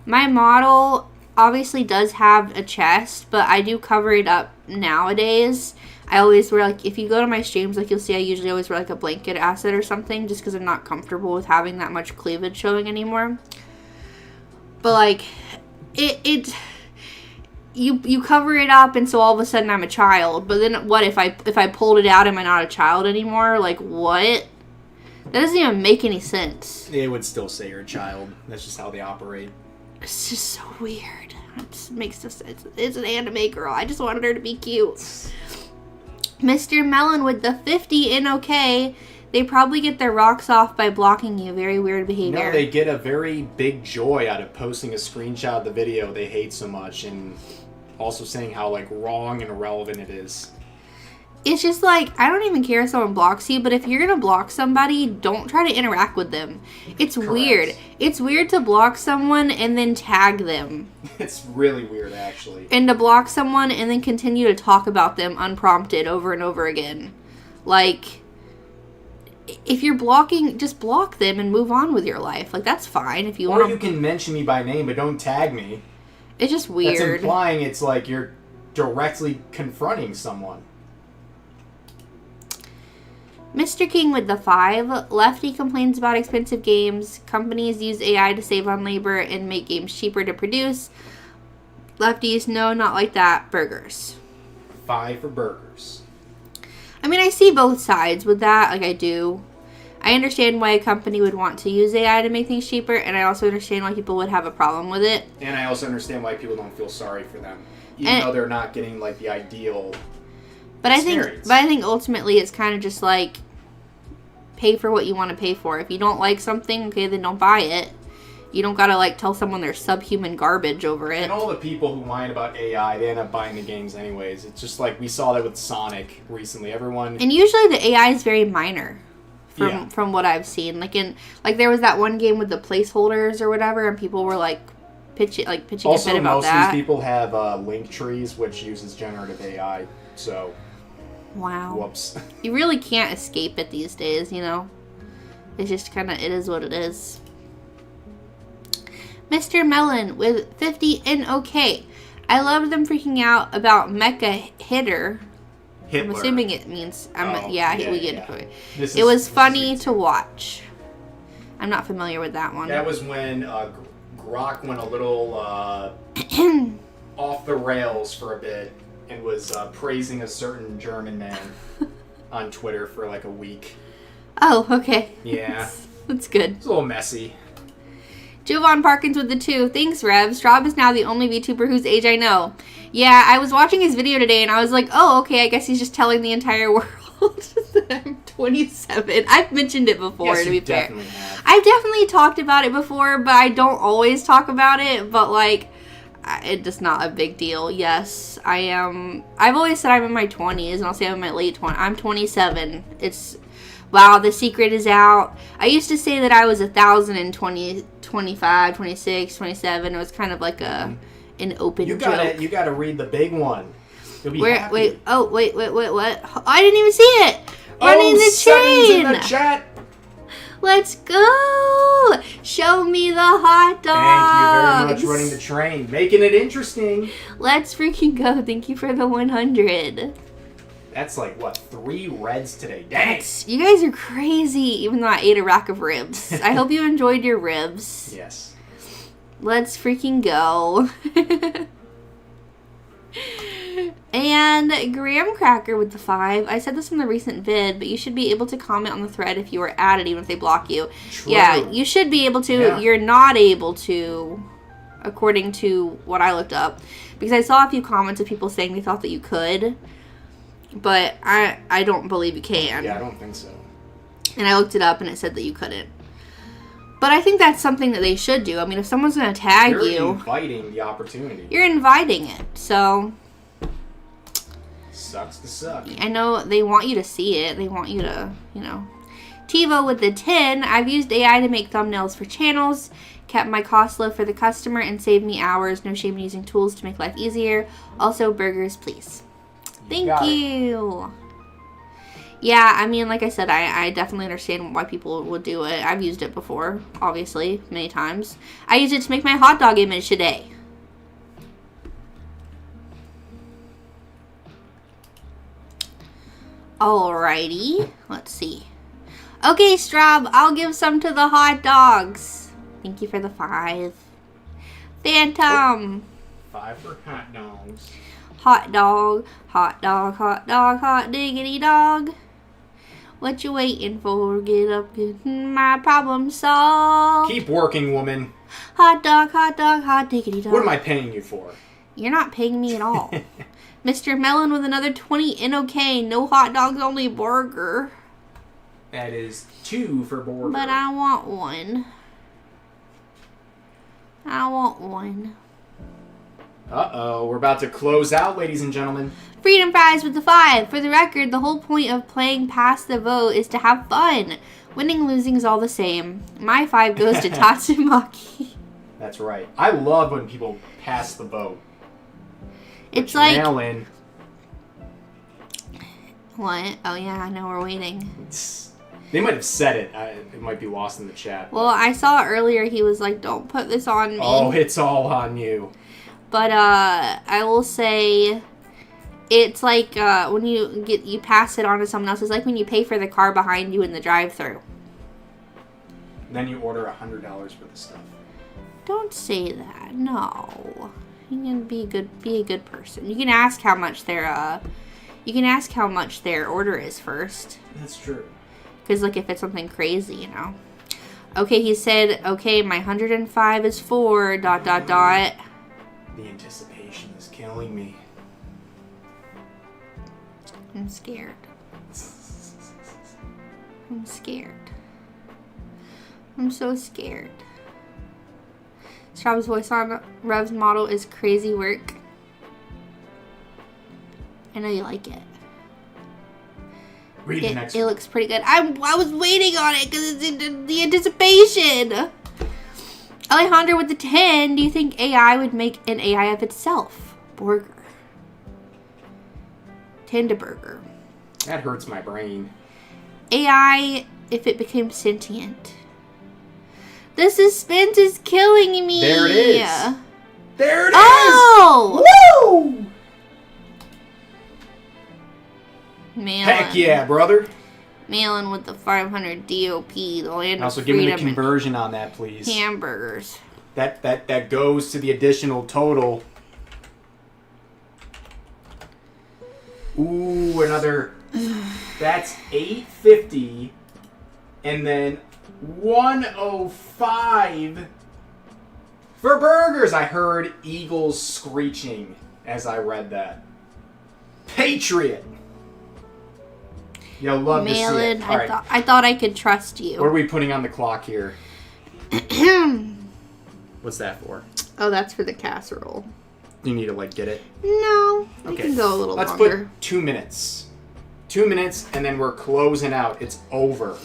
my model obviously does have a chest, but I do cover it up nowadays. I always wear, like, if you go to my streams, like, you'll see I usually always wear, like, a blanket asset or something, just because I'm not comfortable with having that much cleavage showing anymore. But, like, you cover it up, and so all of a sudden I'm a child. But then what if I pulled it out? Am I not a child anymore? Like, what? That doesn't even make any sense. They would still say you're a child. That's just how they operate. It's just so weird. It just makes no sense. It's an anime girl. I just wanted her to be cute. Mr. Melon with the 50 in okay. They probably get their rocks off by blocking you. Very weird behavior. No, they get a very big joy out of posting a screenshot of the video they hate so much, and also saying how, like, wrong and irrelevant it is. It's just like, I don't even care if someone blocks you, but if you're gonna block somebody, don't try to interact with them. It's Correct. weird. It's weird to block someone and then tag them. It's really weird, actually. And to block someone and then continue to talk about them unprompted over and over again. Like, if you're blocking, just block them and move on with your life. Like, that's fine if you want. Or you can mention me by name, but don't tag me. It's just weird. That's implying it's like you're directly confronting someone. Mr. King with the 5. Lefty complains about expensive games. Companies use AI to save on labor and make games cheaper to produce. Lefties, no, not like that. Burgers. 5 for burgers. I mean, I see both sides with that. Like, I do. I understand why a company would want to use AI to make things cheaper, and I also understand why people would have a problem with it. And I also understand why people don't feel sorry for them, even though they're not getting, like, the ideal experience. I think ultimately it's kind of just like, pay for what you want to pay for. If you don't like something, okay, then don't buy it. You don't gotta, like, tell someone they're subhuman garbage over it. And all the people who whine about AI, they end up buying the games anyways. It's just like we saw that with Sonic recently. Everyone... And usually the AI is very minor from what I've seen. Like there was that one game with the placeholders or whatever, and people were like pitching a fit about that. Also, most of these people have link trees, which uses generative AI, so... Wow. Whoops. You really can't escape it these days, you know? It's just kind of, it is what it is. Mr. Melon with 50 and okay. I love them freaking out about Mecha Hitler. I'm assuming it means, we get it. It was funny to watch. I'm not familiar with that one. That was when Grok went a little off the rails for a bit and was praising a certain German man on Twitter for like a week. Oh, okay. Yeah. That's good. It's a little messy. Jovan Parkins with the 2. Thanks, Rev. Straub is now the only VTuber whose age I know. Yeah, I was watching his video today and I was like, oh, okay, I guess he's just telling the entire world. I'm 27. I've mentioned it before, Yes, to be you fair. definitely have. I've definitely talked about it before, but I don't always talk about it. But, like, it's just not a big deal. Yes, I am. I've always said I'm in my 20s, and I'll say I'm in my late 20s. I'm 27. Wow, the secret is out. I used to say that I was 1,020, 25, 26, 27. It was kind of like an open joke. You gotta read the big one. You'll be happy. Wait, what? Oh, I didn't even see it. Running the Sevens chain. in the chat. Let's go. Show me the hot dogs. Thank you very much, running the train, making it interesting. Let's freaking go. Thank you for the 100. That's like, what, 3 reds today? Dang. You guys are crazy, even though I ate a rack of ribs. I hope you enjoyed your ribs. Yes. Let's freaking go. And Graham Cracker with the 5. I said this in the recent vid, but you should be able to comment on the thread if you were added, even if they block you. True. Yeah, you should be able to. Yeah. You're not able to, according to what I looked up. Because I saw a few comments of people saying they thought that you could. But I don't believe you can. Yeah, I don't think so. And I looked it up and it said that you couldn't. But I think that's something that they should do. I mean, if someone's going to tag You're you... inviting the opportunity. You're inviting it, so... Sucks to suck. I know they want you to see it. They want you to, TiVo with the 10. I've used AI to make thumbnails for channels. Kept my costs low for the customer and saved me hours. No shame in using tools to make life easier. Also, burgers, please. Thank you. Yeah, I mean, like I said, I definitely understand why people would do it. I've used it before, obviously, many times. I used it to make my hot dog image today. Alrighty, let's see. Okay, Straub, I'll give some to the hot dogs. Thank you for the 5. Phantom. 5 for hot dogs. Hot dog, hot dog, hot dog, hot diggity dog. What you waiting for? Get up, get my problem solved. Keep working, woman. Hot dog, hot diggity dog. What am I paying you for? You're not paying me at all. Mr. Melon with another 20 NOK. No hot dogs, only burger. That is 2 for burger. But I want one. I want one. Uh-oh, we're about to close out, ladies and gentlemen. Freedom Fries with the 5. For the record, the whole point of playing Pass the Vote is to have fun. Winning, losing is all the same. My 5 goes to Tatsumaki. That's right. I love when people pass the vote. It's like... Mail in. What? Oh yeah, I know, we're waiting. They might have said it. It might be lost in the chat. Well, I saw earlier he was like, don't put this on me. Oh, it's all on you. But I will say, it's like when you pass it on to someone else. It's like when you pay for the car behind you in the drive-thru. Then you order $100 for the stuff. Don't say that. No, you can be a good person. You can ask how much their order is first. That's true. Because like if it's something crazy, Okay, he said, okay, my 105 is for ... The anticipation is killing me. I'm scared. I'm scared. I'm so scared. Straub's voice on Rev's model is crazy work. I know you like it. Read the next It one. looks pretty good. I was waiting on it because it's in the anticipation. Alejandro with the 10. Do you think AI would make an AI of itself? Burger. Tenda burger. That hurts my brain. AI if it became sentient. The suspense is killing me. There it is. There it is. Oh! Woo! Man. Heck yeah, brother. Malin with the 500 DOP, the land Also, of give me freedom the conversion on that, please. and hamburgers. That goes to the additional total. Ooh, another. That's $8.50, and then $105 for burgers. I heard eagles screeching as I read that. Patriot. You'll love to see Malin, it. All right. I thought I could trust you. What are we putting on the clock here? What's that for? Oh, that's for the casserole. You need to, like, get it? No. We Okay. can go a little Let's longer. put 2 minutes. 2 minutes, and then we're closing out. It's over.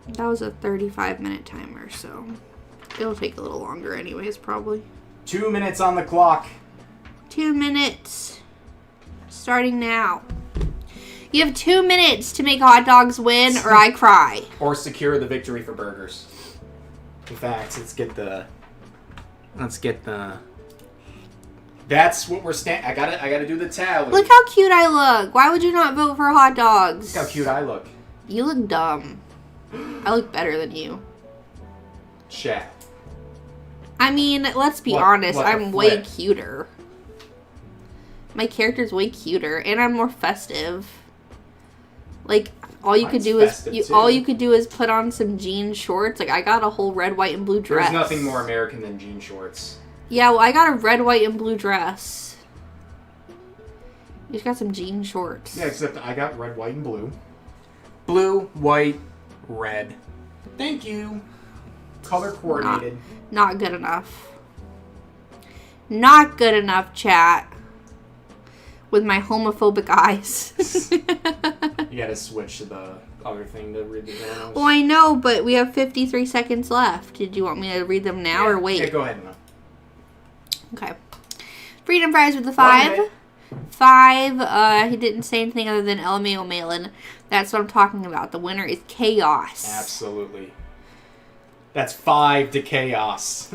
That was a 35-minute timer, so it'll take a little longer anyways, probably. 2 minutes on the clock. 2 minutes. Starting now. You have 2 minutes to make hot dogs win, or I cry. Or secure the victory for burgers. In fact, let's get the... That's what we're I gotta do the tally. Look how cute I look. Why would you not vote for hot dogs? Look how cute I look. You look dumb. I look better than you. Chat. I mean, let's be What- honest. what the I'm way flip? cuter. My character's way cuter, and I'm more festive. Like, all you could Mine's do is festive, too. all you could do is put on some jean shorts. Like, I got a whole red, white, and blue dress. There's nothing more American than jean shorts. Yeah, well, I got a red, white, and blue dress. You just got some jean shorts. Yeah, except I got red, white, and blue. Blue, white, red. Thank you. Color coordinated. Not good enough. Not good enough, chat. With my homophobic eyes. You gotta switch to the other thing to read the journals. Well, I know, but we have 53 seconds left. Did you want me to read them now or wait? Yeah, go ahead, Emma. Okay. Freedom fries with the 1 5. minute. 5, he didn't say anything other than LMAO Malin. That's what I'm talking about. The winner is Chaos. Absolutely. That's 5 to Chaos.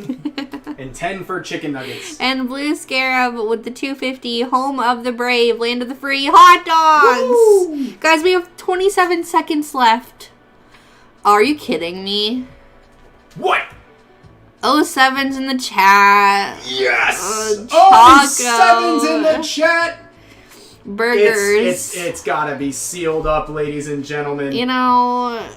And 10 for chicken nuggets. And Blue Scarab with the 250, home of the brave, land of the free, hot dogs! Woo! Guys, we have 27 seconds left. Are you kidding me? What? 07's in the chat. Yes! Choco. 7's in the chat! Burgers. It's gotta be sealed up, ladies and gentlemen. You know,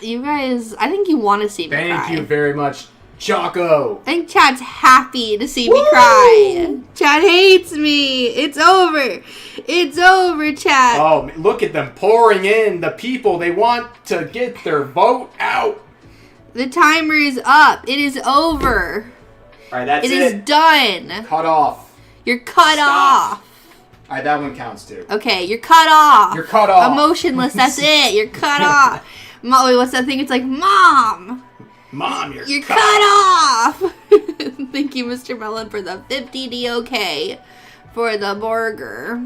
you guys, I think you want to see me cry. Thank you very much, Choco. I think Chad's happy to see me cry. Chad hates me. It's over. It's over, Chad. Oh, look at them pouring in. The people, they want to get their vote out. The timer is up. It is over. All right, that's It it. is done. Cut off. You're cut Stop. off. All right, that one counts too. Okay, you're cut off. You're cut off. Emotionless. That's it. You're cut off. Wait, what's that thing? It's like, Mom. Mom, You're cut off. Thank you, Mr. Mellon, for the 50 DOK for the burger.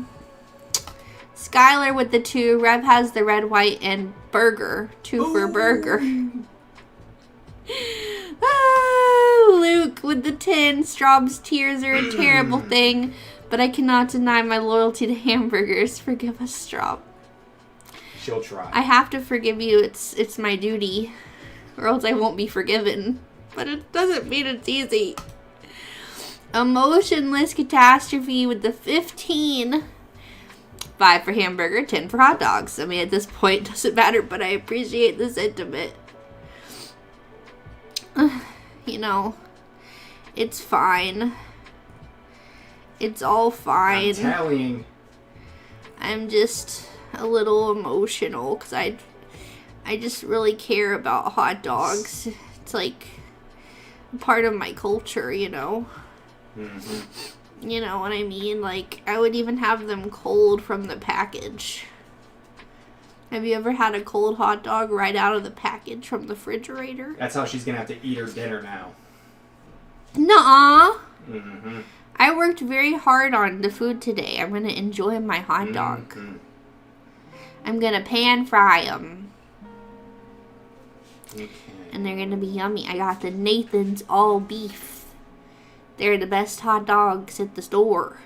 Skylar with the 2. Rev has the red, white, and burger. 2 for burger. Ah, Luke with the 10. Straub's tears are a terrible thing, but I cannot deny my loyalty to hamburgers. Forgive us, Straub. She'll try. I have to forgive you. It's my duty, or else I won't be forgiven. But it doesn't mean it's easy. Emotionless catastrophe with the 15. 5 for hamburger, 10 for hot dogs. I mean, at this point, it doesn't matter, but I appreciate the sentiment. You know, it's fine. It's all fine. I'm tallying. I'm just a little emotional because I just really care about hot dogs. It's like part of my culture, you know. Mm-hmm. You know what I mean? Like, I would even have them cold from the package. Have you ever had a cold hot dog right out of the package from the refrigerator? That's how she's gonna have to eat her dinner now. Nuh-uh. Mm-hmm. I worked very hard on the food today. I'm gonna enjoy my hot dog. Mm-hmm. I'm gonna pan fry them. Okay. And they're gonna be yummy. I got the Nathan's all beef. They're the best hot dogs at the store,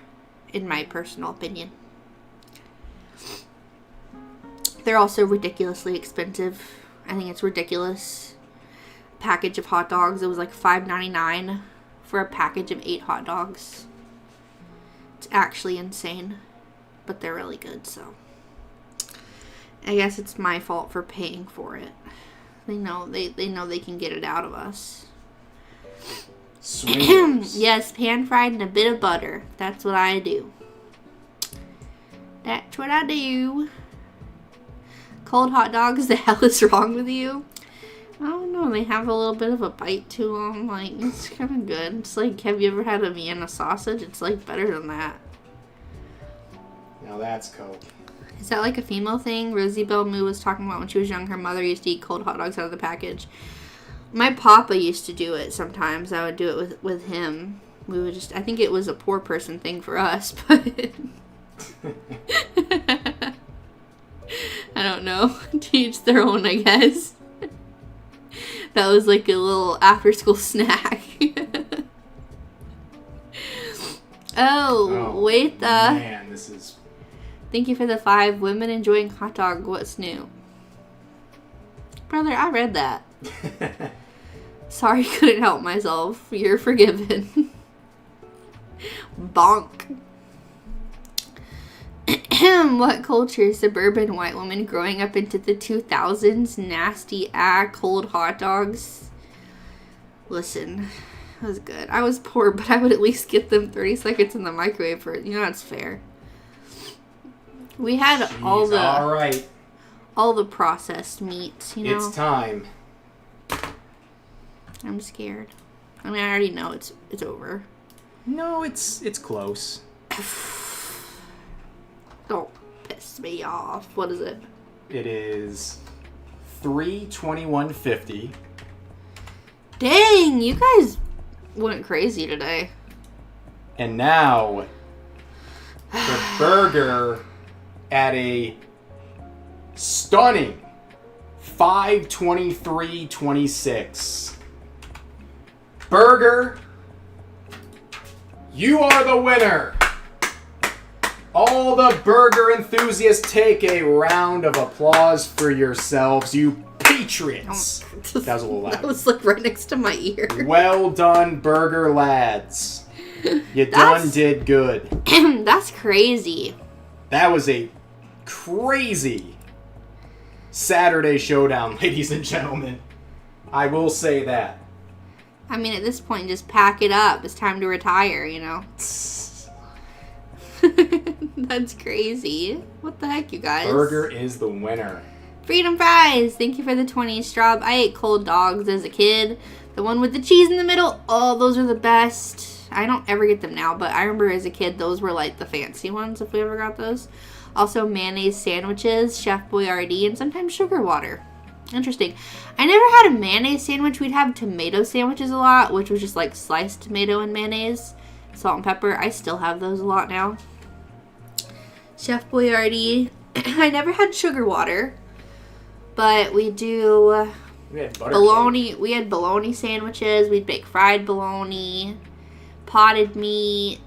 in my personal opinion. They're also ridiculously expensive. I think it's ridiculous. Package of hot dogs, it was like $5.99 for a package of 8 hot dogs. It's actually insane, but they're really good, so I guess it's my fault for paying for it. They know they can get it out of us. Swingers. Yes, pan fried and a bit of butter. That's what I do. That's what I do. Cold hot dogs, the hell is wrong with you? I don't know. They have a little bit of a bite to them. Like, it's kind of good. It's like, have you ever had a Vienna sausage? It's like better than that. Now that's Coke. Is that like a female thing? Rosie Bell Moo was talking about when she was young. Her mother used to eat cold hot dogs out of the package. My papa used to do it sometimes. I would do it with him. We would just, I think it was a poor person thing for us, but I don't know. To each their own, I guess. That was like a little after school snack. Wait the. Man, this is. Thank you for the 5. Women enjoying hot dog. What's new? Brother, I read that. Sorry, couldn't help myself. You're forgiven. Bonk. What culture? Suburban white woman growing up into the 2000s. Nasty cold hot dogs. Listen, that was good. I was poor, but I would at least get them 30 seconds in the microwave for, that's fair. We had all the processed meats, It's time. I'm scared. I mean, I already know it's over. No, it's close. Don't piss me off. What is it? It is 3:21:50. Dang, you guys went crazy today. And now the burger at a stunning 5:23:26. Burger, you are the winner. All the burger enthusiasts, take a round of applause for yourselves, you patriots. That was a little loud. That was like right next to my ear. Well done, burger lads. You did good. That's crazy. That was a crazy Saturday showdown, ladies and gentlemen. I will say that. I mean, at this point, just pack it up. It's time to retire, That's crazy. What the heck, you guys? Burger is the winner. Freedom Fries. Thank you for the 20 Straub. I ate cold dogs as a kid. The one with the cheese in the middle. Oh, those are the best. I don't ever get them now, but I remember as a kid, those were like the fancy ones if we ever got those. Also, mayonnaise sandwiches, Chef Boyardee, and sometimes sugar water. Interesting. I never had a mayonnaise sandwich. We'd have tomato sandwiches a lot, which was just like sliced tomato and mayonnaise, salt and pepper. I still have those a lot now. Chef Boyardee. I never had sugar water, but we do bologna. We had bologna sandwiches. We'd bake fried bologna, potted meat,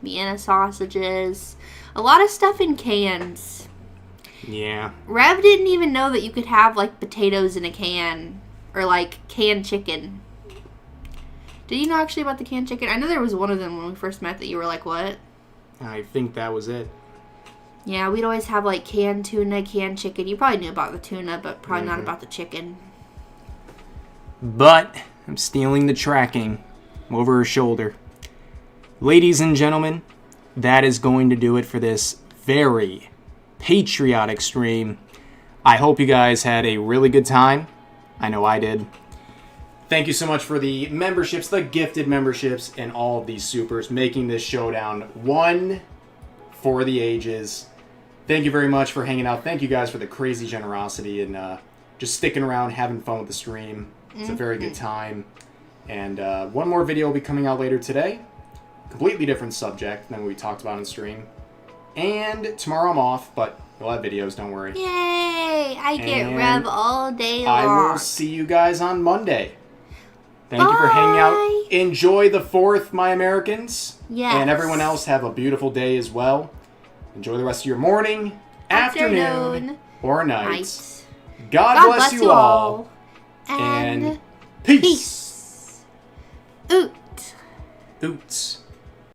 Vienna sausages, a lot of stuff in cans. Yeah. Rev didn't even know that you could have, like, potatoes in a can. Or, like, canned chicken. Did you know actually about the canned chicken? I know there was one of them when we first met that you were like, what? I think that was it. Yeah, we'd always have, like, canned tuna, canned chicken. You probably knew about the tuna, but probably not about the chicken. But I'm stealing the tracking over her shoulder. Ladies and gentlemen, that is going to do it for this very patriotic stream. I hope you guys had a really good time. I know I did. Thank you so much for the memberships, the gifted memberships, and all of these supers, making this showdown one for the ages. Thank you very much for hanging out. Thank you guys for the crazy generosity and just sticking around, having fun with the stream. It's a very good time. And one more video will be coming out later today. Completely different subject than what we talked about in stream. And tomorrow I'm off, but we'll have videos, don't worry. Yay! I get Rev all day long. I will see you guys on Monday. Thank you for hanging out. Enjoy the 4th, my Americans. Yes. And everyone else, have a beautiful day as well. Enjoy the rest of your morning, afternoon or night. God bless you all. And peace. Oot. Oots.